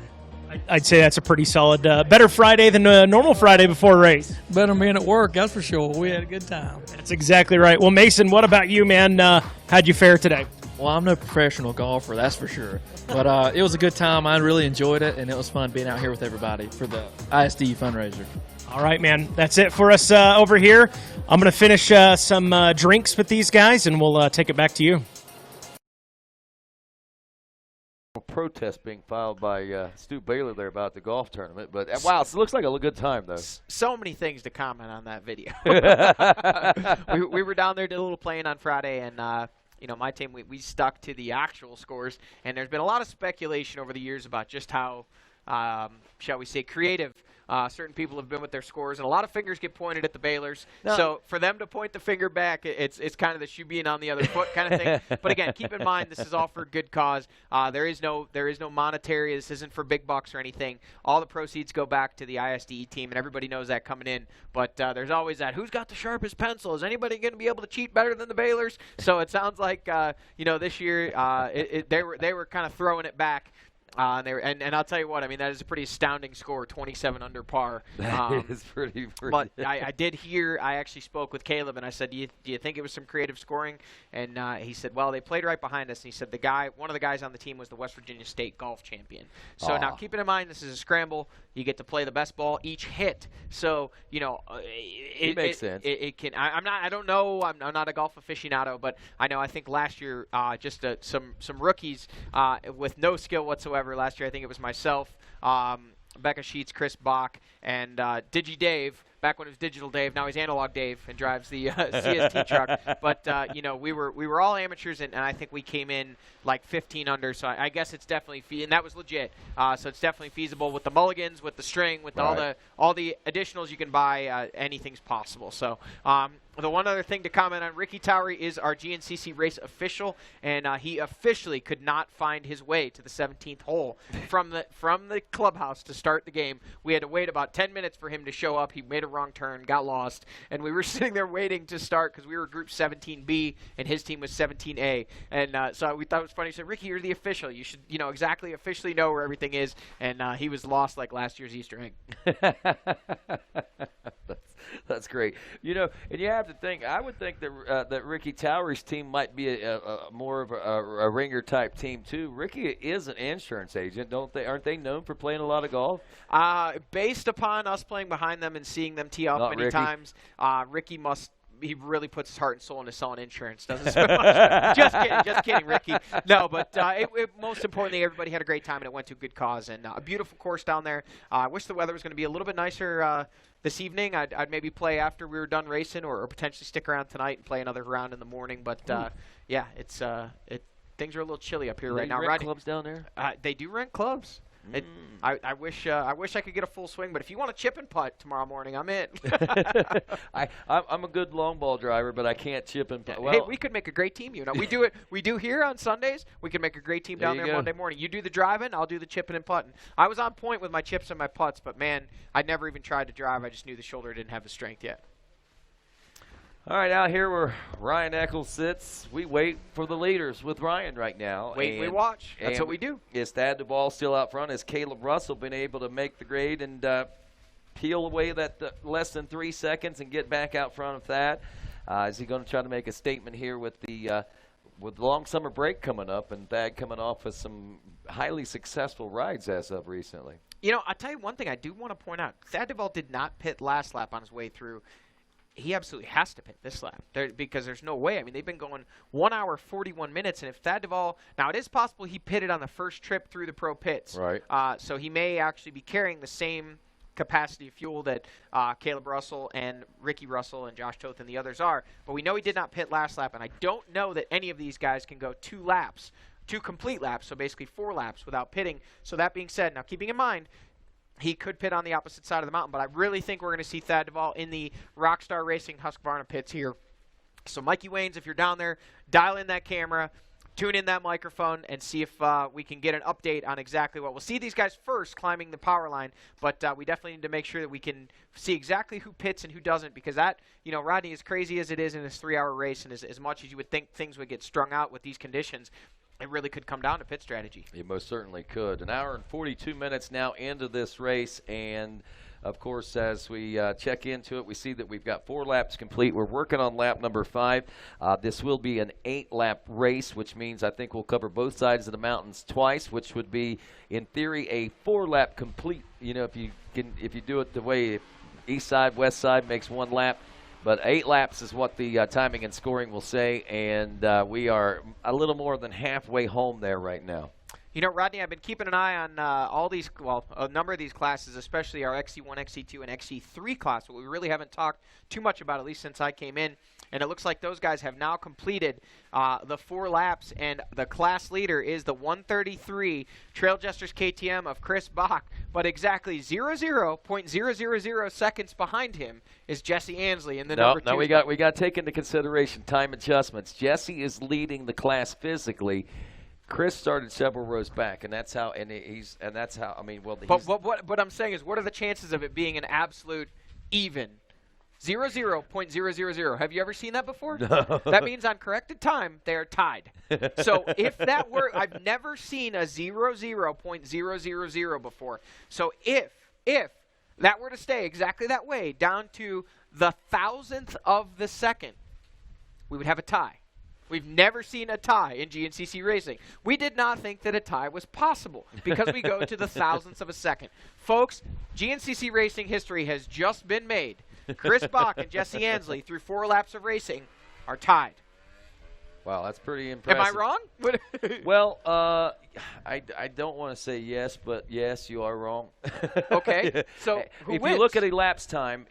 I'd say that's a pretty solid, better Friday than a normal Friday before a race. Better being at work, that's for sure. We had a good time. That's exactly right. Well, Mason, what about you, man? How'd you fare today? Well, I'm no professional golfer, that's for sure. But it was a good time. I really enjoyed it, and it was fun being out here with everybody for the ISD fundraiser. All right, man. That's it for us over here. I'm going to finish some drinks with these guys, and we'll take it back to you. Protest being filed by Stu Baylor there about the golf tournament, but wow, it looks like a good time though. So many things to comment on that video. we were down there, did a little playing on Friday, and my team, we stuck to the actual scores. And there's been a lot of speculation over the years about just how, shall we say, creative certain people have been with their scores, and a lot of fingers get pointed at the Baylors. No. So for them to point the finger back, it's kind of the shoe being on the other foot kind of thing. But again, keep in mind, this is all for good cause. There is no monetary. This isn't for big bucks or anything. All the proceeds go back to the ISDE team, and everybody knows that coming in. But there's always that, who's got the sharpest pencil? Is anybody going to be able to cheat better than the Baylors? So it sounds like this year they were kind of throwing it back. And I'll tell you what, I mean, that is a pretty astounding score, 27 under par. That is pretty. But I did hear, I actually spoke with Caleb, and I said, do you think it was some creative scoring? And he said, well, they played right behind us. And he said one of the guys on the team was the West Virginia State golf champion. So now keeping in mind, this is a scramble. You get to play the best ball each hit. So, it makes sense. It can. I don't know. I'm not a golf aficionado, but I think last year, just some rookies with no skill whatsoever. Last year, I think it was myself, Becca Sheets, Chris Bach, and Digi Dave. Back when it was Digital Dave, now he's Analog Dave and drives the CST truck. But we were all amateurs, and I think we came in like 15 under. So I guess it's definitely and that was legit. So it's definitely feasible with the mulligans, with the string, with all the additionals you can buy. Anything's possible. So. The one other thing to comment on, Ricky Towery is our GNCC race official, and he officially could not find his way to the 17th hole from the clubhouse to start the game. We had to wait about 10 minutes for him to show up. He made a wrong turn, got lost, and we were sitting there waiting to start because we were Group 17B, and his team was 17A. And so we thought it was funny. He said, Ricky, you're the official. You should exactly officially know where everything is. And he was lost like last year's Easter egg. That's great. And you have to think. I would think that Ricky Towery's team might be a more of a ringer type team too. Ricky is an insurance agent, don't they? Aren't they known for playing a lot of golf? Based upon us playing behind them and seeing them tee off many times, Ricky must. He really puts his heart and soul into selling insurance, doesn't he? Just kidding, Ricky. No, but most importantly, everybody had a great time, and it went to a good cause. And a beautiful course down there. I wish the weather was going to be a little bit nicer this evening. I'd maybe play after we were done racing, or potentially stick around tonight and play another round in the morning. But yeah, things are a little chilly up here right now. They rent clubs down there? They do rent clubs. I wish I could get a full swing, but if you want to chip and putt tomorrow morning, I'm in. I'm a good long ball driver, but I can't chip and putt. Well, hey, we could make a great team. We do it. We do here on Sundays. We could make a great team down there Monday morning. You do the driving, I'll do the chipping and putting. I was on point with my chips and my putts, but man, I never even tried to drive. I just knew the shoulder didn't have the strength yet. All right, out here where Ryan Eccles sits, we wait for the leaders with Ryan right now. We watch. That's what we do. Is Thad Duvall still out front? Has Caleb Russell been able to make the grade and peel away that less than 3 seconds and get back out front of Thad? Is he going to try to make a statement here with the long summer break coming up and Thad coming off with some highly successful rides as of recently? I'll tell you one thing I do want to point out. Thad Duvall did not pit last lap on his way through. He absolutely has to pit this lap because there's no way. I mean, they've been going 1 hour, 41 minutes, and if Thad Duvall – now, it is possible he pitted on the first trip through the pro pits. Right. So he may actually be carrying the same capacity of fuel that Caleb Russell and Ricky Russell and Josh Toth and the others are. But we know he did not pit last lap, and I don't know that any of these guys can go 2 complete laps, so basically 4 laps without pitting. So that being said, now keeping in mind – he could pit on the opposite side of the mountain, but I really think we're going to see Thad Duvall in the Rockstar Racing Husqvarna pits here. So, Mikey Waynes, if you're down there, dial in that camera, tune in that microphone, and see if we can get an update on exactly what. We'll see these guys first climbing the power line, but we definitely need to make sure that we can see exactly who pits and who doesn't, because that, Rodney, as crazy as it is in this 3-hour race, and as much as you would think things would get strung out with these conditions, it really could come down to pit strategy. It most certainly could. 1 hour and 42 minutes now into this race, and of course, as we check into it, we see that we've got 4 laps complete. We're working on lap number 5. This will be an 8-lap race, which means I think we'll cover both sides of the mountains twice, which would be, in theory, a 4-lap complete. If you do it the way east side, west side makes 1 lap. But 8 laps is what the timing and scoring will say, and we are a little more than halfway home there right now. Rodney, I've been keeping an eye on a number of these classes, especially our XC1, XC2, and XC3 class. What we really haven't talked too much about, at least since I came in, And it looks like those guys have now completed the 4 laps, and the class leader is the 133 Trail Jesters KTM of Chris Bach, but exactly 0.000 seconds behind him is Jesse Ansley in the number 2. No, we got to take into consideration time adjustments. Jesse is leading the class physically. Chris started several rows back, and that's how. But what I'm saying is, what are the chances of it being an absolute even? 0.000. Have you ever seen that before? No. That means on corrected time, they are tied. So if that were, I've never seen a 0.000 before. So if that were to stay exactly that way, down to the 1,000th of the second, we would have a tie. We've never seen a tie in GNCC racing. We did not think that a tie was possible because we go to the 1,000th of a second. Folks, GNCC racing history has just been made. Chris Bach and Jesse Ansley, through 4 laps of racing, are tied. Wow, that's pretty impressive. Am I wrong? Well, I don't want to say yes, but yes, you are wrong. Okay, so who if wins? you look at elapsed time,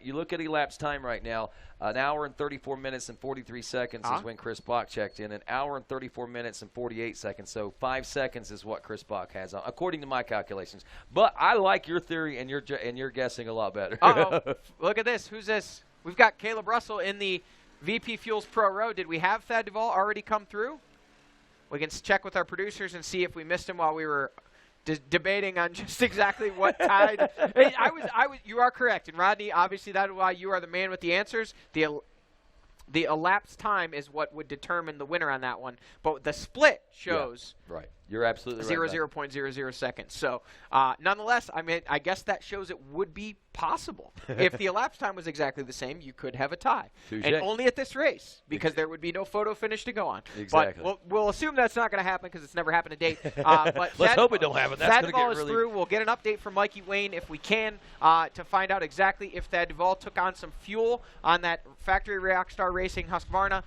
right now, an hour and 34 minutes and 43 seconds is when Chris Bach checked in. An hour and 34 minutes and 48 seconds. So 5 seconds is what Chris Bach has on, according to my calculations. But I like your theory, and you're guessing a lot better. Uh-oh. Look at this. Who's this? We've got Caleb Russell in the VP Fuels Pro Row. Did we have Thad Duvall already come through? We can check with our producers and see if we missed him while we were debating on just exactly what tied. You are correct. And Rodney, obviously that's why you are the man with the answers. The elapsed time is what would determine the winner on that one. But the split shows right. You're absolutely right. 0.00 seconds. So nonetheless, I mean, I guess that shows it would be possible. If the elapsed time was exactly the same, you could have a tie. Touché. And only at this race, because there would be no photo finish to go on. Exactly. But we'll assume that's not going to happen because it's never happened to date. But let's hope it don't happen. That's Thad Duvall is through. We'll get an update from Mikey Wayne if we can to find out exactly if Thad Duvall took on some fuel on that factory Rockstar Racing Husqvarna.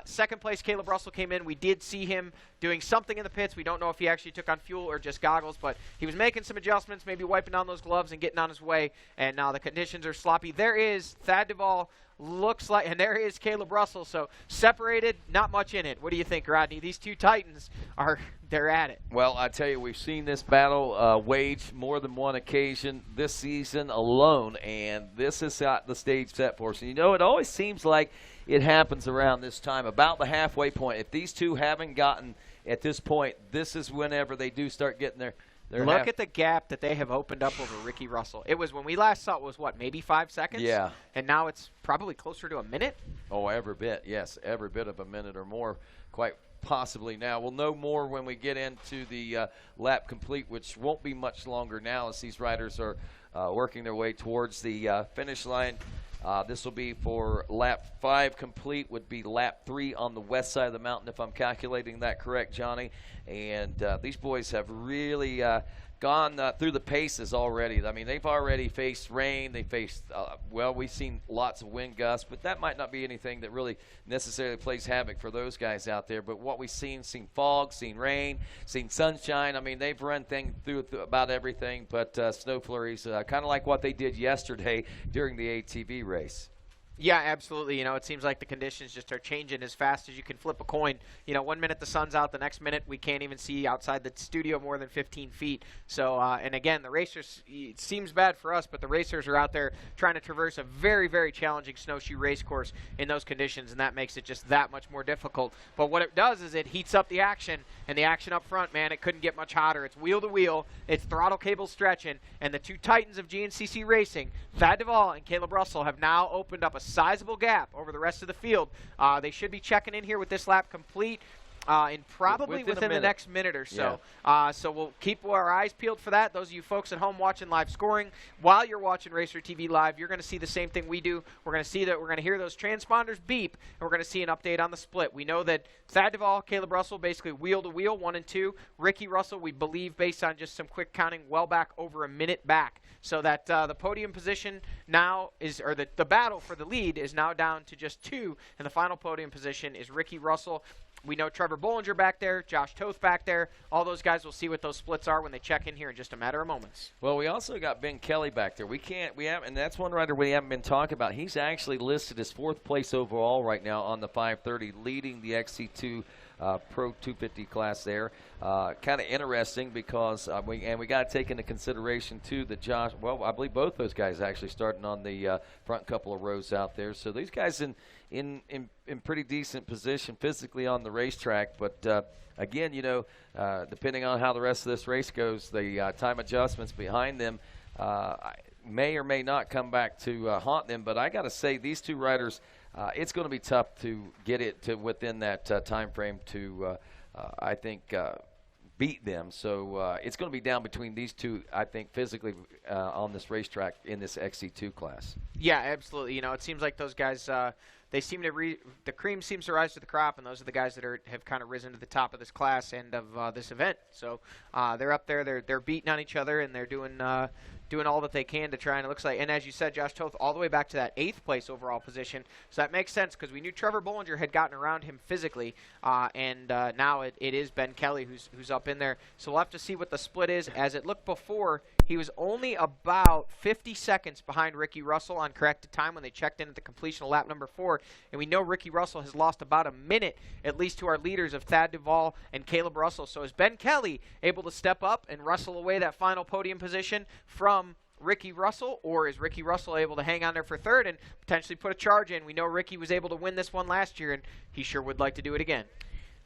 Second place, Caleb Russell came in. We did see him doing something in the pits. We don't know if he actually took on fuel or just goggles, but he was making some adjustments, maybe wiping down those gloves and getting on his way, and now the conditions are sloppy. There is Thad Duvall, looks like, and there is Caleb Russell, so separated, not much in it. What do you think, Rodney? These two Titans they're at it. Well, I tell you, we've seen this battle waged more than one occasion this season alone, and this has got the stage set for us. And it always seems like it happens around this time, about the halfway point. If these two haven't gotten at this point, this is whenever they do start getting their Look at the gap that they have opened up over Ricky Russell. It was, when we last saw it, was what, maybe 5 seconds? Yeah. And now it's probably closer to a minute? Oh, every bit, yes. Every bit of a minute or more, quite possibly now. We'll know more when we get into the lap complete, which won't be much longer now as these riders are working their way towards the finish line. This will be for lap 5 complete, would be lap 3 on the west side of the mountain, if I'm calculating that correct, Johnny. And these boys have really gone through the paces already. I mean, they've already faced rain. They faced, we've seen lots of wind gusts, but that might not be anything that really necessarily plays havoc for those guys out there. But what we've seen fog, seen rain, seen sunshine. I mean, they've run through about everything but snow flurries, kind of like what they did yesterday during the ATV race. Yeah, absolutely. It seems like the conditions just are changing as fast as you can flip a coin. 1 minute the sun's out, the next minute we can't even see outside the studio more than 15 feet. So, and again, the racers, it seems bad for us, but the racers are out there trying to traverse a very, very challenging snowshoe race course in those conditions, and that makes it just that much more difficult. But what it does is it heats up the action, and the action up front, man, it couldn't get much hotter. It's wheel to wheel, it's throttle cable stretching, and the two titans of GNCC Racing, Thad Duvall and Caleb Russell, have now opened up a sizable gap over the rest of the field. They should be checking in here with this lap complete in probably within the next minute or so. Yeah. So we'll keep our eyes peeled for that. Those of you folks at home watching live scoring, while you're watching RacerTV Live, you're going to see the same thing we do. We're going to see that we're going to hear those transponders beep, and we're going to see an update on the split. We know that Thad Duvall, Caleb Russell, basically wheel to wheel, 1 and 2. Ricky Russell, we believe, based on just some quick counting, well back over a minute back. So that the podium position now is, or the battle for the lead is now down to just 2, and the final podium position is Ricky Russell we know Trevor Bollinger back there, Josh Toth back there. All those guys will see what those splits are when they check in here in just a matter of moments. Well, we also got Ben Kelly back there. We haven't, and that's one rider we haven't been talking about. He's actually listed as 4th place overall right now on the 530, leading the XC2 Pro 250 class there. Kind of interesting because we got to take into consideration too that Josh. Well, I believe both those guys actually starting on the front couple of rows out there. So these guys in pretty decent position physically on the racetrack. But again, depending on how the rest of this race goes, the time adjustments behind them may or may not come back to haunt them. But I got to say, these two riders. It's going to be tough to get it to within that time frame to, I think, beat them. So it's going to be down between these two, I think, physically on this racetrack in this XC2 class. Yeah, absolutely. It seems like those guys, they seem to the cream seems to rise to the crop, and those are the guys that have kind of risen to the top of this class and of this event. So they're up there. They're beating on each other, and they're doing all that they can to try, and it looks like, and as you said, Josh Toth all the way back to that 8th place overall position. So that makes sense because we knew Trevor Bollinger had gotten around him physically, and now it is Ben Kelly who's up in there. So we'll have to see what the split is. As it looked before, he was only about 50 seconds behind Ricky Russell on corrected time when they checked in at the completion of lap number 4, and we know Ricky Russell has lost about a minute at least to our leaders of Thad Duvall and Caleb Russell. So is Ben Kelly able to step up and wrestle away that final podium position from Ricky Russell, or is Ricky Russell able to hang on there for 3rd and potentially put a charge in? We know Ricky was able to win this one last year, and he sure would like to do it again.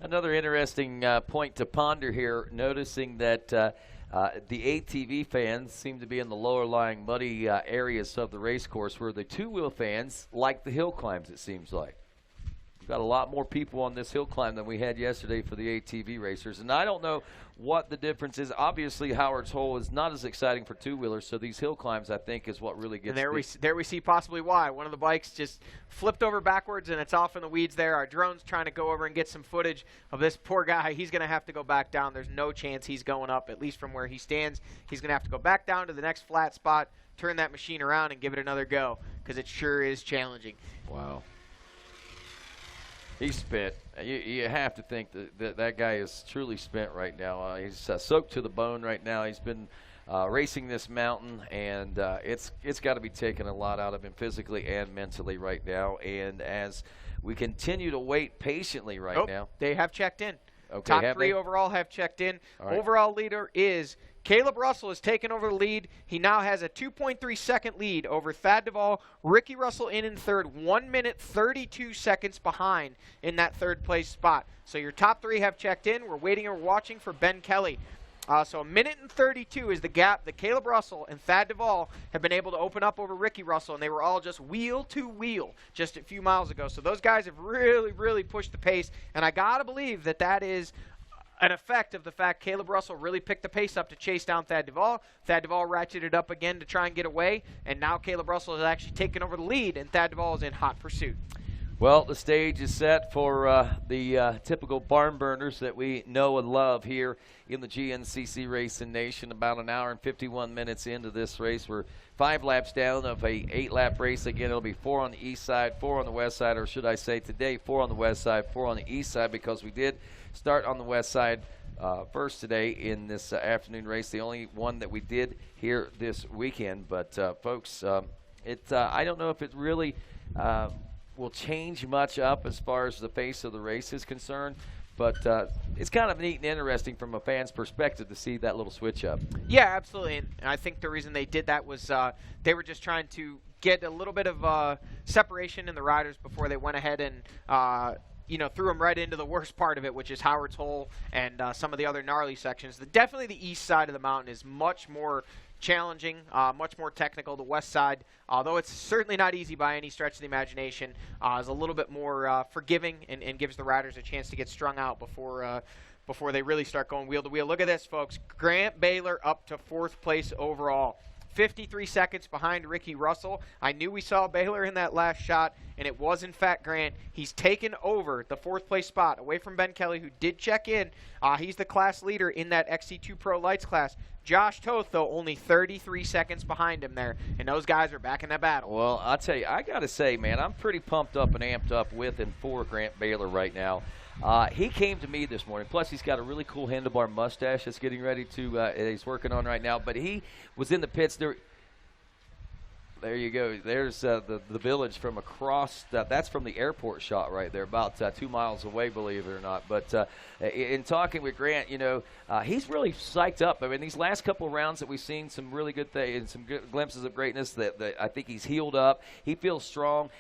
Another interesting point to ponder here, noticing that the ATV fans seem to be in the lower-lying muddy areas of the race course, where the two-wheel fans like the hill climbs, it seems like. We've got a lot more people on this hill climb than we had yesterday for the ATV racers, and I don't know what the difference is. Obviously, Howard's Hole is not as exciting for two-wheelers, so these hill climbs, I think, is what really gets. And there we see possibly why. One of the bikes just flipped over backwards, and it's off in the weeds there. Our drone's trying to go over and get some footage of this poor guy. He's going to have to go back down. There's no chance he's going up, at least from where he stands. He's going to have to go back down to the next flat spot, turn that machine around, and give it another go, because it sure is challenging. Wow. He's spent. You have to think that guy is truly spent right now. He's soaked to the bone right now. He's been racing this mountain, and it's got to be taking a lot out of him physically and mentally right now. And as we continue to wait patiently now. They have checked in. Okay, Top 3 overall have checked in. Right. Overall leader is Caleb Russell has taken over the lead. He now has a 2.3 second lead over Thad Duvall. Ricky Russell in 3rd, 1 minute 32 seconds behind in that 3rd place spot. So your top 3 have checked in. We're waiting and we're watching for Ben Kelly. So 1 minute and 32 is the gap that Caleb Russell and Thad Duvall have been able to open up over Ricky Russell, and they were all just wheel to wheel just a few miles ago. So those guys have really, really pushed the pace, and I got to believe that is an effect of the fact Caleb Russell really picked the pace up to chase down Thad Duvall. Thad Duvall ratcheted up again to try and get away, and now Caleb Russell has actually taken over the lead, and Thad Duvall is in hot pursuit. Well, the stage is set for the typical barn burners that we know and love here in the GNCC Racing Nation. About an hour and 51 minutes into this race. We're 5 laps down of a 8-lap race. Again, it'll be 4 on the east side, 4 on the west side, or should I say today 4 on the west side, 4 on the east side, because we did start on the west side first today in this afternoon race. The only one that we did here this weekend. But, folks, I don't know if it really will change much up as far as the pace of the race is concerned, but it's kind of neat and interesting from a fan's perspective to see that little switch up. Yeah, absolutely, and I think the reason they did that was they were just trying to get a little bit of separation in the riders before they went ahead and threw them right into the worst part of it, which is Howard's Hole and some of the other gnarly sections. Definitely the east side of the mountain is much more challenging, much more technical. The west side, although it's certainly not easy by any stretch of the imagination, is a little bit more forgiving and gives the riders a chance to get strung out before they really start going wheel to wheel. Look at this, folks. Grant Baylor up to 4th place overall. 53 seconds behind Ricky Russell. I knew we saw Baylor in that last shot, and it was, in fact, Grant. He's taken over the 4th place spot away from Ben Kelly, who did check in. He's the class leader in that XC2 Pro Lights class. Josh Toth, though, only 33 seconds behind him there, and those guys are back in that battle. Well, I'll tell you, I got to say, man, I'm pretty pumped up and amped up with and for Grant Baylor right now. He came to me this morning. Plus, he's got a really cool handlebar mustache that's getting ready to he's working on right now. But he was in the pits there. There you go. There's the village from across. That's from the airport shot right there, about 2 miles away, believe it or not. But in talking with Grant, he's really psyched up. I mean, these last couple of rounds that we've seen some really good things and some good glimpses of greatness that I think he's healed up. He feels strong.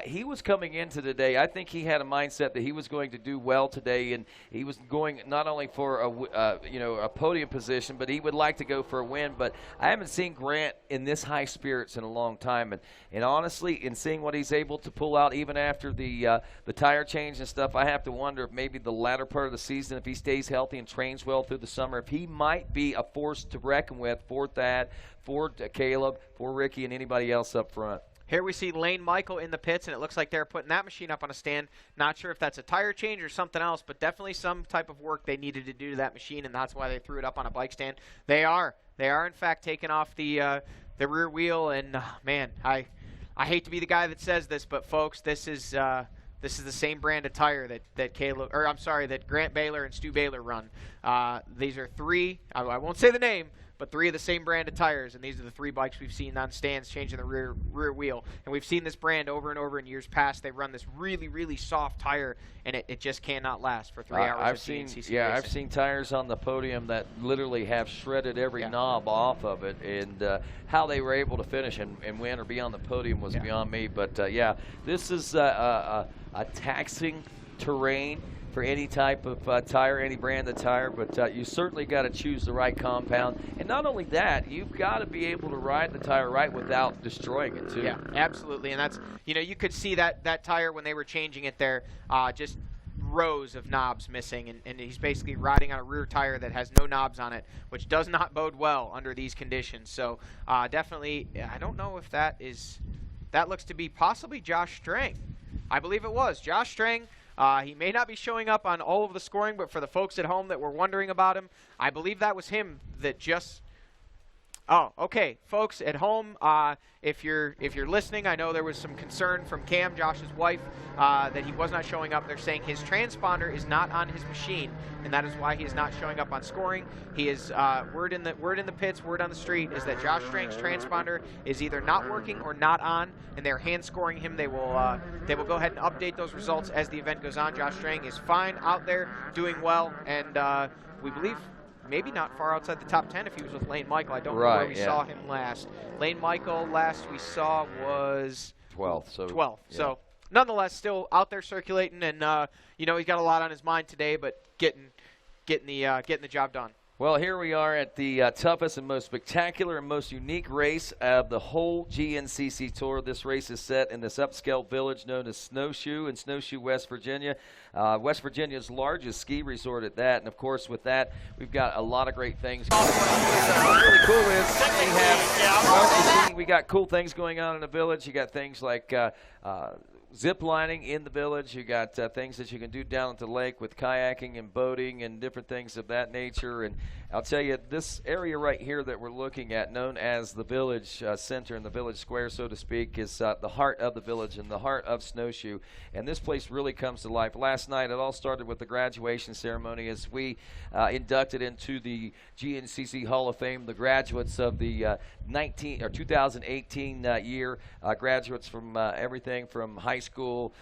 He was coming into today. I think he had a mindset that he was going to do well today, and he was going not only for a podium position, but he would like to go for a win. But I haven't seen Grant in this high spirits in a long time, and honestly, in seeing what he's able to pull out even after the tire change and stuff, I have to wonder if maybe the latter part of the season, if he stays healthy and trains well through the summer, if he might be a force to reckon with for Thad, for Caleb, for Ricky, and anybody else up front. Here we see Lane Michael in the pits, and it looks like they're putting that machine up on a stand. Not sure if that's a tire change or something else, but definitely some type of work they needed to do to that machine, and that's why they threw it up on a bike stand. They are, in fact, taking off the rear wheel, and man, I hate to be the guy that says this, but folks, this is the same brand of tire that Grant Baylor and Stu Baylor run. These are three. I won't say the name, but three of the same brand of tires, and these are the three bikes we've seen on stands changing the rear wheel. And we've seen this brand over and over in years past. They run this really, really soft tire, and it just cannot last for 3 hours. I've seen tires on the podium that literally have shredded every knob off of it, and how they were able to finish and win or be on the podium was beyond me. But this is a taxing terrain for any type of tire, any brand of tire, but you certainly got to choose the right compound. And not only that, you've got to be able to ride the tire right without destroying it, too. Yeah, absolutely. And that's, you could see that tire when they were changing it there, just rows of knobs missing, and he's basically riding on a rear tire that has no knobs on it, which does not bode well under these conditions. So definitely, I don't know if that looks to be possibly Josh Strang. I believe it was Josh Strang. He may not be showing up on all of the scoring, but for the folks at home that were wondering about him, I believe that was him that just... Oh, okay, folks at home, if you're listening, I know there was some concern from Cam, Josh's wife, that he was not showing up. They're saying his transponder is not on his machine, and that is why he is not showing up on scoring. He is word in the pits, word on the street is that Josh Strang's transponder is either not working or not on, and they're hand scoring him. They will go ahead and update those results as the event goes on. Josh Strang is fine out there, doing well, and we believe maybe not far outside the top 10 if he was with Lane Michael. I don't know where we saw him last. Lane Michael last we saw was 12th. 12th. Yeah. So nonetheless, still out there circulating, and he's got a lot on his mind today, but getting the job done. Well, here we are at the toughest and most spectacular and most unique race of the whole GNCC Tour. This race is set in this upscale village known as Snowshoe in Snowshoe, West Virginia. West Virginia's largest ski resort at that. And, of course, with that, we've got a lot of great things going on. What's really cool is we got cool things going on in the village. You got things like zip lining in the village. You got things that you can do down at the lake with kayaking and boating and different things of that nature. And I'll tell you, this area right here that we're looking at, known as the village center and the village square, so to speak, is the heart of the village and the heart of Snowshoe. And this place really comes to life. Last night, it all started with the graduation ceremony as we inducted into the GNCC Hall of Fame the graduates of the 2018 year, graduates from everything from high school,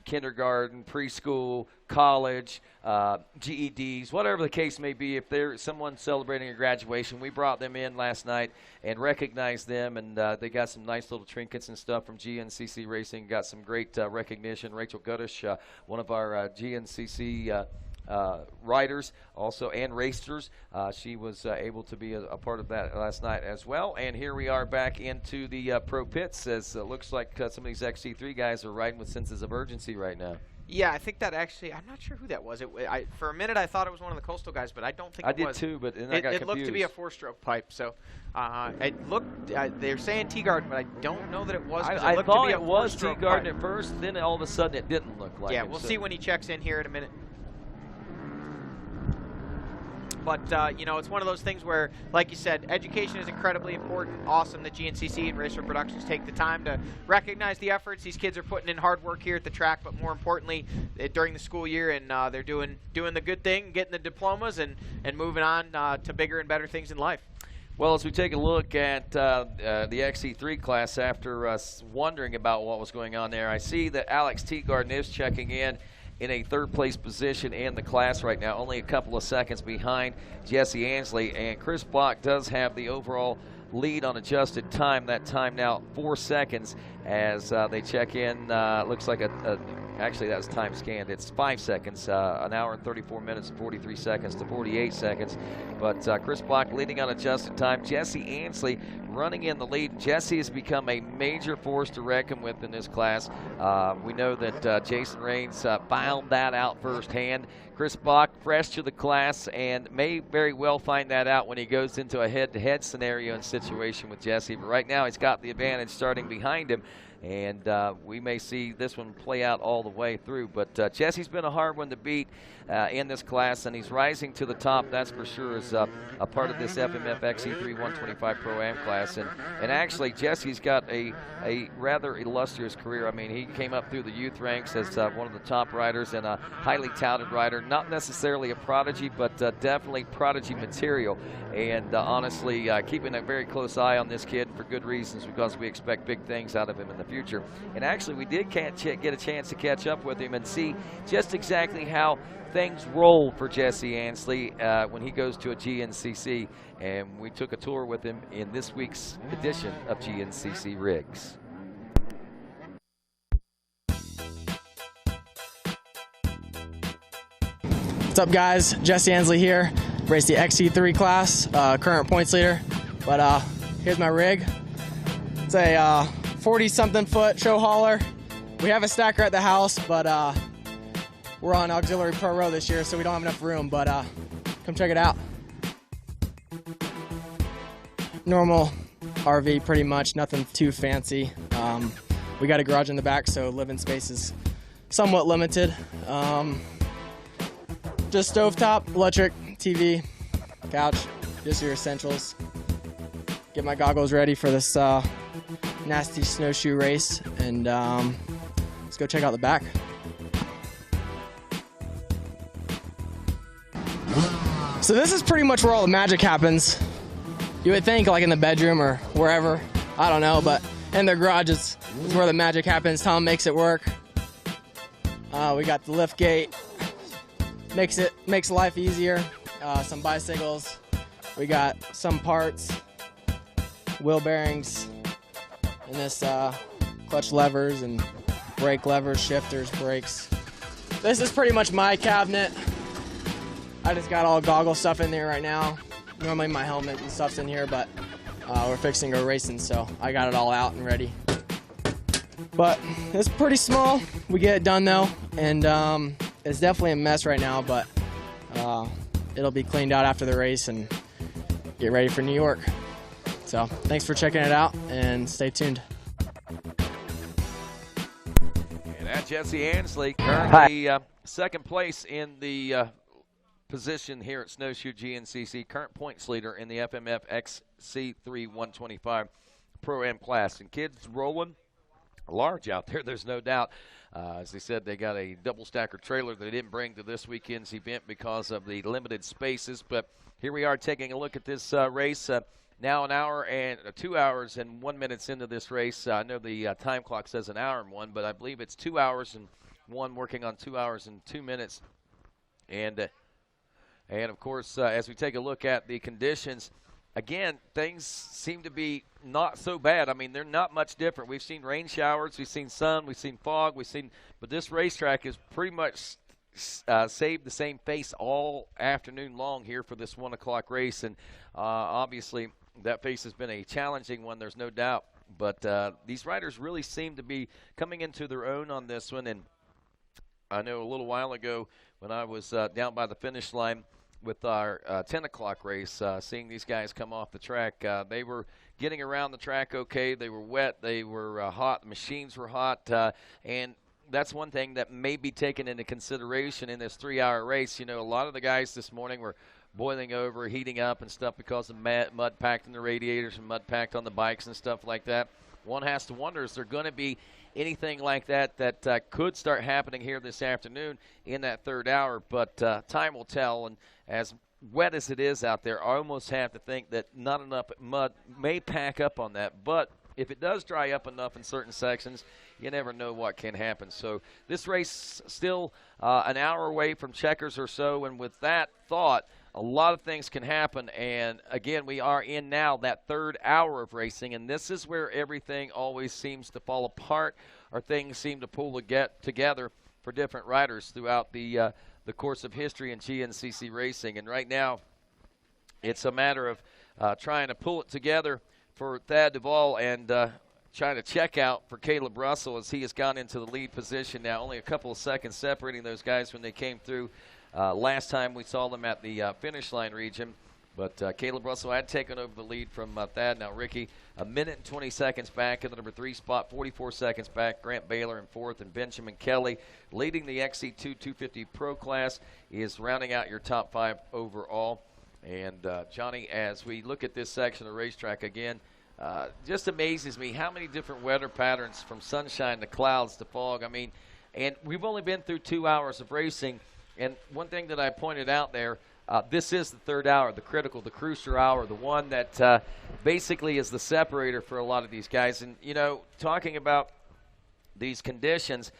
kindergarten, preschool, college, GEDs, whatever the case may be. If there's someone celebrating a graduation, we brought them in last night and recognized them, and they got some nice little trinkets and stuff from GNCC Racing, got some great recognition. Rachel Guttish, one of our GNCC riders also and racers. She was able to be a part of that last night as well. And here we are back into the pro pits as it looks like some of these XC3 guys are riding with senses of urgency right now. Yeah, I think that actually, I'm not sure who that was. For a minute, I thought it was one of the Coastal guys, but I don't think it was. I did too, but then I got confused. It looked to be a four-stroke pipe, so it looked. They're saying Teagarden, but I don't know that it was. I thought it was Teagarden at first, then all of a sudden it didn't look like it. Yeah, we'll see when he checks in here in a minute. But, you know, it's one of those things where, like you said, education is incredibly important. Awesome that GNCC and Racer Productions take the time to recognize the efforts. These kids are putting in hard work here at the track, but more importantly, during the school year, and they're doing the good thing, getting the diplomas and moving on to bigger and better things in life. Well, as we take a look at the XC3 class after wondering about what was going on there, I see that Alex Teagarden is checking in a third-place position in the class right now, only a couple of seconds behind Jesse Ansley. And Chris Block does have the overall lead on adjusted time. That time now 4 seconds as they check in. Looks like actually that was time scanned. It's 5 seconds, 1 hour and 34 minutes and 43 seconds to 48 seconds. But Chris Block leading on adjusted time. Jesse Ansley running in the lead. Jesse has become a major force to reckon with in this class. We know that Jason Raines found that out firsthand. Chris Block fresh to the class and may very well find that out when he goes into a head-to-head scenario and situation with Jesse. But right now he's got the advantage starting behind him. And we may see this one play out all the way through. But Jesse's been a hard one to beat in this class, and he's rising to the top, that's for sure, as a part of this FMF XC3 125 Pro-Am class. And actually, Jesse's got a rather illustrious career. I mean, he came up through the youth ranks as one of the top riders and a highly touted rider. Not necessarily a prodigy, but definitely prodigy material. And honestly, keeping a very close eye on this kid for good reasons, because we expect big things out of him in the future. And actually, we did get a chance to catch up with him and see just exactly how things roll for Jesse Ansley when he goes to a GNCC. And we took a tour with him in this week's edition of GNCC Rigs. What's up, guys? Jesse Ansley here. Race the XC3 class, current points leader. But here's my rig. It's a 40-something foot show hauler. We have a stacker at the house, but we're on auxiliary pro row this year, so we don't have enough room. But come check it out. Normal RV, pretty much, nothing too fancy. We got a garage in the back, so living space is somewhat limited. Just stovetop, electric, TV, couch, just your essentials. Get my goggles ready for this nasty snowshoe race, and let's go check out the back. So this is pretty much where all the magic happens. You would think like in the bedroom or wherever, I don't know, but in their garage is where the magic happens. Tom makes it work. We got the lift gate. Makes life easier. Some bicycles. We got some parts, wheel bearings, and this clutch levers and brake levers, shifters, brakes. This is pretty much my cabinet. I just got all goggle stuff in there right now. Normally my helmet and stuff's in here, but we're fixing to go racing, so I got it all out and ready. But it's pretty small. We get it done though, and it's definitely a mess right now, but it'll be cleaned out after the race and get ready for New York. So thanks for checking it out, and stay tuned. And that's Jesse Ansley, currently second place in the position here at Snowshoe GNCC, current points leader in the FMF XC3 125 Pro-Am class. And kids rolling large out there, there's no doubt. As they said, they got a double stacker trailer they didn't bring to this weekend's event because of the limited spaces. But here we are taking a look at this race. Now 2 hours and 1 minute into this race. I know the time clock says 1 hour and 1, but I believe it's 2 hours and 1, working on 2 hours and 2 minutes. And of course, as we take a look at the conditions, again, things seem to be not so bad. I mean, they're not much different. We've seen rain showers, we've seen sun, we've seen fog, but this racetrack is pretty much saved the same face all afternoon long here for this 1 o'clock race. And obviously, that face has been a challenging one, there's no doubt. But these riders really seem to be coming into their own on this one. And I know a little while ago when I was down by the finish line with our 10 o'clock race, seeing these guys come off the track, they were getting around the track okay. They were wet, they were hot, the machines were hot, and that's one thing that may be taken into consideration in this 3-hour race. You know, a lot of the guys this morning were boiling over, heating up and stuff because of mud packed in the radiators and mud packed on the bikes and stuff like that. One has to wonder, is there going to be anything like that could start happening here this afternoon in that third hour? But time will tell, and as wet as it is out there, I almost have to think that not enough mud may pack up on that. But if it does dry up enough in certain sections, you never know what can happen. So this race still an hour away from checkers or so, and with that thought, a lot of things can happen. And again, we are in now that third hour of racing, and this is where everything always seems to fall apart, or things seem to pull together for different riders throughout the course of history in GNCC racing. And right now, it's a matter of trying to pull it together for Thad Duvall and trying to check out for Caleb Russell as he has gone into the lead position now. Only a couple of seconds separating those guys when they came through last time we saw them at the finish line region. But Caleb Russell had taken over the lead from Thad. Now Ricky, a minute and 20 seconds back in the number 3 spot, 44 seconds back. Grant Baylor in 4th, and Benjamin Kelly leading the XC2 250 Pro class is rounding out your top 5 overall. And Johnny, as we look at this section of racetrack again, just amazes me how many different weather patterns, from sunshine to clouds to fog. I mean, and we've only been through 2 hours of racing. And one thing that I pointed out there, this is the third hour, the critical, the crucial hour, the one that basically is the separator for a lot of these guys. And, you know, talking about these conditions,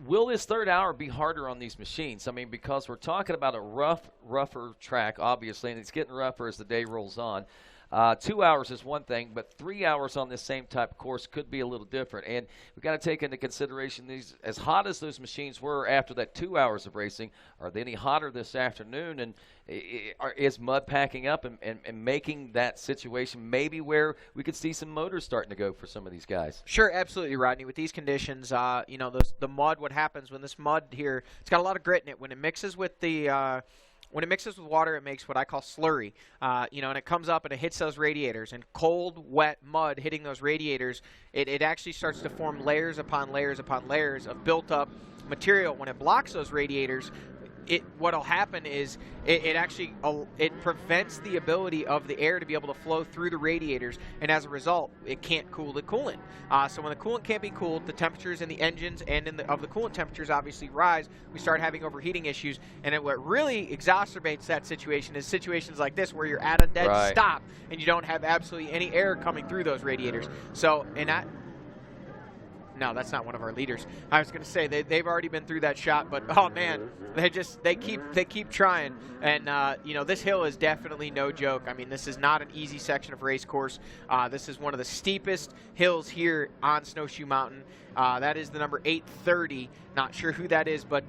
will this third hour be harder on these machines? I mean, because we're talking about a rougher track, obviously, and it's getting rougher as the day rolls on. 2 hours is one thing, but 3 hours on this same type of course could be a little different. And we've got to take into consideration these, as hot as those machines were after that 2 hours of racing, are they any hotter this afternoon? And is mud packing up and making that situation maybe where we could see some motors starting to go for some of these guys? Sure, absolutely, Rodney. With these conditions, you know, the mud, what happens when this mud here, it's got a lot of grit in it. When it mixes with the when it mixes with water, it makes what I call slurry, you know, and it comes up and it hits those radiators. And cold, wet mud hitting those radiators, it actually starts to form layers upon layers upon layers of built-up material. When it blocks those radiators, what'll happen is it actually prevents the ability of the air to be able to flow through the radiators, and as a result, it can't cool the coolant. So when the coolant can't be cooled, the temperatures in the engines and of the coolant temperatures obviously rise. We start having overheating issues, and what really exacerbates that situation is situations like this where you're at a dead stop and you don't have absolutely any air coming through those radiators. So, no, that's not one of our leaders. I was going to say they've already been through that shot, but oh man, they keep trying. And you know, this hill is definitely no joke. I mean, this is not an easy section of race course. This is one of the steepest hills here on Snowshoe Mountain. That is the number 830. Not sure who that is, but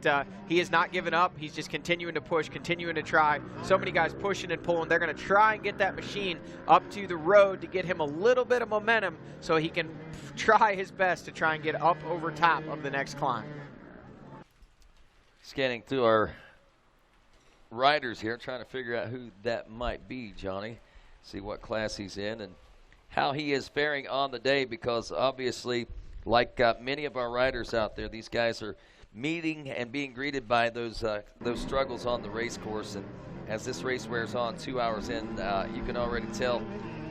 he has not given up. He's just continuing to push, continuing to try. So many guys pushing and pulling. They're going to try and get that machine up to the road to get him a little bit of momentum so he can try his best to try and get up over top of the next climb. Scanning through our riders here, trying to figure out who that might be, Johnny. See what class he's in and how he is faring on the day, because obviously, like many of our riders out there, these guys are meeting and being greeted by those struggles on the race course. And as this race wears on, 2 hours in, you can already tell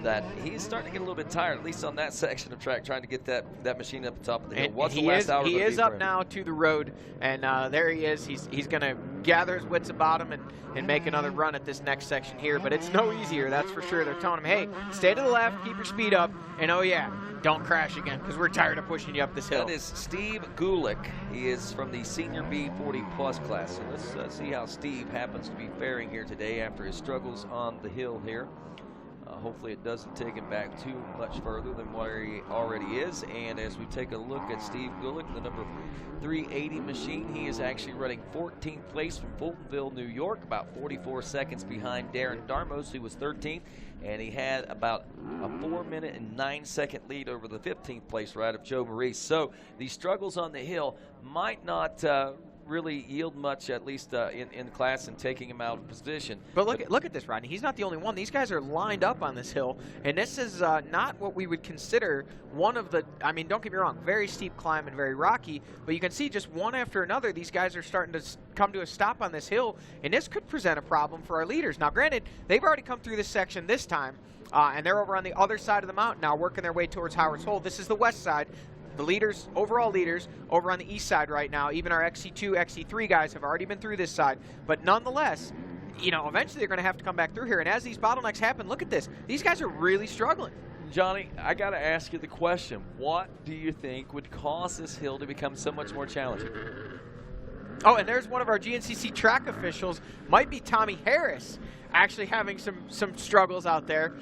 that he's starting to get a little bit tired, at least on that section of track, trying to get that machine up the top of the hill. What's the last hour? He is up now to the road, and there he is. He's going to gather his wits about him and make another run at this next section here. But it's no easier, that's for sure. They're telling him, hey, stay to the left, keep your speed up, and oh yeah, don't crash again, because we're tired of pushing you up this hill. That is Steve Gulick. He is from the Senior B 40+ class. So let's see how Steve happens to be faring here today after his struggles on the hill here. Hopefully it doesn't take him back too much further than where he already is. And as we take a look at Steve Gulick, the number 380 machine, he is actually running 14th place from Fultonville, New York, about 44 seconds behind Darren Darmos, who was 13th. And he had about a 4-minute and 9-second lead over the 15th place ride of Joe Maurice. So these struggles on the hill might not really yield much, at least in class, and taking him out of position. But look at this, Rodney. He's not the only one. These guys are lined up on this hill, and this is not what we would consider one of the, I mean, don't get me wrong, very steep climb and very rocky, but you can see just one after another, these guys are starting to come to a stop on this hill, and this could present a problem for our leaders. Now, granted, they've already come through this section this time, and they're over on the other side of the mountain now, working their way towards Howard's Hole. This is the west side. The leaders, overall leaders, over on the east side right now. Even our XC2, XC3 guys have already been through this side. But nonetheless, you know, eventually they're going to have to come back through here. And as these bottlenecks happen, look at this. These guys are really struggling. Johnny, I got to ask you the question. What do you think would cause this hill to become so much more challenging? Oh, and there's one of our GNCC track officials, might be Tommy Harris, actually having some struggles out there.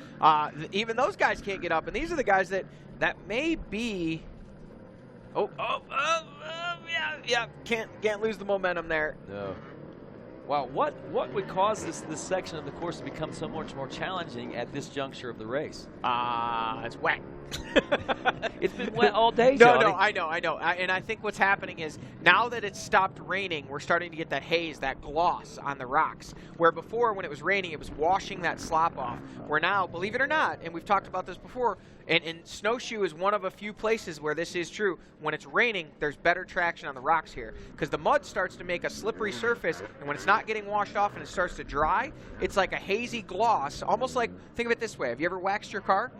Even those guys can't get up. And these are the guys that may be... yeah, can't lose the momentum there. No. Wow, what would cause this section of the course to become so much more challenging at this juncture of the race? It's wet. It's been wet all day, Johnny. No, I know. And I think what's happening is now that it's stopped raining, we're starting to get that haze, that gloss on the rocks. Where before, when it was raining, it was washing that slop off. Where now, believe it or not, and we've talked about this before, and Snowshoe is one of a few places where this is true. When it's raining, there's better traction on the rocks here because the mud starts to make a slippery surface, and when it's not getting washed off and it starts to dry, it's like a hazy gloss, almost like, think of it this way. Have you ever waxed your car?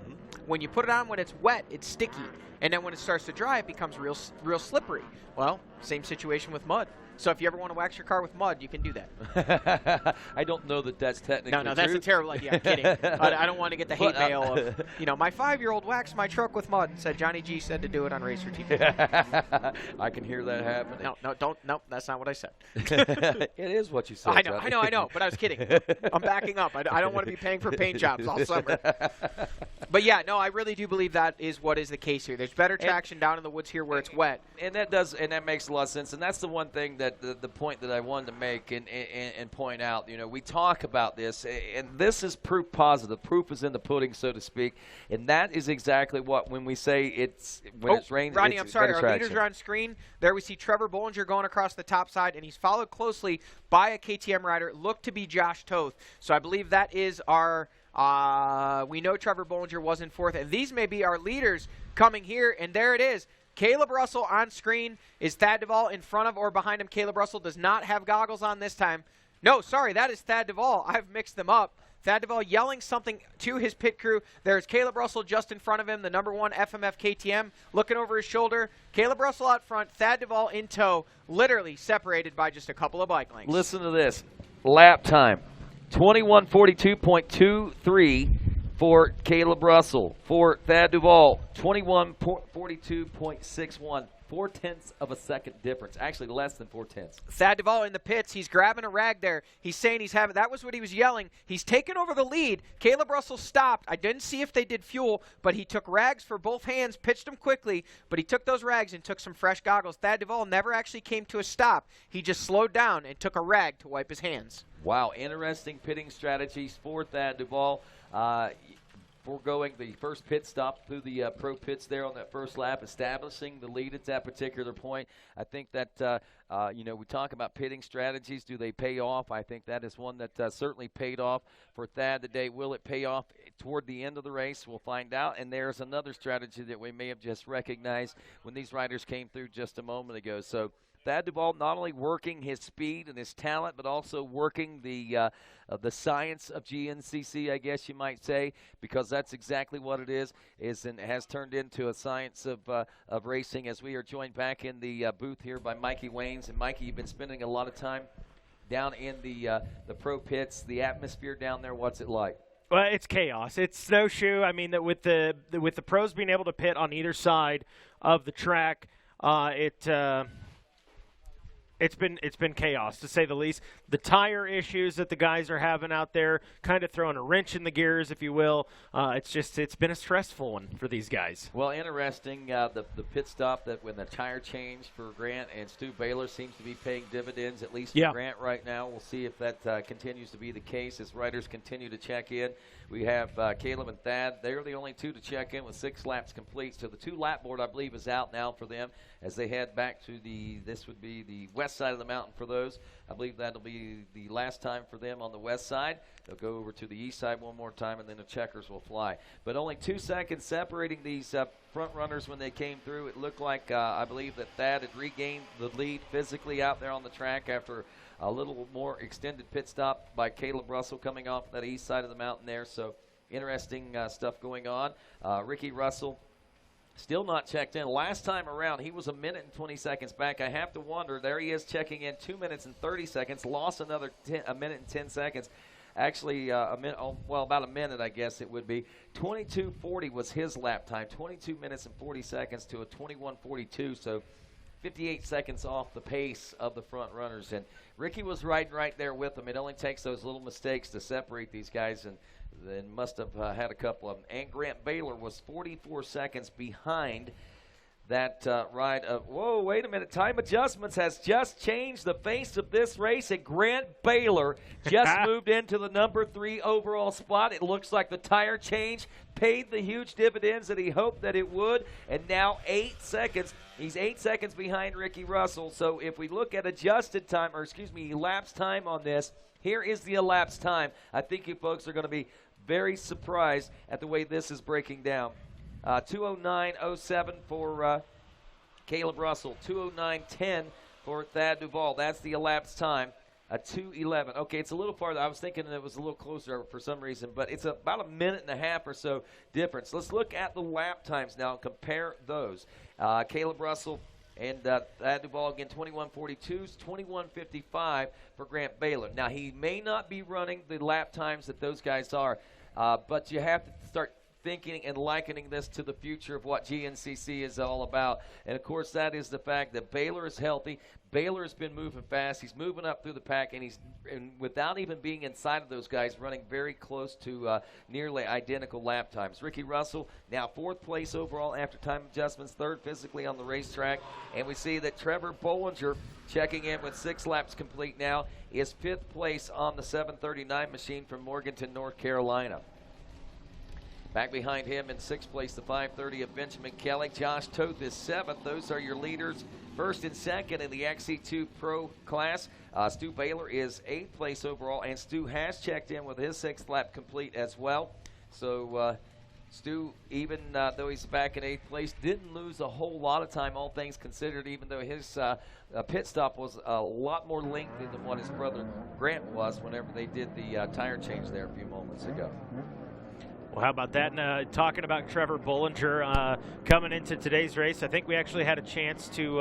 When you put it on when it's wet, it's sticky. And then when it starts to dry, it becomes real slippery. Well, same situation with mud. So if you ever want to wax your car with mud, you can do that. I don't know that that's technically No, that's true. a terrible idea. I'm kidding. I don't want to get the hate mail of, you know, my 5-year-old waxed my truck with mud and said Johnny G said to do it on RacerTV. I can hear that happening. No, that's not what I said. It is what you said. I know, but I was kidding. I'm backing up. I don't want to be paying for paint jobs all summer. But yeah, no, I really do believe that is what is the case here. There's better traction down in the woods here where it's wet. And that makes a lot of sense. And that's the one thing that the point that I wanted to make and point out. You know, we talk about this, and this is proof positive. Proof is in the pudding, so to speak. And that is exactly what, when we say it's raining. Rodney, it's I'm sorry. better Our leaders traction. are on screen. There we see Trevor Bollinger going across the top side, and he's followed closely by a KTM rider, looked to be Josh Toth. So I believe that is our... we know Trevor Bollinger was in fourth, and these may be our leaders coming here, and there it is. Caleb Russell on screen. Is Thad Duvall in front of or behind him? Caleb Russell does not have goggles on this time. No, sorry, that is Thad Duvall. I've mixed them up. Thad Duvall yelling something to his pit crew. There's Caleb Russell just in front of him, the #1 FMF KTM, looking over his shoulder. Caleb Russell out front, Thad Duvall in tow, literally separated by just a couple of bike lengths. Listen to this. Lap time. 21:42.23 for Caleb Russell. For Thad Duvall, 21:42.61. 0.4 of a second difference. Actually, less than 0.4. Thad Duvall in the pits. He's grabbing a rag there. He's saying he's having, that was what he was yelling. He's taken over the lead. Caleb Russell stopped. I didn't see if they did fuel, but he took rags for both hands, pitched them quickly, but he took those rags and took some fresh goggles. Thad Duvall never actually came to a stop. He just slowed down and took a rag to wipe his hands. Wow, interesting pitting strategies for Thad Duvall. Foregoing the first pit stop through the pro pits there on that first lap, establishing the lead at that particular point. I think that, we talk about pitting strategies. Do they pay off? I think that is one that certainly paid off for Thad today. Will it pay off toward the end of the race? We'll find out. And there's another strategy that we may have just recognized when these riders came through just a moment ago. So Thad Duvall not only working his speed and his talent, but also working the science of GNCC, I guess you might say, because that's exactly what it is and has turned into a science of racing. As we are joined back in the booth here by Mikey Waynes. And Mikey, you've been spending a lot of time down in the pro pits. The atmosphere down there, what's it like? Well, it's chaos. It's Snowshoe. I mean, that with the pros being able to pit on either side of the track, It's been chaos, to say the least. The tire issues that the guys are having out there, kind of throwing a wrench in the gears, if you will. It's been a stressful one for these guys. Well, interesting, the pit stop that when the tire change for Grant and Stu Baylor seems to be paying dividends, at least for Grant right now. We'll see if that continues to be the case as riders continue to check in. We have Caleb and Thad. They're the only two to check in with 6 laps complete. So the 2-lap board, I believe, is out now for them as they head back to this would be the west west side of the mountain for those. I believe that'll be the last time for them on the west side. They'll go over to the east side one more time, and then the checkers will fly. But only 2 seconds separating these front runners when they came through. It looked like I believe that Thad had regained the lead physically out there on the track after a little more extended pit stop by Caleb Russell coming off that east side of the mountain there. So interesting stuff going on. Ricky Russell still not checked in. Last time around, he was 1 minute and 20 seconds back. I have to wonder, there he is checking in 2 minutes and 30 seconds, lost another 1 minute and 10 seconds. Actually, about a minute, I guess it would be. 22:40 was his lap time, 22 minutes and 40 seconds to a 21:42, so 58 seconds off the pace of the front runners. And Ricky was riding right there with them. It only takes those little mistakes to separate these guys, and then must have had a couple of them. And Grant Baylor was 44 seconds behind that ride of, whoa, wait a minute, time adjustments has just changed the face of this race, and Grant Baylor just moved into the number 3 overall spot. It looks like the tire change paid the huge dividends that he hoped that it would, and now 8 seconds. He's 8 seconds behind Ricky Russell. So if we look at adjusted time, or excuse me, elapsed time on this, here is the elapsed time. I think you folks are going to be very surprised at the way this is breaking down. 2:09:07 for Caleb Russell. 2:09:10 for Thad Duvall. That's the elapsed time. 2:11. Okay, it's a little farther. I was thinking it was a little closer for some reason, but it's about a minute and a half or so difference. Let's look at the lap times now and compare those. Caleb Russell and Thad Duvall, again, 21:42s, 21:55 for Grant Baylor. Now, he may not be running the lap times that those guys are, but you have to start thinking and likening this to the future of what GNCC is all about. And, of course, that is the fact that Baylor is healthy. Baylor has been moving fast. He's moving up through the pack, and without even being inside of those guys, running very close to nearly identical lap times. Ricky Russell, now 4th place overall after time adjustments, 3rd physically on the racetrack. And we see that Trevor Bollinger, checking in with 6 laps complete now, is 5th place on the 739 machine from Morganton, North Carolina. Back behind him in 6th place, the 530 of Benjamin Kelly. Josh Toth is 7th. Those are your leaders, 1st and 2nd in the XC2 Pro class. Stu Baylor is 8th place overall, and Stu has checked in with his 6th lap complete as well. So Stu, even though he's back in 8th place, didn't lose a whole lot of time, all things considered, even though his pit stop was a lot more lengthy than what his brother Grant was whenever they did the tire change there a few moments ago. Well, how about that? And talking about Trevor Bollinger coming into today's race, I think we actually had a chance to...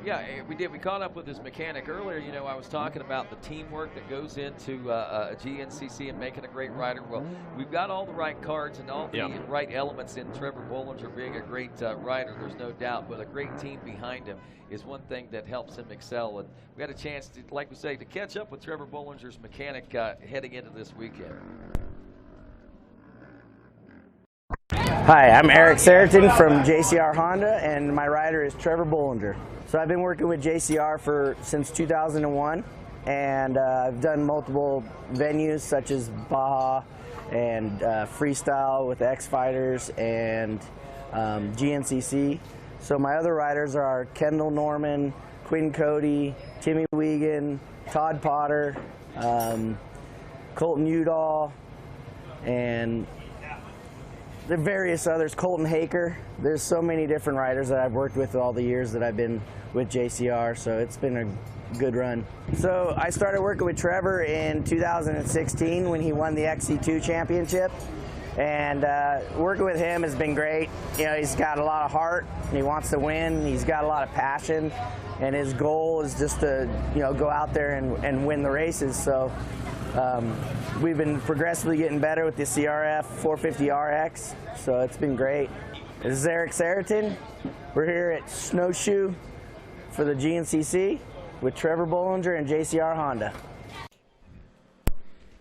Yeah, we did. We caught up with his mechanic earlier. You know, I was talking about the teamwork that goes into a GNCC and making a great rider. Well, we've got all the right cards and all the right elements in Trevor Bollinger being a great rider, there's no doubt, but a great team behind him is one thing that helps him excel. And we had a chance to, like we say, to catch up with Trevor Bollinger's mechanic heading into this weekend. Hi, I'm Eric Saraton from JCR Honda, and my rider is Trevor Bollinger. So I've been working with JCR since 2001, and I've done multiple venues such as Baja and Freestyle with X Fighters and GNCC. So my other riders are Kendall Norman, Quinn Cody, Timmy Wiegand, Todd Potter, Colton Udall, and the various others, Colton Haker. There's so many different riders that I've worked with all the years that I've been with JCR, so it's been a good run. So I started working with Trevor in 2016 when he won the XC2 championship, and working with him has been great. You know, he's got a lot of heart, and he wants to win. He's got a lot of passion, and his goal is just to, you know, go out there and win the races. So we've been progressively getting better with the CRF 450 RX, so it's been great. This is Eric Saraton. We're here at Snowshoe for the GNCC with Trevor Bollinger and JCR Honda.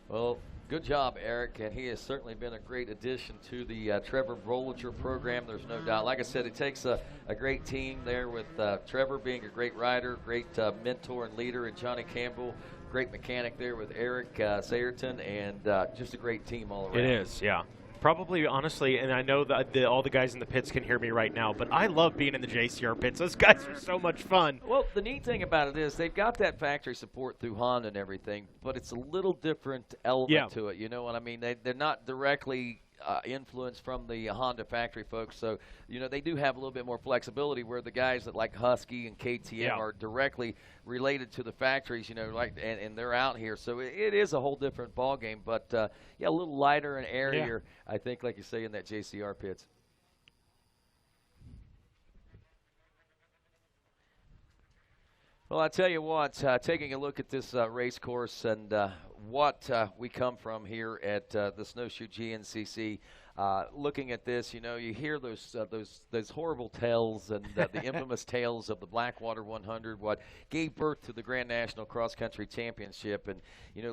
Well, good job, Eric, and he has certainly been a great addition to the Trevor Bollinger program, there's no doubt. Like I said, it takes a great team there with Trevor being a great rider, great mentor and leader, and Johnny Campbell, great mechanic there with Eric Saraton, and just a great team all around. It is, yeah. Probably, honestly, and I know that all the guys in the pits can hear me right now, but I love being in the JCR pits. Those guys are so much fun. Well, the neat thing about it is they've got that factory support through Honda and everything, but it's a little different element to it. You know what I mean? They're not directly influenced from the Honda factory folks, so they do have a little bit more flexibility. Where the guys that like Husky and KTM are directly related to the factories, and they're out here, so it is a whole different ball game. But a little lighter and airier, I think, like you say, in that JCR pits. Well, I tell you what, taking a look at this race course and what we come from here at the Snowshoe GNCC, looking at this, you hear those horrible tales and the infamous tales of the Blackwater 100, what gave birth to the Grand National Cross Country Championship, and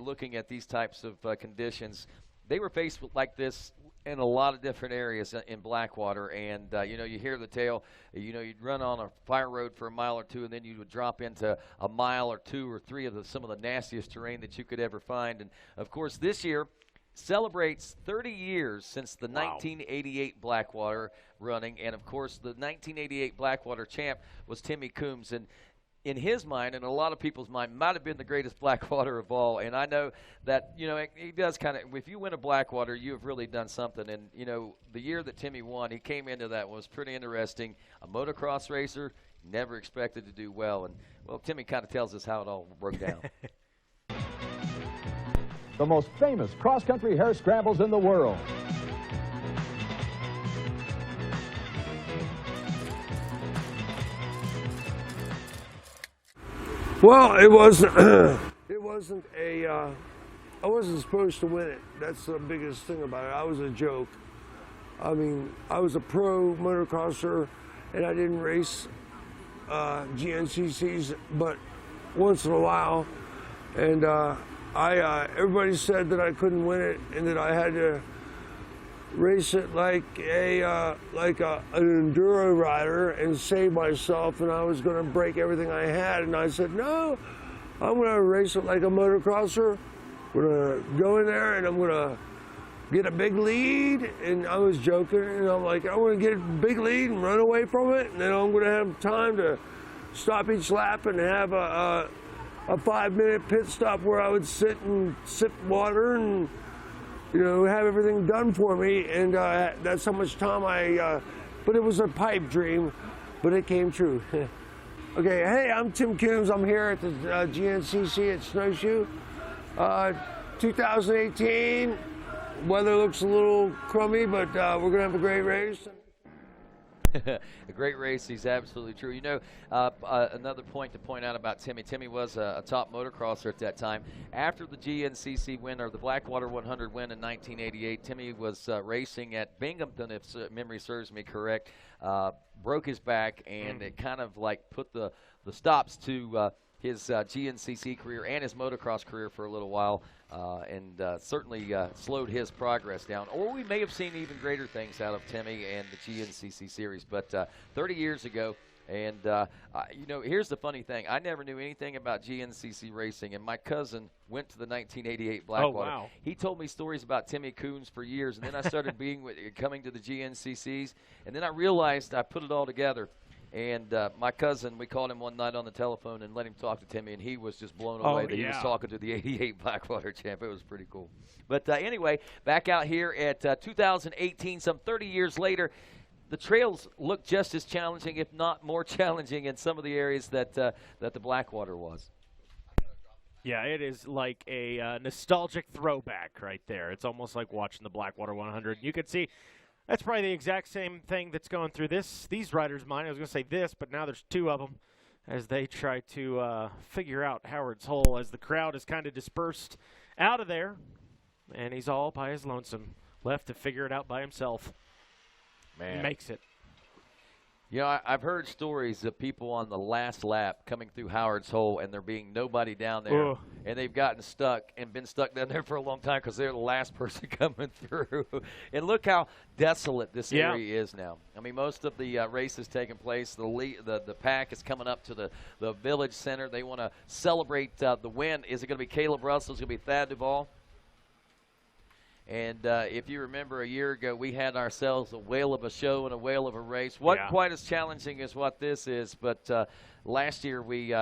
looking at these types of conditions, they were faced with like this in a lot of different areas in Blackwater, and you hear the tale. You'd run on a fire road for a mile or two, and then you would drop into a mile or two or three of some of the nastiest terrain that you could ever find. And of course, this year celebrates 30 years since the 1988 Blackwater running, and of course, the 1988 Blackwater champ was Timmy Coombs, and in his mind, and a lot of people's mind, might have been the greatest Blackwater of all. And I know that, he does kind of, if you win a Blackwater, you have really done something. And, the year that Timmy won, he came into that was pretty interesting. A motocross racer, never expected to do well. And, well, Timmy kind of tells us how it all broke down. The most famous cross-country hare scrambles in the world. Well, it wasn't. It wasn't a. I wasn't supposed to win it. That's the biggest thing about it. I was a joke. I mean, I was a pro motocrosser, and I didn't race GNCCs, but once in a while, and everybody said that I couldn't win it, and that I had to race it like an enduro rider and save myself, and I was going to break everything I had. And I said, no, I'm going to race it like a motocrosser. I'm going to go in there and I'm going to get a big lead. And I was joking, and I'm like, I want to get a big lead and run away from it, and then I'm going to have time to stop each lap and have a 5-minute pit stop where I would sit and sip water and have everything done for me, and that's how much time but it was a pipe dream, but it came true. Okay, hey, I'm Tim Coombs. I'm here at the GNCC at Snowshoe. 2018, weather looks a little crummy, but we're gonna have a great race. A great race. He's absolutely true. Another point to point out about Timmy. Timmy was a top motocrosser at that time. After the GNCC win, or the Blackwater 100 win in 1988, Timmy was racing at Binghamton, if memory serves me correct. Broke his back, and it kind of like put the stops to his GNCC career and his motocross career for a little while, and certainly slowed his progress down. Or we may have seen even greater things out of Timmy and the GNCC series. But 30 years ago, and here's the funny thing. I never knew anything about GNCC racing, and my cousin went to the 1988 Blackwater. Oh, wow. He told me stories about Timmy Coombs for years, and then I started coming to the GNCCs, and then I realized I put it all together. And my cousin, we called him one night on the telephone and let him talk to Timmy, and he was just blown away that he was talking to the 88 Blackwater champ. It was pretty cool. But anyway, back out here at 2018, some 30 years later, the trails look just as challenging, if not more challenging, in some of the areas that the Blackwater was. Yeah, it is like a nostalgic throwback right there. It's almost like watching the Blackwater 100. You can see that's probably the exact same thing that's going through these riders' mind. I was going to say this, but now there's two of them as they try to figure out Howard's Hole as the crowd is kind of dispersed out of there, and he's all by his lonesome, left to figure it out by himself. Man. He makes it. I've heard stories of people on the last lap coming through Howard's Hole, and there being nobody down there. Ugh. And they've gotten stuck and been stuck down there for a long time because they're the last person coming through. And look how desolate this area is now. I mean, most of the races taking place. The pack is coming up to the village center. They want to celebrate the win. Is it going to be Caleb Russell? Is it going to be Thad Duvall? And if you remember a year ago, we had ourselves a whale of a show and a whale of a race. Wasn't quite as challenging as what this is, but last year we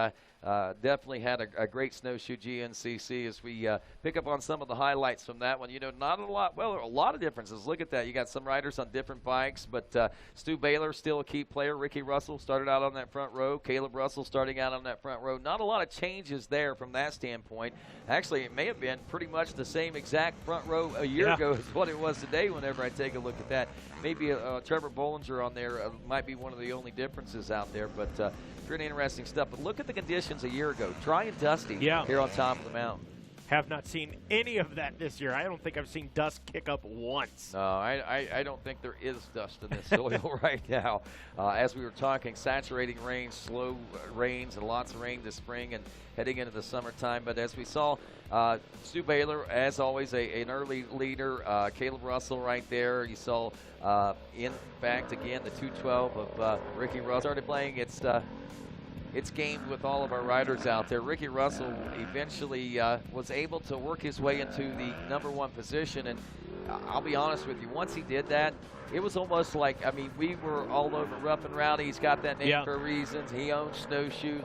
definitely had a great Snowshoe GNCC as we pick up on some of the highlights from that one. You know, not a lot, well, a lot of differences. Look at that. You got some riders on different bikes, but Stu Baylor still a key player. Ricky Russell started out on that front row. Caleb Russell starting out on that front row. Not a lot of changes there from that standpoint. Actually, it may have been pretty much the same exact front row a year ago as what it was today whenever I take a look at that. Maybe Trevor Bollinger on there might be one of the only differences out there, but pretty interesting stuff. But look at the conditions a year ago. Dry and dusty here on top of the mountain. Have not seen any of that this year. I don't think I've seen dust kick up once. No, I don't think there is dust in this soil right now. As we were talking, saturating rains, slow rains, and lots of rain this spring and heading into the summertime. But as we saw, Stu Baylor, as always, an early leader. Caleb Russell right there. You saw, in fact, again, the 212 of Ricky Russell started playing its game with all of our riders out there. Ricky Russell eventually was able to work his way into the #1 position, and I'll be honest with you, once he did that, it was almost like, I mean, we were all over Rough and Rowdy. He's got that name for reasons. He owns Snowshoe,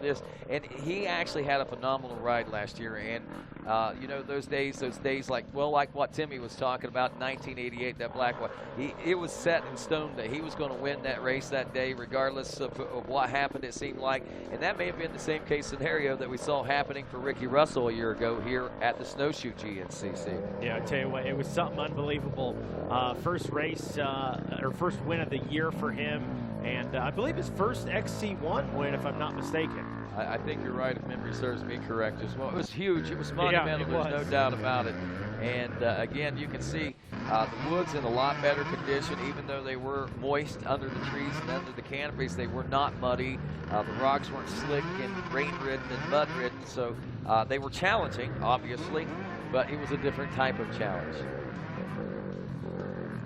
and he actually had a phenomenal ride last year. And, you know, those days like what Timmy was talking about, 1988, that black one, it was set in stone that he was going to win that race that day, regardless of what happened, it seemed like. And that may have been the same case scenario that we saw happening for Ricky Russell a year ago here at the Snowshoe GNCC. Yeah, I tell you what, it was something unbelievable. First race, or first win of the year for him, and I believe his first XC1 win, if I'm not mistaken. I think you're right, if memory serves me correct as well. It was huge. It was monumental. There's no doubt about it. And again, you can see the woods in a lot better condition, even though they were moist under the trees and under the canopies. They were not muddy. The rocks weren't slick and rain-ridden and mud-ridden, so they were challenging, obviously, but it was a different type of challenge.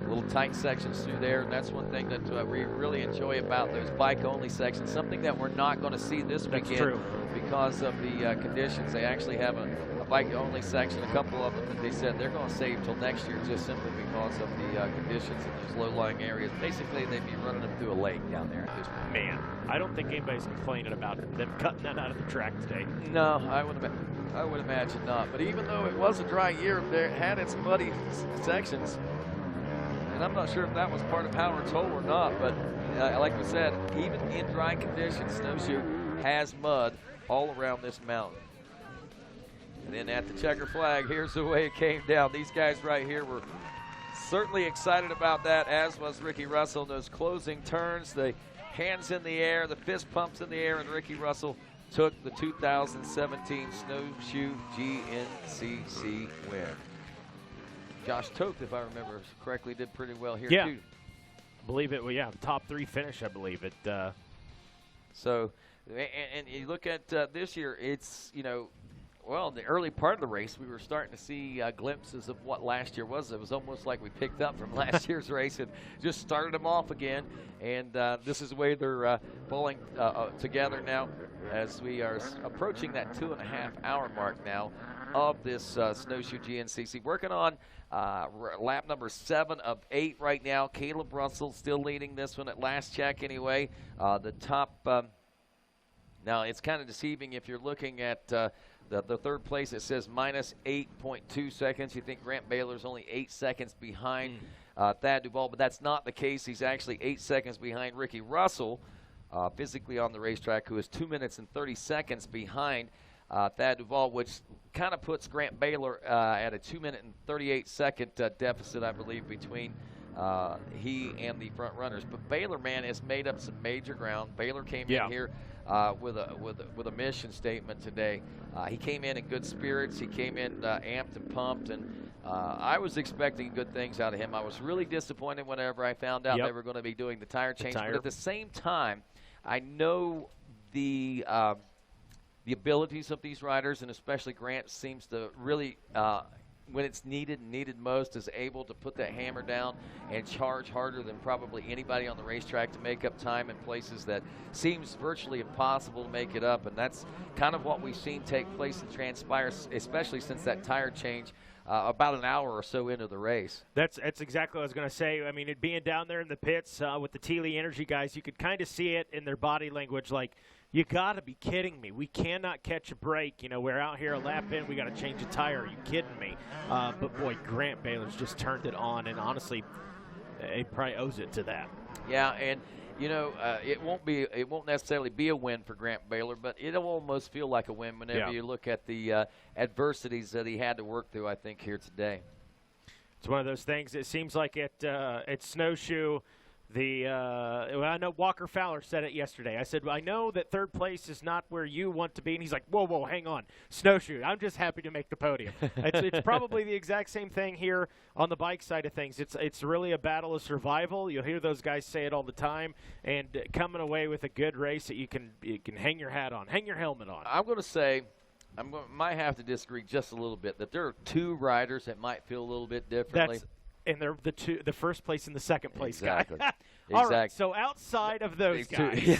Little tight sections through there, and that's one thing that we really enjoy about those bike-only sections, something that we're not going to see this weekend because of the conditions. They actually have a bike-only section, a couple of them that they said they're going to save till next year just simply because of the conditions in those low-lying areas. Basically, they'd be running them through a lake down there at this point. Man, I don't think anybody's complaining about them cutting that out of the track today. No, I would imagine not. But even though it was a dry year, it had its muddy sections. And I'm not sure if that was part of Howard's hole or not, but like we said, even in dry conditions, Snowshoe has mud all around this mountain. And then at the checker flag, here's the way it came down. These guys right here were certainly excited about that, as was Ricky Russell in those closing turns. The hands in the air, the fist pumps in the air, and Ricky Russell took the 2017 Snowshoe GNCC win. Josh Toth, if I remember correctly, did pretty well here, too. I believe it. Well, top 3 finish, I believe it. So, and you look at this year, it's, you know, well, in the early part of the race, we were starting to see glimpses of what last year was. It was almost like we picked up from last year's race and just started them off again. And this is the way they're pulling together now as we are approaching that 2.5-hour mark now of this Snowshoe GNCC. Working on lap number 7 of 8 right now. Caleb Russell still leading this one at last check anyway. The top, now it's kind of deceiving if you're looking at the third place. It says minus 8.2 seconds. You think Grant Baylor's only 8 seconds behind Thad Duvall, but that's not the case. He's actually 8 seconds behind Ricky Russell, physically on the racetrack, who is 2 minutes and 30 seconds behind Thad Duvall, which kind of puts Grant Baylor at a 2-minute and 38-second deficit, I believe, between he and the front runners. But Baylor, man, has made up some major ground. Baylor came in here with a mission statement today. He came in good spirits. He came in amped and pumped, and I was expecting good things out of him. I was really disappointed whenever I found out they were going to be doing the tire change. But at the same time, I know the abilities of these riders, and especially Grant seems to really, when it's needed most, is able to put that hammer down and charge harder than probably anybody on the racetrack to make up time in places that seems virtually impossible to make it up. And that's kind of what we've seen take place and transpire, especially since that tire change about an hour or so into the race. That's exactly what I was going to say. I mean, it being down there in the pits with the Teely Energy guys, you could kind of see it in their body language, like, you got to be kidding me. We cannot catch a break. You know, we're out here a lap in. We got to change a tire. Are you kidding me? But, boy, Grant Baylor's just turned it on, and honestly, he probably owes it to that. Yeah, and you know, it won't necessarily be a win for Grant Baylor, but it'll almost feel like a win whenever you look at the adversities that he had to work through, I think, here today. It's one of those things. It seems like at Snowshoe, I know Walker Fowler said it yesterday. I said, I know that third place is not where you want to be. And he's like, whoa, hang on. Snowshoe, I'm just happy to make the podium. It's probably the exact same thing here on the bike side of things. It's really a battle of survival. You'll hear those guys say it all the time. And coming away with a good race that you can hang your hat on, hang your helmet on. I'm going to say, might have to disagree just a little bit, that there are two riders that might feel a little bit differently. And they're the first place and the second place guy. All right, so outside of those guys.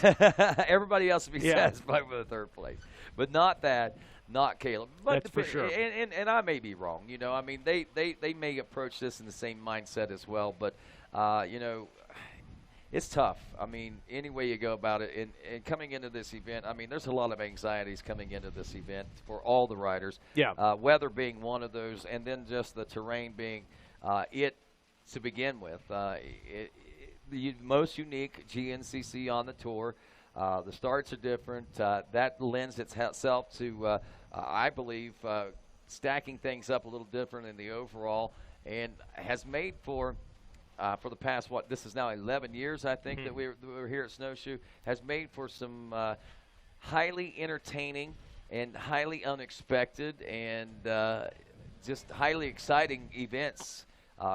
Everybody else will be satisfied with the third place. But not Caleb. But that's for sure. And I may be wrong. You know, I mean, they may approach this in the same mindset as well. But, you know, it's tough. I mean, any way you go about it. And coming into this event, I mean, there's a lot of anxieties coming into this event for all the riders. Yeah. Weather being one of those, and then just the terrain being it to begin with. The most unique GNCC on the tour. The starts are different. That lends itself to, I believe, stacking things up a little different in the overall, and has made for the past, this is now 11 years, I think, that we were here at Snowshoe, has made for some highly entertaining and highly unexpected and just highly exciting events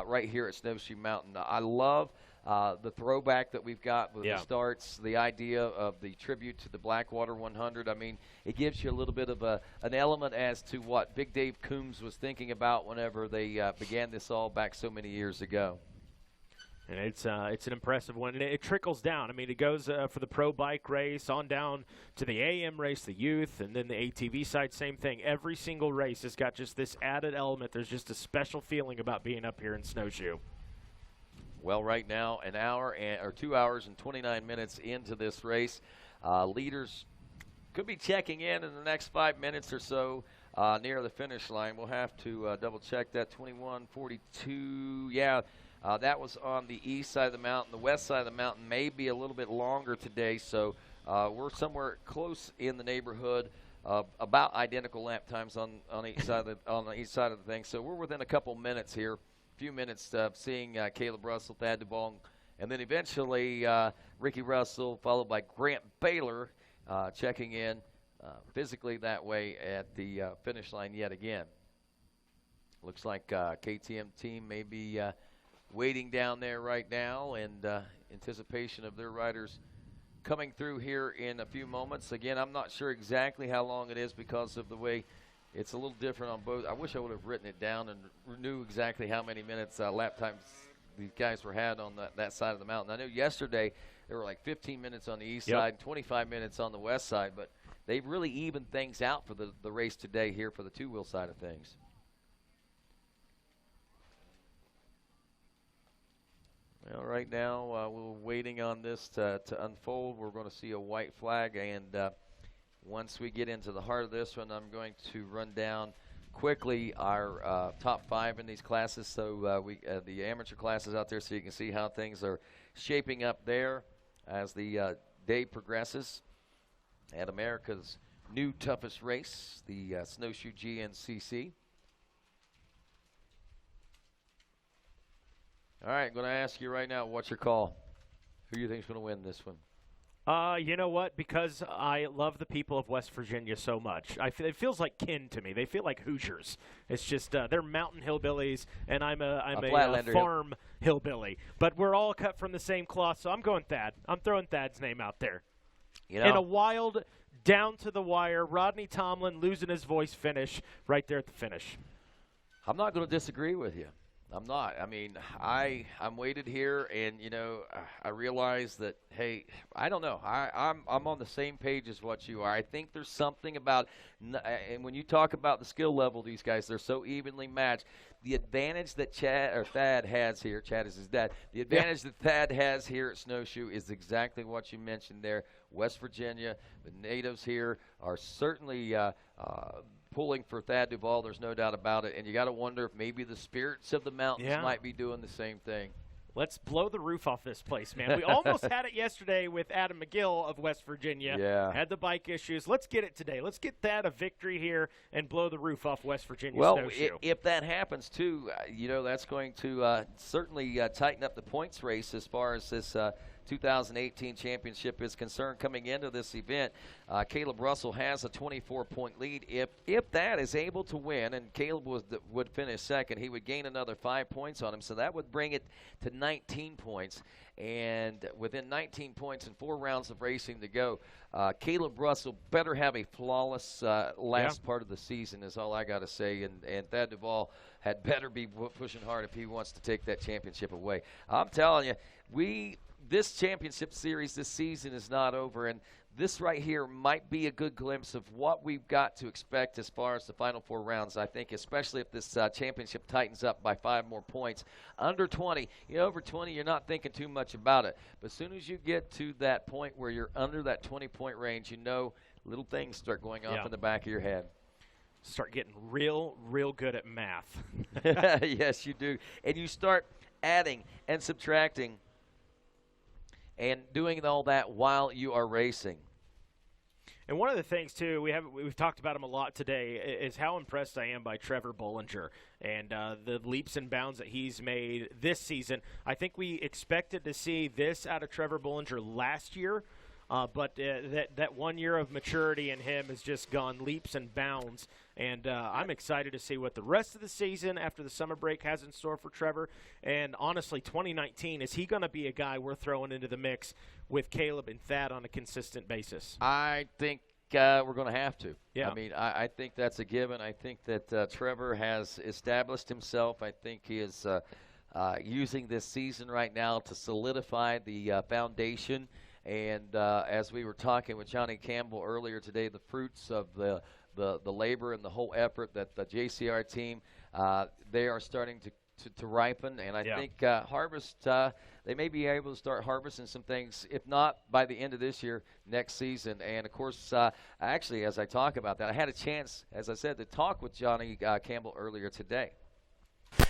right here at Snowshoe Mountain. I love the throwback that we've got with the starts, the idea of the tribute to the Blackwater 100. I mean, it gives you a little bit of an element as to what Big Dave Coombs was thinking about whenever they began this all back so many years ago. And it's an impressive one. And it trickles down. I mean, it goes for the pro bike race on down to the AM race, the youth, and then the ATV side, same thing. Every single race has got just this added element. There's just a special feeling about being up here in Snowshoe. Well, right now, 2 hours and 29 minutes into this race, leaders could be checking in the next 5 minutes or so near the finish line. We'll have to double check that. 21:42. Yeah. That was on the east side of the mountain. The west side of the mountain may be a little bit longer today, so we're somewhere close in the neighborhood of about identical lap times on each side of the thing. So we're within a couple minutes here, a few minutes of seeing Caleb Russell, Thad DuBong, and then eventually Ricky Russell, followed by Grant Baylor, checking in physically that way at the finish line yet again. Looks like KTM team may be waiting down there right now in anticipation of their riders coming through here in a few moments. Again, I'm not sure exactly how long it is because of the way it's a little different on both. I wish I would have written it down and knew exactly how many minutes lap times these guys were had on that side of the mountain. I know yesterday there were like 15 minutes on the east side, 25 minutes on the west side, but they've really evened things out for the race today here for the two-wheel side of things. Well, right now we're waiting on this to unfold. We're going to see a white flag, and once we get into the heart of this one, I'm going to run down quickly our top 5 in these classes. So the amateur classes out there, so you can see how things are shaping up there as the day progresses at America's new toughest race, the Snowshoe GNCC. All right, I'm going to ask you right now, what's your call? Who do you think is going to win this one? You know what? Because I love the people of West Virginia so much. It feels like kin to me. They feel like Hoosiers. It's just they're mountain hillbillies, and I'm a farm hillbilly. But we're all cut from the same cloth, so I'm going Thad. I'm throwing Thad's name out there. You know, in a wild, down-to-the-wire, Rodney Tomlin losing his voice finish right there at the finish. I'm not going to disagree with you. I'm not. I mean, I'm weighted here, and you know, I realize that. Hey, I don't know. I'm on the same page as what you are. I think there's something about, and when you talk about the skill level, these guys, they're so evenly matched. The advantage that Thad has here, Chad is his dad. The advantage that Thad has here at Snowshoe is exactly what you mentioned there. West Virginia, the natives here are certainly pulling for Thad Duvall. There's no doubt about it. And you got to wonder if maybe the spirits of the mountains might be doing the same thing. Let's blow the roof off this place, man. We almost had it yesterday with Adam McGill of West Virginia. Yeah. Had the bike issues. Let's get it today. Let's get Thad a victory here and blow the roof off West Virginia Snowshoe. If that happens, too, you know, that's going to certainly tighten up the points race as far as this 2018 championship is concerned. Coming into this event, Caleb Russell has a 24-point lead. If that is able to win, and Caleb would finish second, he would gain another 5 points on him, so that would bring it to 19 points. And within 19 points and 4 rounds of racing to go, Caleb Russell better have a flawless last part of the season is all I got to say. And Thad Duvall had better be pushing hard if he wants to take that championship away. I'm telling you, this championship series this season is not over, and this right here might be a good glimpse of what we've got to expect as far as the final 4 rounds, I think, especially if this championship tightens up by 5 more points. Under 20, over 20, you're not thinking too much about it. But as soon as you get to that point where you're under that 20-point range, little things start going off in the back of your head. Start getting real good at math. Yes, you do. And you start adding and subtracting and doing all that while you are racing. And one of the things, too, we've talked about him a lot today, is how impressed I am by Trevor Bollinger and the leaps and bounds that he's made this season. I think we expected to see this out of Trevor Bollinger last year, but that 1 year of maturity in him has just gone leaps and bounds. And I'm excited to see what the rest of the season after the summer break has in store for Trevor. And honestly, 2019, is he going to be a guy we're throwing into the mix with Caleb and Thad on a consistent basis? I think we're going to have to. Yeah. I mean, I think that's a given. I think that Trevor has established himself. I think he is using this season right now to solidify the foundation. And as we were talking with Johnny Campbell earlier today, the fruits of the labor and the whole effort that the JCR team, they are starting to ripen. And I think harvest, they may be able to start harvesting some things, if not by the end of this year, next season. And, of course, actually, as I talk about that, I had a chance, as I said, to talk with Johnny Campbell earlier today.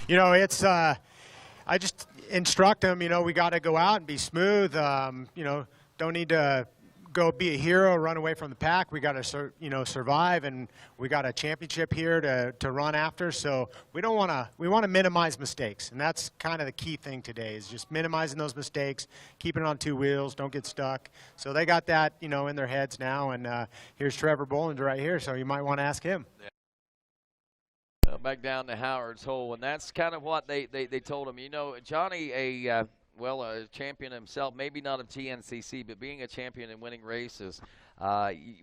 It's I just instruct them, we got to go out and be smooth. Don't need to go be a hero, run away from the pack. We got to, survive, and we got a championship here to run after. So we want to minimize mistakes, and that's kind of the key thing today is just minimizing those mistakes, keeping it on 2 wheels, don't get stuck. So they got that, in their heads now, and here's Trevor Bollinger right here, so you might want to ask him. Back down to Howard's Hole, and that's kind of what they told him. Johnny, a champion himself, maybe not of GNCC, but being a champion and winning races,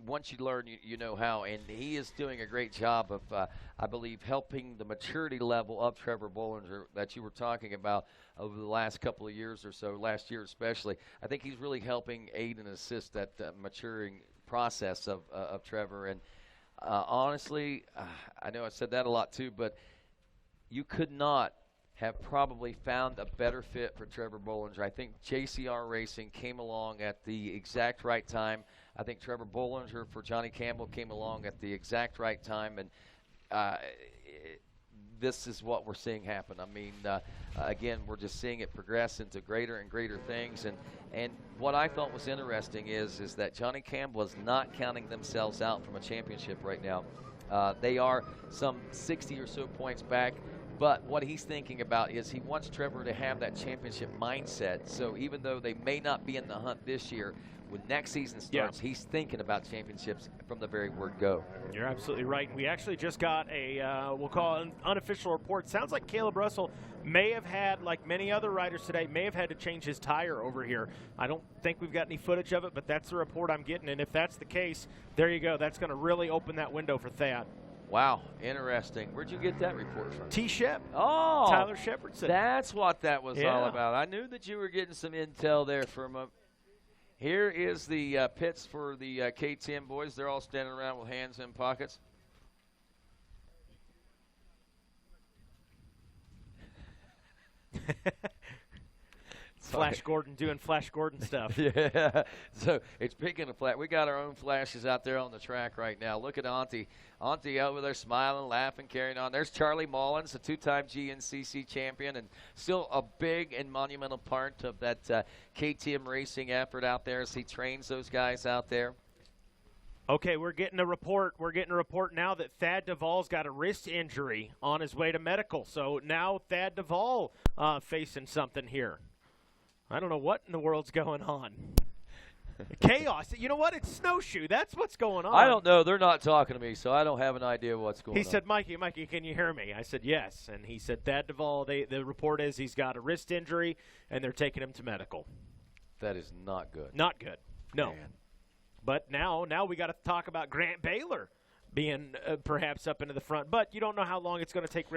once you learn, you know how. And he is doing a great job of, I believe, helping the maturity level of Trevor Bollinger that you were talking about over the last couple of years or so, last year especially. I think he's really helping aid and assist that maturing process of Trevor. And honestly, I know I said that a lot too, but you could not have probably found a better fit for Trevor Bollinger. I think JCR Racing came along at the exact right time. I think Trevor Bollinger for Johnny Campbell came along at the exact right time, and this is what we're seeing happen. I mean, again, we're just seeing it progress into greater and greater things. And what I thought was interesting is that Johnny Campbell is not counting themselves out from a championship right now. They are some 60 or so points back. But what he's thinking about is he wants Trevor to have that championship mindset. So even though they may not be in the hunt this year, when next season starts, he's thinking about championships from the very word go. You're absolutely right. We actually just got a, we'll call it an unofficial report. Sounds like Caleb Russell may have had, like many other riders today, may have had to change his tire over here. I don't think we've got any footage of it, but that's the report I'm getting. And if that's the case, there you go. That's going to really open that window for Thad. Wow, interesting. Where'd you get that report from? T-Shep. Oh, Tyler Shepardson. That's what that was all Yeah. about. I knew that you were getting some intel there from a. Here is the pits for the KTM boys. They're all standing around with hands in pockets. Flash Gordon doing Flash Gordon stuff. Yeah. So it's picking a flat. We got our own flashes out there on the track right now. Look at Auntie. Auntie over there smiling, laughing, carrying on. There's Charlie Mullins, a two-time GNCC champion and still a big and monumental part of that KTM racing effort out there as he trains those guys out there. Okay, we're getting a report. We're getting a report now that Thad Duvall's got a wrist injury on his way to medical. So now Thad Duvall facing something here. I don't know what in the world's going on. Chaos. You know what? It's Snowshoe. That's what's going on. I don't know. They're not talking to me, so I don't have an idea what's going on. He said, Mikey, can you hear me? I said, yes. And he said, Thad Duvall, the report is he's got a wrist injury, and they're taking him to medical. That is not good. Not good. No. Man. But now we got to talk about Grant Baylor being perhaps up into the front. But you don't know how long it's going to take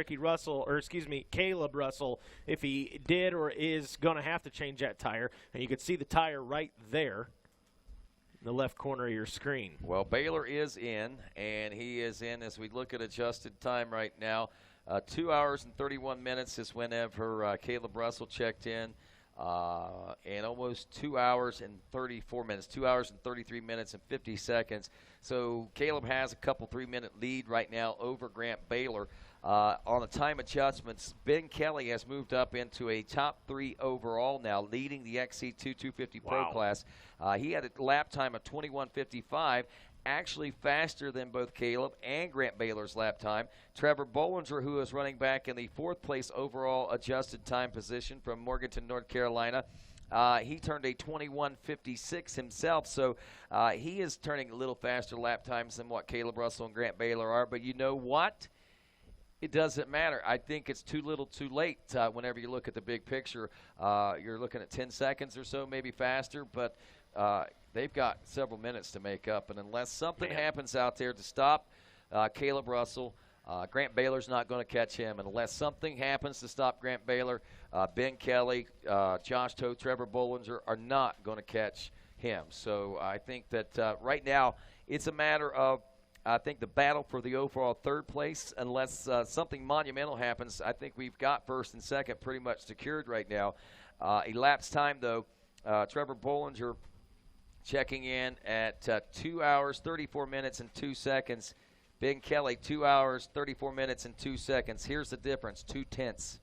Caleb Russell, if he did or is going to have to change that tire. And you can see the tire right there in the left corner of your screen. Well, Baylor is in, and he is in as we look at adjusted time right now. 2 hours and 31 minutes is whenever Caleb Russell checked in. And almost 2 hours and 34 minutes, 2 hours and 33 minutes and 50 seconds. So Caleb has a couple 3-minute lead right now over Grant Baylor. On the time adjustments, Ben Kelly has moved up into a top 3 overall now, leading the XC2 250 Pro class. He had a lap time of 21:55. Actually faster than both Caleb and Grant Baylor's lap time. Trevor Bollinger, who is running back in the 4th place overall adjusted time position from Morganton, North Carolina, he turned a 21:56 himself, so he is turning a little faster lap times than what Caleb Russell and Grant Baylor are. But you know what? It doesn't matter. I think it's too little too late whenever you look at the big picture. You're looking at 10 seconds or so, maybe faster, but they've got several minutes to make up, and unless something happens out there to stop Caleb Russell, Grant Baylor's not going to catch him. And unless something happens to stop Grant Baylor, Ben Kelly, Josh Toth, Trevor Bollinger are not going to catch him. So I think that right now it's a matter of, I think, the battle for the overall 3rd place. Unless something monumental happens, I think we've got 1st and 2nd pretty much secured right now. Elapsed time, though, Trevor Bollinger checking in at 2 hours, 34 minutes, and 2 seconds. Ben Kelly, 2 hours, 34 minutes, and 2 seconds. Here's the difference, 2 tenths.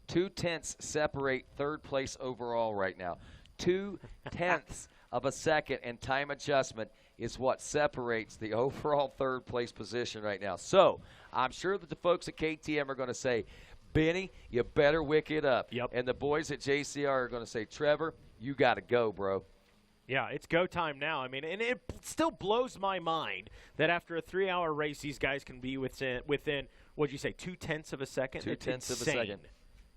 2 tenths separate 3rd place overall right now. 2 tenths of a second and time adjustment is what separates the overall 3rd place position right now. So I'm sure that the folks at KTM are going to say, Benny, you better wick it up. Yep. And the boys at JCR are going to say, Trevor, you got to go, bro. Yeah, it's go time now. I mean, and it still blows my mind that after a 3-hour race, these guys can be within what'd you say, 2/10 of a second? 2/10 of a second.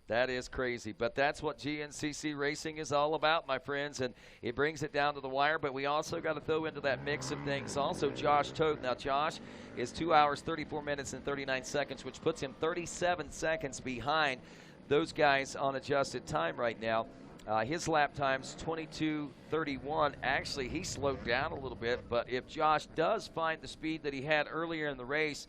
That is crazy, but that's what GNCC racing is all about, my friends, and it brings it down to the wire. But we also got to throw into that mix of things also Josh Toth. Now, Josh is 2 hours, 34 minutes, and 39 seconds, which puts him 37 seconds behind those guys on adjusted time right now. His lap time's 22:31. Actually, he slowed down a little bit, but if Josh does find the speed that he had earlier in the race,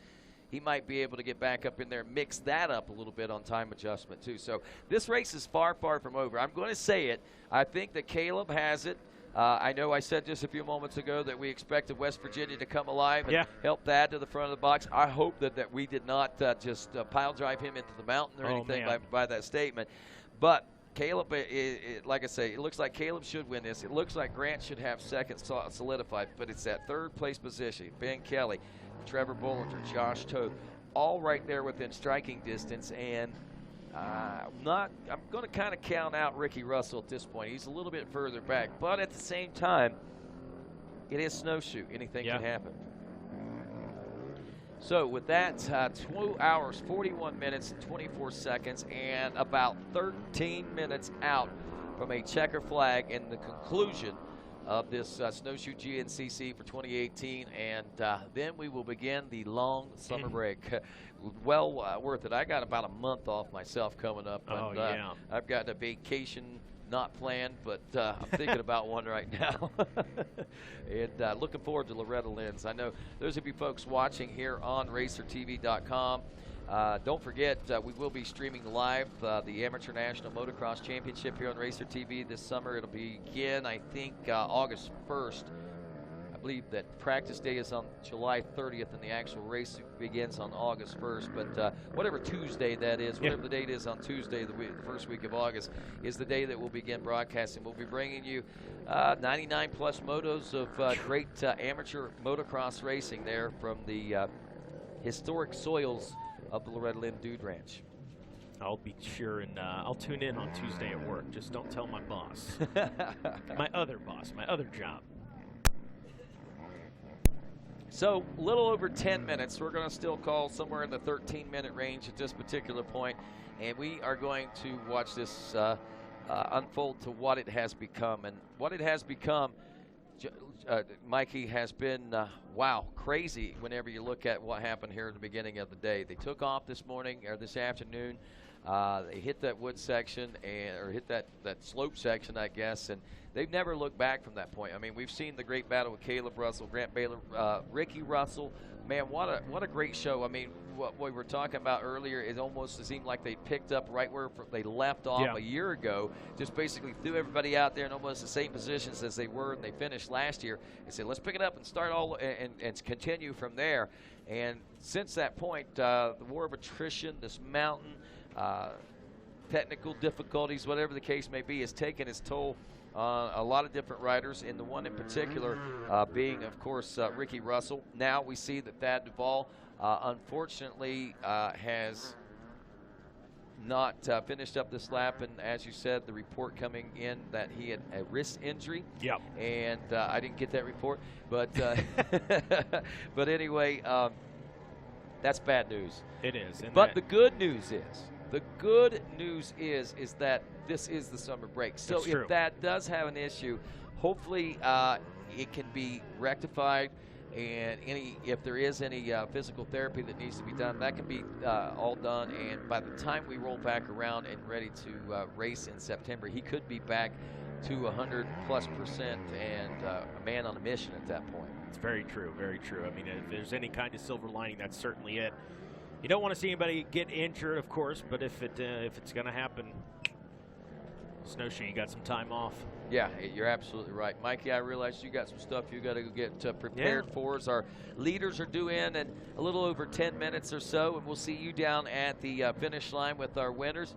he might be able to get back up in there and mix that up a little bit on time adjustment too. So this race is far, far from over. I'm going to say it. I think that Caleb has it. I know I said just a few moments ago that we expected West Virginia to come alive and help Thad to the front of the box. I hope that we did not just pile drive him into the mountain or anything by that statement. But Caleb, like I say, it looks like Caleb should win this. It looks like Grant should have second solidified, but it's that 3rd place position. Ben Kelly, Trevor Bollinger, Josh Toth, all right there within striking distance. And I'm going to kind of count out Ricky Russell at this point. He's a little bit further back, but at the same time, it is Snowshoe. Anything can happen. So with that, 2 hours, 41 minutes, and 24 seconds, and about 13 minutes out from a checker flag and the conclusion of this Snowshoe GNCC for 2018, and then we will begin the long summer break. Well worth it. I got about a month off myself coming up. And, yeah. I've got a vacation not planned, but I'm thinking about one right now. And looking forward to Loretta Lynn's. I know those of you folks watching here on RacerTV.com, don't forget, we will be streaming live the Amateur National Motocross Championship here on Racer TV this summer. It'll begin, I think, August 1st. I believe that practice day is on July 30th, and the actual race begins on August 1st. But whatever Tuesday that is, whatever the date is on Tuesday, the first week of August, is the day that we'll begin broadcasting. We'll be bringing you 99-plus motos of great amateur motocross racing there from the historic soils of the Loretta Lynn Dude Ranch. I'll be sure and I'll tune in on Tuesday at work. Just don't tell my boss. My other boss, my other job. So, a little over 10 minutes. We're going to still call somewhere in the 13-minute range at this particular point, and we are going to watch this unfold to what it has become. And what it has become, Mikey, has been, wow, crazy whenever you look at what happened here at the beginning of the day. They took off this morning, or this afternoon. They hit that wood section, or hit that slope section, I guess, and they've never looked back from that point. I mean, we've seen the great battle with Caleb Russell, Grant Baylor, Ricky Russell. Man, what a great show. I mean, what we were talking about earlier, it almost seemed like they picked up right where they left off a year ago. Just basically threw everybody out there in almost the same positions as they were, and they finished last year. They said, let's pick it up and start all and continue from there. And since that point, the war of attrition, this mountain, technical difficulties, whatever the case may be, has taken its toll on a lot of different riders, and the one in particular being, of course, Ricky Russell. Now we see that Thad Duvall, unfortunately, has not finished up this lap, and as you said, the report coming in that he had a wrist injury. Yep. And I didn't get that report, but but anyway, that's bad news. It is. But the good news is that this is the summer break. So if that does have an issue, hopefully it can be rectified, and if there is any physical therapy that needs to be done, that can be all done. And by the time we roll back around and ready to race in September, he could be back to 100+% and a man on a mission at that point. It's very true, very true. I mean, if there's any kind of silver lining, that's certainly it. You don't want to see anybody get injured, of course, but if it's going to happen, Snowshoe, you got some time off. Yeah, you're absolutely right. Mikey, I realize you got some stuff you got to get prepared for, as our leaders are due in a little over 10 minutes or so, and we'll see you down at the finish line with our winners.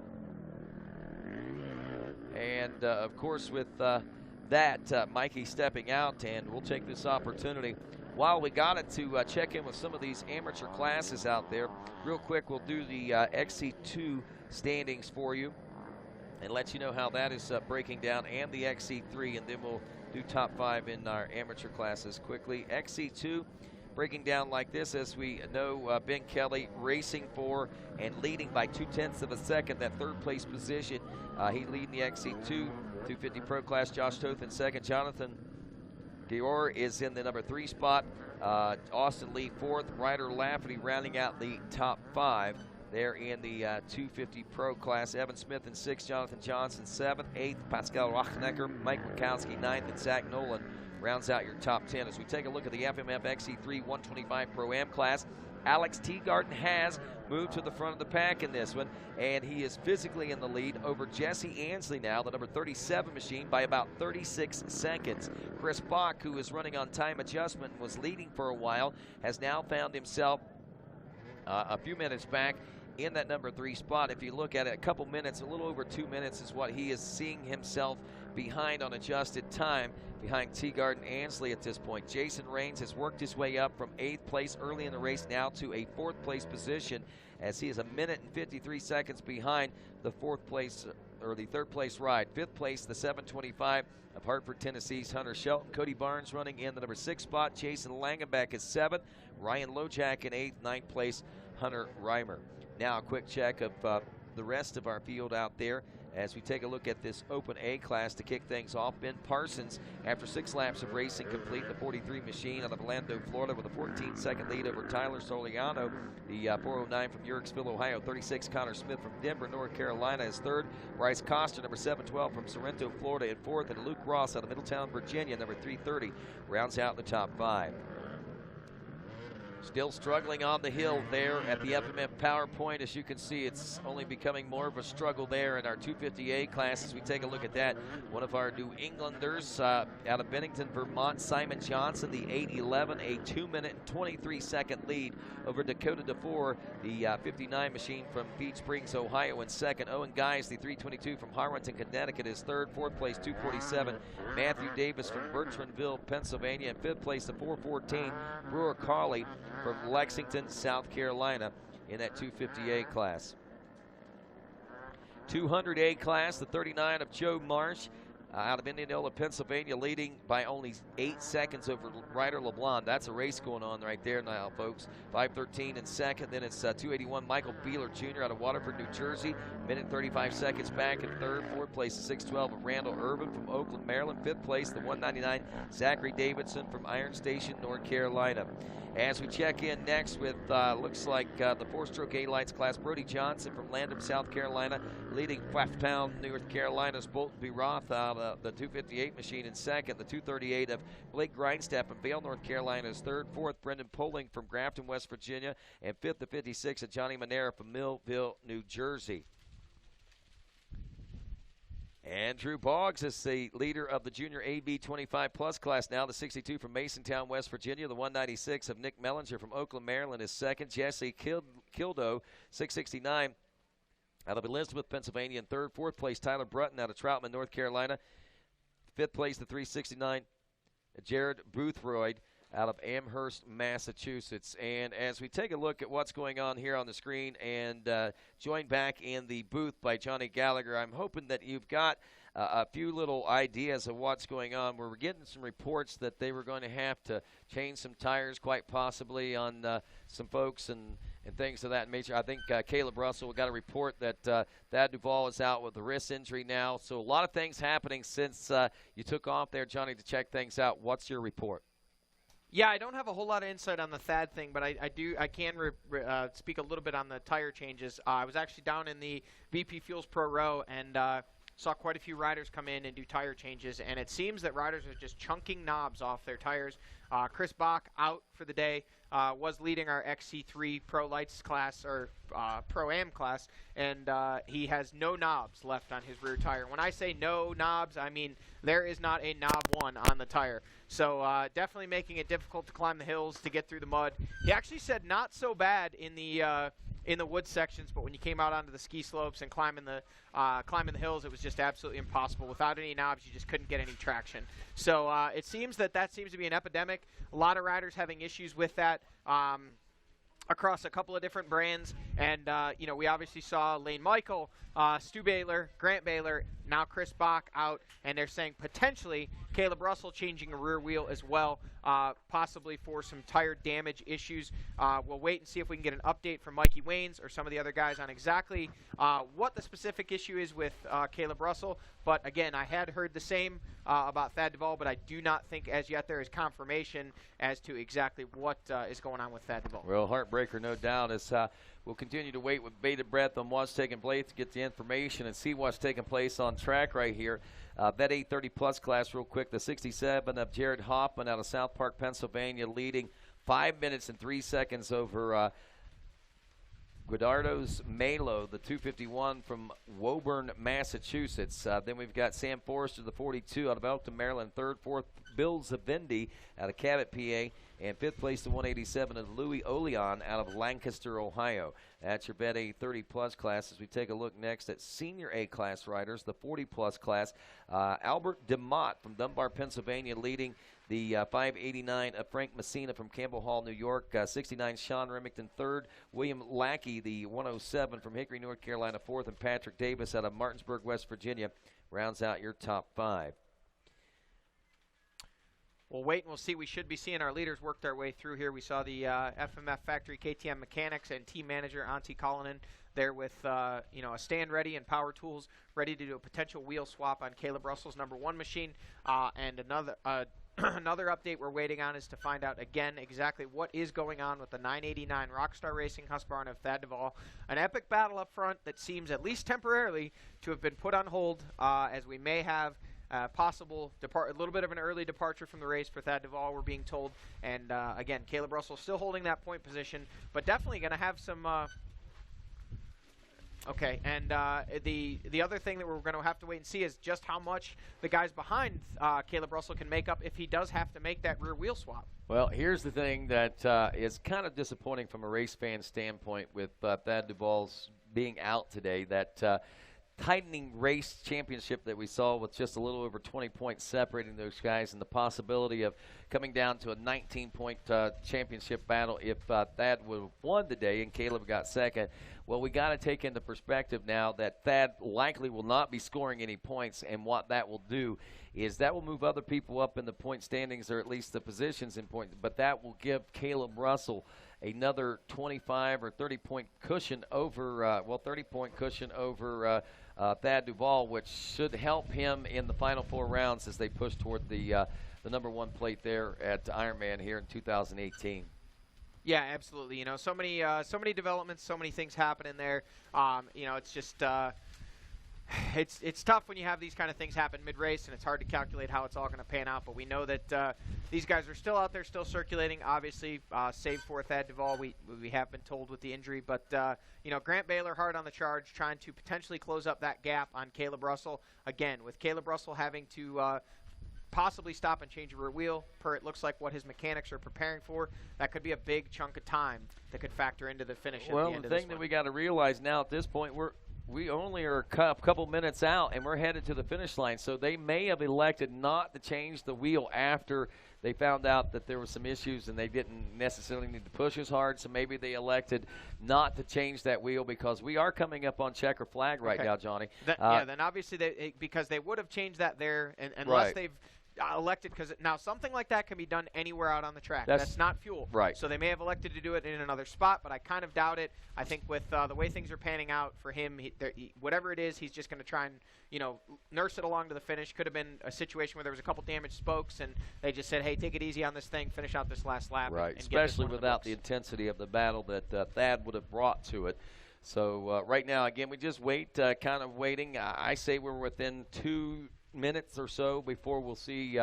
And, of course, with that, Mikey stepping out, and we'll take this opportunity while we got it to check in with some of these amateur classes out there. Real quick, we'll do the XC2 standings for you and let you know how that is breaking down, and the XC3, and then we'll do top 5 in our amateur classes quickly. XC2 breaking down like this, as we know, Ben Kelly racing for and leading by 0.2 of a second, that third place position. He leading the XC2 250 Pro class. Josh Toth in second. Jonathan Dior is in the number 3 spot. Austin Lee 4th. Ryder Lafferty rounding out the top 5 there in the 250 Pro class. Evan Smith in 6th. Jonathan Johnson 7th. 8th. Pascal Rachnecker. Mike Wachowski 9th. And Zach Nolan rounds out your top 10. As we take a look at the FMF XC3 125 Pro-Am class, Alex Teagarden has moved to the front of the pack in this one, and he is physically in the lead over Jesse Ansley now, the number 37 machine, by about 36 seconds. Chris Bach, who is running on time adjustment and was leading for a while, has now found himself a few minutes back in that number 3 spot. If you look at it, a couple minutes, a little over 2 minutes is what he is seeing himself behind on adjusted time behind Teagarden Ansley at this point. Jason Raines has worked his way up from 8th place early in the race now to a 4th place position, as he is 1 minute and 53 seconds behind the 4th place, or the 3rd place ride. 5th place, the 725 of Hartford, Tennessee's Hunter Shelton. Cody Barnes running in the number 6 spot. Jason Langenbeck is 7th. Ryan Lojak in 8th. 9th place, Hunter Reimer. Now a quick check of the rest of our field out there, as we take a look at this Open A class to kick things off. Ben Parsons, after 6 laps of racing, complete the 43 machine out of Orlando, Florida, with a 14-second lead over Tyler Soliano. The 409 from Yorksville, Ohio. 36, Connor Smith from Denver, North Carolina is third. Bryce Coster, number 712 from Sorrento, Florida, in fourth. And Luke Ross out of Middletown, Virginia, number 330, rounds out the top 5. Still struggling on the hill there at the FMF Power Point. As you can see, it's only becoming more of a struggle there in our 250A class as we take a look at that. One of our New Englanders out of Bennington, Vermont, Simon Johnson, the 811, a 2-minute and 23-second lead over Dakota DeFore, the 59 machine from Beach Springs, Ohio, in second. Owen Guys, the 322 from Harwinton, Connecticut, is third. Fourth place, 247. Matthew Davis from Bertrandville, Pennsylvania. In fifth place, the 414, Brewer Carley from Lexington, South Carolina, in that 250A class. 200A class, the 39 of Joe Marsh out of Indianola, Pennsylvania, leading by only 8 seconds over Ryder LeBlanc. That's a race going on right there now, folks. 5:13 in second. Then it's 281 Michael Beeler Jr. out of Waterford, New Jersey. Minute 35 seconds back in third. Fourth place, the 612 of Randall Irvin from Oakland, Maryland. Fifth place, the 199 Zachary Davidson from Iron Station, North Carolina. As we check in next with, looks like the 4-stroke A-Lights class, Brody Johnson from Landham, South Carolina, leading Pfafftown, North Carolina's Bolton B. Roth out of the 258 machine in second. The 238 of Blake Grindstaff from Vail, North Carolina is third. Fourth, Brendan Poling from Grafton, West Virginia. And fifth, the 56 of Johnny Manera from Millville, New Jersey. Andrew Boggs is the leader of the junior AB 25 plus class now. The 62 from Masontown, West Virginia. The 196 of Nick Mellinger from Oakland, Maryland is second. Jesse Kildo, 669 out of Elizabeth, Pennsylvania, in third. Fourth place, Tyler Brutton out of Troutman, North Carolina. Fifth place, the 369, Jared Boothroyd out of Amherst, Massachusetts. And as we take a look at what's going on here on the screen and joined back in the booth by Johnny Gallagher, I'm hoping that you've got a few little ideas of what's going on. We're getting some reports that they were going to have to change some tires quite possibly on some folks and things of that nature. I think Caleb Russell got a report that Thad Duvall is out with a wrist injury now. So a lot of things happening since you took off there, Johnny, to check things out. What's your report? Yeah, I don't have a whole lot of insight on the Thad thing, but I can speak a little bit on the tire changes. I was actually down in the VP Fuels Pro Row and saw quite a few riders come in and do tire changes, and it seems that riders are just chunking knobs off their tires. Chris Bach out for the day, was leading our XC3 Pro Lights class, or Pro-Am class, and he has no knobs left on his rear tire. When I say no knobs, I mean there is not a knob one on the tire. So definitely making it difficult to climb the hills, to get through the mud. He actually said not so bad in the wood sections, but when you came out onto the ski slopes and climbing the hills, it was just absolutely impossible. Without any knobs, you just couldn't get any traction. So it seems that seems to be an epidemic. A lot of riders having issues with that across a couple of different brands. And, we obviously saw Lane Michael, Stu Baylor, Grant Baylor, now Chris Bach out, and they're saying potentially Caleb Russell changing a rear wheel as well, possibly for some tire damage issues. We'll wait and see if we can get an update from Mikey Waynes or some of the other guys on exactly what the specific issue is with Caleb Russell. But again, I had heard the same about Thad Duvall, but I do not think as yet there is confirmation as to exactly what is going on with Thad Duvall. Well, heartbreaker, no doubt, as we'll continue to wait with bated breath on what's taking place to get the information and see what's taking place on track right here. That 830 plus class real quick, the 67 of Jared Hoffman out of South Park, Pennsylvania, leading 5 minutes and 3 seconds over Guidardo's Malo, the 251 from Woburn, Massachusetts. Then we've got Sam Forrester, the 42 out of Elkton, Maryland, third. Fourth, Bill Zavindi out of Cabot, PA. And fifth place, the 187 of Louis Oleon out of Lancaster, Ohio. That's your Bet 830 plus class. As we take a look next at senior A class riders, the 40 plus class. Albert DeMott from Dunbar, Pennsylvania, leading the 589 of Frank Messina from Campbell Hall, New York. 69, Sean Remington, third. William Lackey, the 107 from Hickory, North Carolina, fourth. And Patrick Davis out of Martinsburg, West Virginia, rounds out your top 5. We'll wait and we'll see. We should be seeing our leaders work their way through here. We saw the FMF Factory KTM Mechanics and team manager Antti Kallinen, there with a stand ready and power tools ready to do a potential wheel swap on Caleb Russell's #1 machine. And another another update we're waiting on is to find out again exactly what is going on with the 989 Rockstar Racing Husqvarna of Thad Duvall. An epic battle up front that seems, at least temporarily, to have been put on hold, as we may have possible a little bit of an early departure from the race for Thad Duvall, we're being told. And again, Caleb Russell still holding that point position, but definitely going to have some okay, and the other thing that we're going to have to wait and see is just how much the guys behind Caleb Russell can make up if he does have to make that rear wheel swap. Well, here's the thing that is kind of disappointing from a race fan standpoint with Thad Duvall's being out today, that tightening race championship that we saw with just a little over 20 points separating those guys, and the possibility of coming down to a 19-point championship battle if Thad would have won today and Caleb got second. Well, we got to take into perspective now that Thad likely will not be scoring any points, and what that will do is that will move other people up in the point standings, or at least the positions in point, but that will give Caleb Russell another 25 or 30-point cushion over, 30-point cushion over Thad Duvall, which should help him in the final 4 rounds as they push toward the #1 plate there at Ironman here in 2018. Yeah, absolutely. So many developments, so many things happening there. It's just it's tough when you have these kind of things happen mid-race, and it's hard to calculate how it's all going to pan out. But we know that these guys are still out there, still circulating. Obviously, save for Thad Duvall, we have been told with the injury. But Grant Baylor hard on the charge, trying to potentially close up that gap on Caleb Russell. Again, with Caleb Russell having to possibly stop and change a rear wheel, it looks like what his mechanics are preparing for, that could be a big chunk of time that could factor into the finish at the end of this one. Well, the thing that we got to realize now at this point, we only are a couple minutes out, and we're headed to the finish line. So they may have elected not to change the wheel after they found out that there were some issues and they didn't necessarily need to push as hard. So maybe they elected not to change that wheel because we are coming up on checker flag right now, Johnny. Then obviously because they would have changed that there, unless they've elected, because now something like that can be done anywhere out on the track. That's not fuel. Right. So they may have elected to do it in another spot, but I kind of doubt it. I think with the way things are panning out for him, whatever it is, he's just going to try and nurse it along to the finish. Could have been a situation where there was a couple damaged spokes, and they just said, hey, take it easy on this thing, finish out this last lap. Right, and especially without the intensity of the battle that Thad would have brought to it. So right now, again, we just kind of waiting. I say we're within 2 minutes or so before we'll see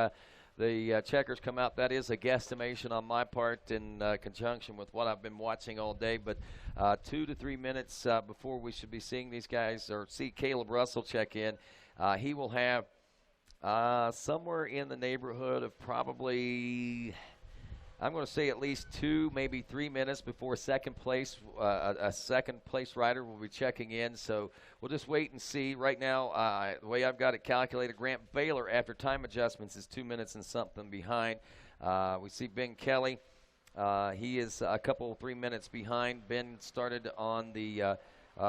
the checkers come out. That is a guesstimation on my part in conjunction with what I've been watching all day, but 2 to 3 minutes before we should be seeing these guys, or see Caleb Russell check in. He will have somewhere in the neighborhood of probably, I'm going to say at least 2, maybe 3 minutes before second place. A second place rider will be checking in. So we'll just wait and see. Right now, the way I've got it calculated, Grant Baylor, after time adjustments, is 2 minutes and something behind. We see Ben Kelly. He is a couple, 3 minutes behind. Ben started on the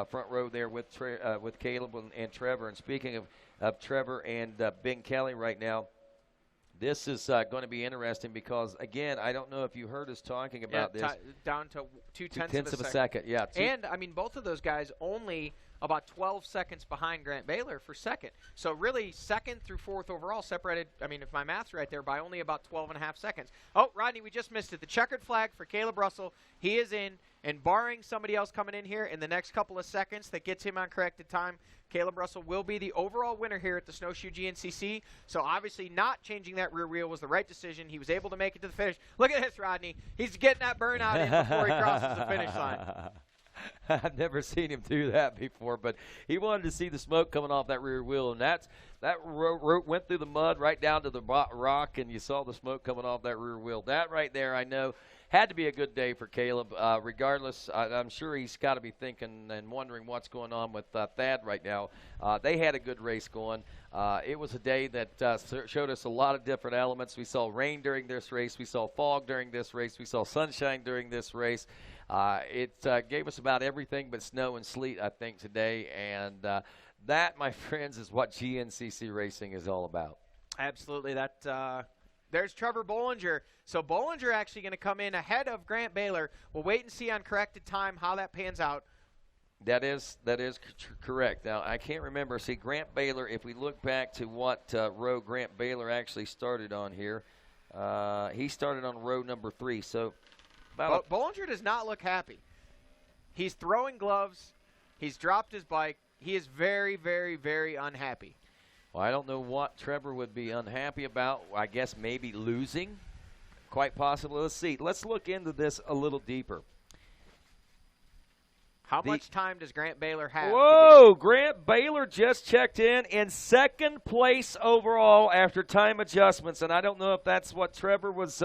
front row there with Caleb and Trevor. And speaking of Trevor and Ben Kelly right now, this is going to be interesting because, again, I don't know if you heard us talking about this. Down to 2/10 of a second. Yeah. And, I mean, both of those guys only about 12 seconds behind Grant Baylor for second. So, really, second through fourth overall separated, I mean, if my math's right there, by only about 12.5 seconds. Oh, Rodney, we just missed it. The checkered flag for Caleb Russell. He is in, and barring somebody else coming in here in the next couple of seconds that gets him on corrected time, Caleb Russell will be the overall winner here at the Snowshoe GNCC. So, obviously, not changing that rear wheel was the right decision. He was able to make it to the finish. Look at this, Rodney. He's getting that burnout in before he crosses the finish line. I've never seen him do that before, but he wanted to see the smoke coming off that rear wheel, and that rope went through the mud right down to the rock, and you saw the smoke coming off that rear wheel. That right there, I know, had to be a good day for Caleb. Regardless, I'm sure he's got to be thinking and wondering what's going on with Thad right now. They had a good race going. It was a day that showed us a lot of different elements. We saw rain during this race. We saw fog during this race. We saw sunshine during this race. It gave us about everything but snow and sleet, I think, today. And that, my friends, is what GNCC racing is all about. Absolutely. There's Trevor Bollinger. So Bollinger actually going to come in ahead of Grant Baylor. We'll wait and see on corrected time how that pans out. That is correct. Now, I can't remember. See, Grant Baylor, if we look back to what row Grant Baylor actually started on here, he started on row number 3. So, Bollinger does not look happy. He's throwing gloves. He's dropped his bike. He is very, very, very unhappy. Well, I don't know what Trevor would be unhappy about. I guess maybe losing. Quite possibly. Let's see. Let's look into this a little deeper. How much time does Grant Baylor have? Whoa! Grant Baylor just checked in second place overall after time adjustments, and I don't know if that's what Trevor was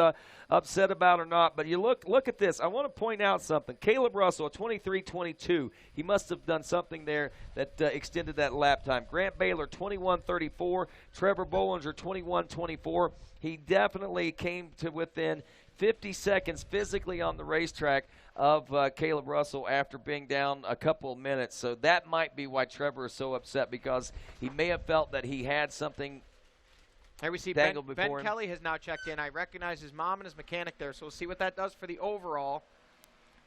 upset about or not. But you look at this. I want to point out something. Caleb Russell, a 23:22. He must have done something there that extended that lap time. Grant Baylor, 21:34. Trevor Bollinger, 21:24. He definitely came to within 50 seconds physically on the racetrack of Caleb Russell after being down a couple of minutes. So that might be why Trevor is so upset, because he may have felt that he had something Here we see dangled Ben before him. Kelly has now checked in. I recognize his mom and his mechanic there, so we'll see what that does for the overall.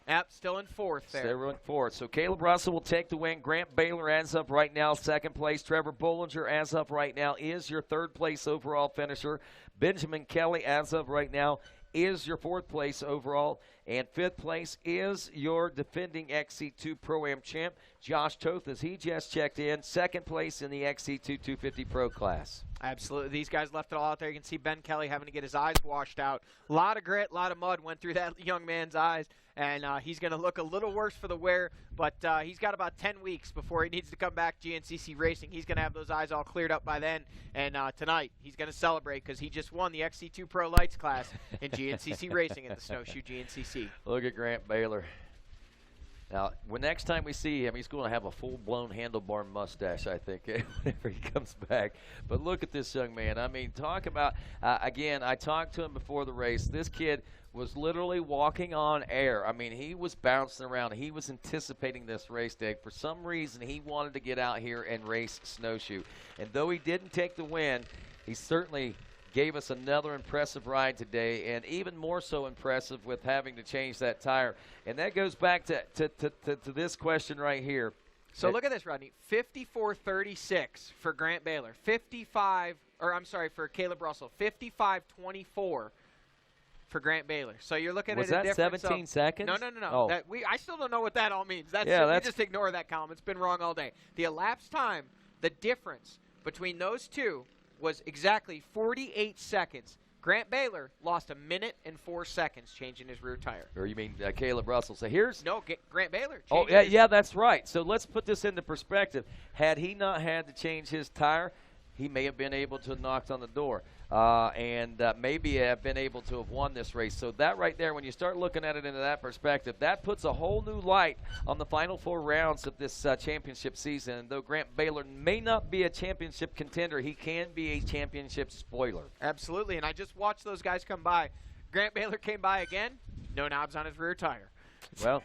Yep, still in 4th there. Still in 4th. So Caleb Russell will take the win. Grant Baylor, as of right now, 2nd place. Trevor Bollinger, as of right now, is your 3rd place overall finisher. Benjamin Kelly, as of right now, is your 4th place overall. And 5th place is your defending XC2 Pro-Am champ, Josh Toth, as he just checked in. 2nd place in the XC2 250 Pro class. Absolutely. These guys left it all out there. You can see Ben Kelly having to get his eyes washed out. A lot of grit, a lot of mud went through that young man's eyes, and he's going to look a little worse for the wear, but he's got about 10 weeks before he needs to come back GNCC Racing. He's going to have those eyes all cleared up by then, and tonight he's going to celebrate because he just won the XC2 Pro Lights class in GNCC Racing at the Snowshoe GNCC. Look at Grant Baylor. Now, next time we see him, he's going to have a full-blown handlebar mustache, I think, whenever he comes back. But look at this young man. I mean, talk about, again, I talked to him before the race. This kid was literally walking on air. I mean, he was bouncing around. He was anticipating this race day. For some reason, he wanted to get out here and race Snowshoe. And though he didn't take the win, he certainly gave us another impressive ride today, and even more so impressive with having to change that tire. And that goes back to this question right here. So look at this, Rodney. 54.36 for Grant Baylor. For Caleb Russell. 55.24 for Grant Baylor. So you're looking at a difference. Was that 17 seconds? No. Oh. I still don't know what that all means. We just ignore that column. It's been wrong all day. The elapsed time, the difference between those two was exactly 48 seconds. Grant Baylor lost 1 minute and 4 seconds changing his rear tire. Or you mean Caleb Russell. So here's... No, Grant Baylor. Oh, yeah, that's right. So let's put this into perspective. Had he not had to change his tire, he may have been able to have knocked on the door and maybe have been able to have won this race. So that right there, when you start looking at it into that perspective, that puts a whole new light on the final 4 rounds of this championship season. And though Grant Baylor may not be a championship contender, he can be a championship spoiler. Absolutely, and I just watched those guys come by. Grant Baylor came by again, no knobs on his rear tire. Well,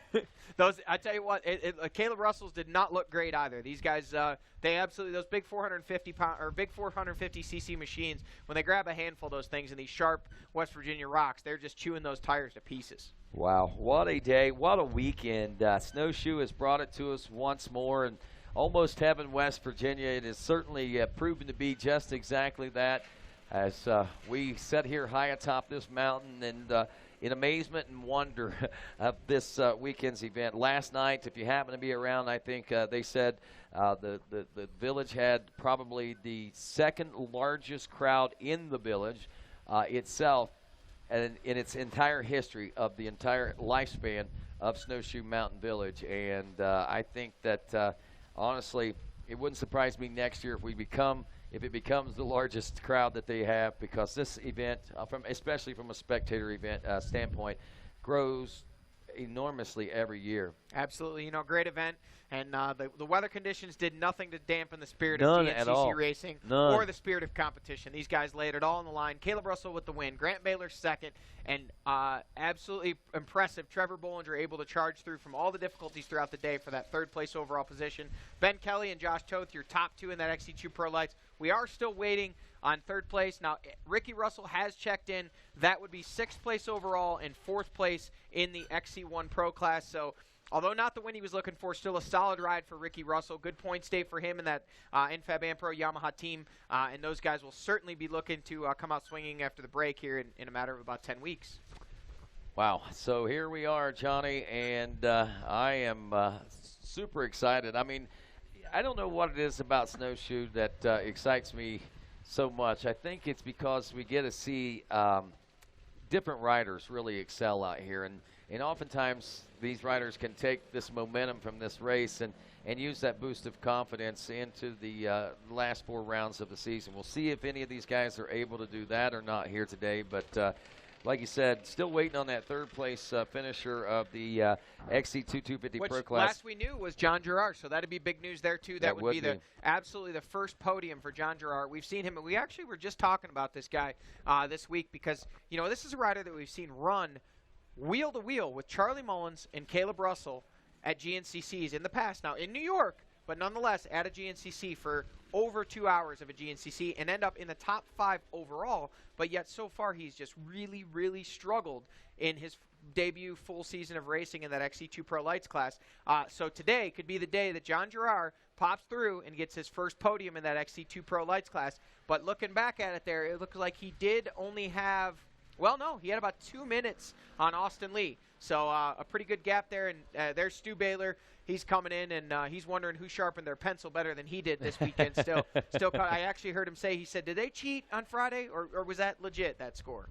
I tell you what, Caleb Russell's did not look great either. These guys, they absolutely, those big 450cc machines, when they grab a handful of those things in these sharp West Virginia rocks, they're just chewing those tires to pieces. Wow, what a day, what a weekend. Snowshoe has brought it to us once more, and almost heaven, West Virginia. It has certainly proven to be just exactly that, as we sit here high atop this mountain and in amazement and wonder of this weekend's event. Last night, if you happen to be around, I think they said the village had probably the 2nd largest crowd in the village itself, and in its entire history of the entire lifespan of Snowshoe Mountain Village. And I think that honestly, it wouldn't surprise me next year if it becomes the largest crowd that they have, because this event, especially from a spectator event standpoint, grows enormously every year. Absolutely, great event, and the weather conditions did nothing to dampen the spirit None of at all. GNCC Racing None. or the spirit of competition. These guys laid it all on the line. Caleb Russell with the win, Grant Baylor 2nd, and absolutely impressive. Trevor Bollinger able to charge through from all the difficulties throughout the day for that 3rd place overall position. Ben Kelly and Josh Toth, your top 2 in that XC2 Pro Lights. We are still waiting on 3rd place. Now, Ricky Russell has checked in. That would be 6th place overall and 4th place in the XC1 Pro class. So although not the win he was looking for, still a solid ride for Ricky Russell. Good points day for him and that Infab Ampro Yamaha team, and those guys will certainly be looking to come out swinging after the break here in a matter of about 10 weeks. Wow. So here we are, Johnny, and I am super excited. I mean, I don't know what it is about Snowshoe that excites me so much. I think it's because we get to see different riders really excel out here, and oftentimes these riders can take this momentum from this race and use that boost of confidence into the last 4 rounds of the season. We'll see if any of these guys are able to do that or not here today, but like you said, still waiting on that third-place finisher of the XC2 250 Which Pro class. last we knew was John Girard, so that'd be big news there, too. That would be absolutely the first podium for John Girard. We've seen him, and we actually were just talking about this guy this week because, you know, this is a rider that we've seen run wheel-to-wheel with Charlie Mullins and Caleb Russell at GNCCs in the past. Now, in New York, but nonetheless at a GNCC for over 2 hours of a GNCC and end up in the top 5 overall, but yet so far he's just really, really struggled in his debut full season of racing in that XC2 Pro Lights class. So today could be the day that John Girard pops through and gets his first podium in that XC2 Pro Lights class. But looking back at it there, it looks like he did only have, well, no, he had about 2 minutes on Austin Lee. So a pretty good gap there, and there's Stu Baylor. He's coming in, and he's wondering who sharpened their pencil better than he did this weekend. Still, I actually heard him say, he said, did they cheat on Friday, or was that legit, that score?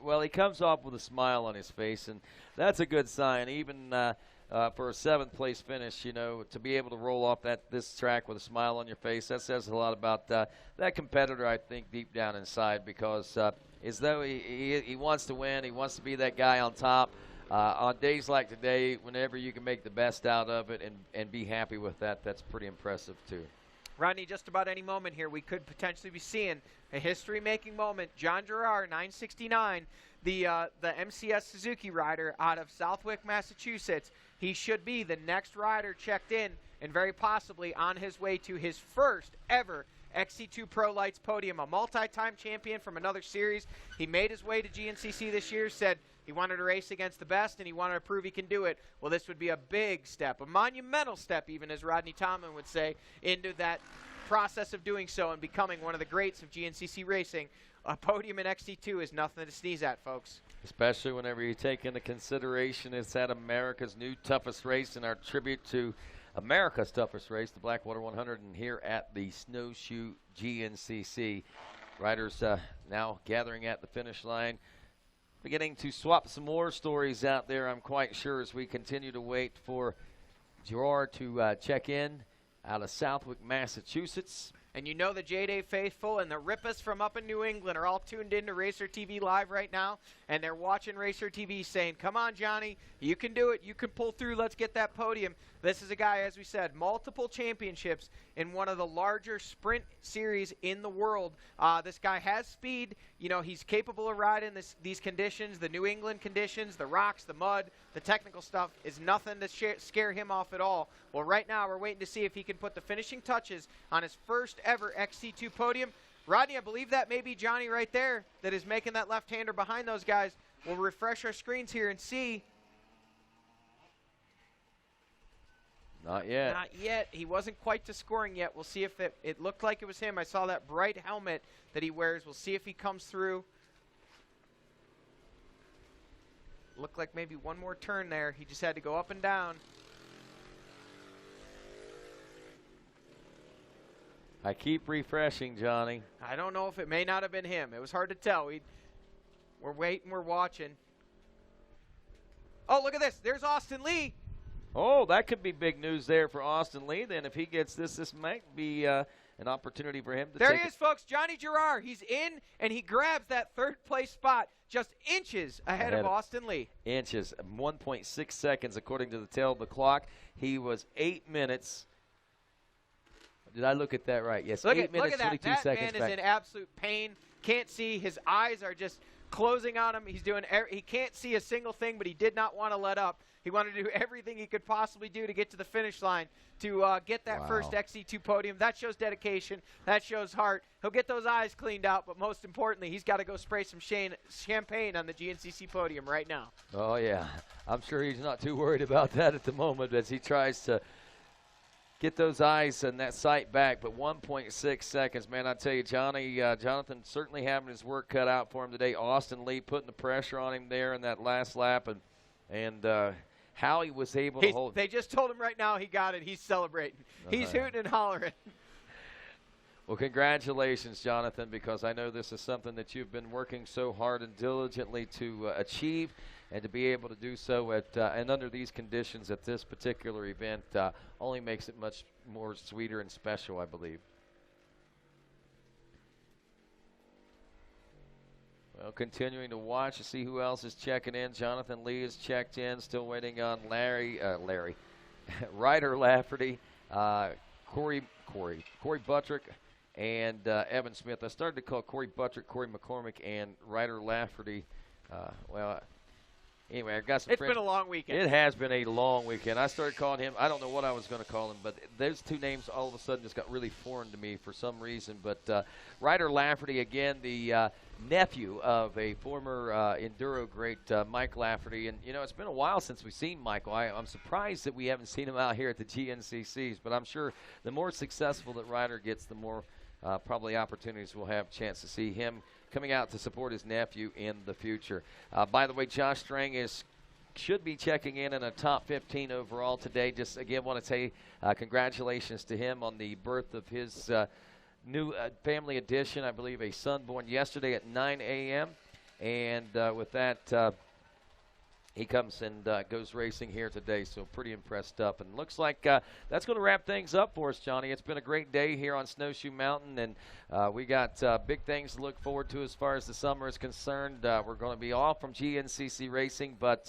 Well, he comes off with a smile on his face, and that's a good sign. Even for a 7th-place finish, you know, to be able to roll off this track with a smile on your face, that says a lot about that competitor, I think, deep down inside, because as though he wants to win, he wants to be that guy on top. On days like today, whenever you can make the best out of it and be happy with that, that's pretty impressive too. Rodney, just about any moment here, we could potentially be seeing a history-making moment. John Girard, 969, the MCS Suzuki rider out of Southwick, Massachusetts. He should be the next rider checked in and very possibly on his way to his first ever XC2 Pro Lights podium, a multi-time champion from another series. He made his way to GNCC this year, said he wanted to race against the best, and he wanted to prove he can do it. Well, this would be a big step, a monumental step, even as Rodney Tomlin would say, into that process of doing so and becoming one of the greats of GNCC racing. A podium in XC2 is nothing to sneeze at, folks. Especially whenever you take into consideration it's at America's new toughest race, and our tribute to America's toughest race, the Blackwater 100, and here at the Snowshoe GNCC. Riders now gathering at the finish line, beginning to swap some more stories out there, I'm quite sure, as we continue to wait for Girard to check in out of Southwick, Massachusetts. And you know the J-Day faithful and the Rippas from up in New England are all tuned in to RacerTV Live right now, and they're watching RacerTV saying, come on, Johnny, you can do it. You can pull through. Let's get that podium. This is a guy, as we said, multiple championships in one of the larger sprint series in the world. This guy has speed. You know, he's capable of riding these conditions, the New England conditions, the rocks, the mud, the technical stuff is nothing to scare him off at all. Well, right now we're waiting to see if he can put the finishing touches on his first ever XC2 podium. Rodney, I believe that may be Johnny right there that is making that left-hander behind those guys. We'll refresh our screens here and see. Not yet. Not yet. He wasn't quite to scoring yet. We'll see if it looked like it was him. I saw that bright helmet that he wears. We'll see if he comes through. Looked like maybe one more turn there. He just had to go up and down. I keep refreshing, Johnny. I don't know if it may not have been him. It was hard to tell. We're waiting. We're watching. Oh, look at this. There's Austin Lee. Oh, that could be big news there for Austin Lee. Then if he gets this might be an opportunity for him to There he is, folks. Johnny Girard. He's in, and he grabs that third-place spot just inches ahead of Austin Lee. Inches. 1.6 seconds according to the tail of the clock. He was 8 minutes. Did I look at that right? Yes, look 8 minutes, look at that. 22 seconds That man back. is in absolute pain. Can't see. His eyes are just closing on him. He's doing. He can't see a single thing, but he did not want to let up. He wanted to do everything he could possibly do to get to the finish line to get that first XC2 podium. That shows dedication. That shows heart. He'll get those eyes cleaned out, but most importantly, he's got to go spray some champagne on the GNCC podium right now. Oh, yeah. I'm sure he's not too worried about that at the moment as he tries to get those eyes and that sight back. But 1.6 seconds, man, I tell you, Jonathan certainly having his work cut out for him today. Austin Lee putting the pressure on him there in that last lap, and how he was able to hold. They just told him right now he got it. He's celebrating. He's hooting and hollering. Well, congratulations, Jonathan, because I know this is something that you've been working so hard and diligently to achieve, and to be able to do so and under these conditions at this particular event only makes it much more sweeter and special, I believe. Well, continuing to watch to see who else is checking in. Jonathan Lee is checked in, still waiting on Ryder Lafferty, Corey Buttrick, and Evan Smith. I started to call Corey Buttrick, Corey McCormick, and Ryder Lafferty. Anyway, I've got some friends. It's been a long weekend. It has been a long weekend. I started calling him. I don't know what I was going to call him, but those two names all of a sudden just got really foreign to me for some reason. But Ryder Lafferty, again, the nephew of a former enduro great, Mike Lafferty. And, you know, it's been a while since we've seen Michael. I'm surprised that we haven't seen him out here at the GNCCs. But I'm sure the more successful that Ryder gets, the more probably opportunities we'll have a chance to see him coming out to support his nephew in the future. By the way, Josh Strang should be checking in a top 15 overall today. Just again want to say congratulations to him on the birth of his new family addition. I believe a son born yesterday at 9 a.m. And with that, he comes and goes racing here today, so pretty impressed up. And looks like that's going to wrap things up for us, Johnny. It's been a great day here on Snowshoe Mountain, and we got big things to look forward to as far as the summer is concerned. We're going to be off from GNCC Racing, but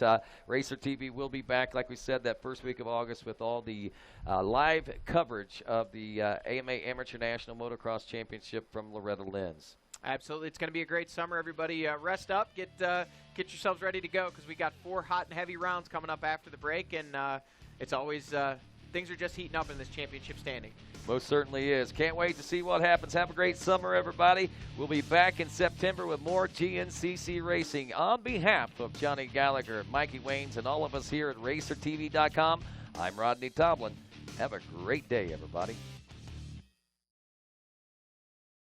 RacerTV will be back, like we said, that first week of August with all the live coverage of the AMA Amateur National Motocross Championship from Loretta Lynn's. Absolutely. It's going to be a great summer. Everybody rest up. Get yourselves ready to go because we got 4 hot and heavy rounds coming up after the break, and it's always things are just heating up in this championship standing. Most certainly is. Can't wait to see what happens. Have a great summer, everybody. We'll be back in September with more GNCC Racing. On behalf of Johnny Gallagher, Mikey Waynes, and all of us here at RacerTV.com, I'm Rodney Tomlin. Have a great day, everybody.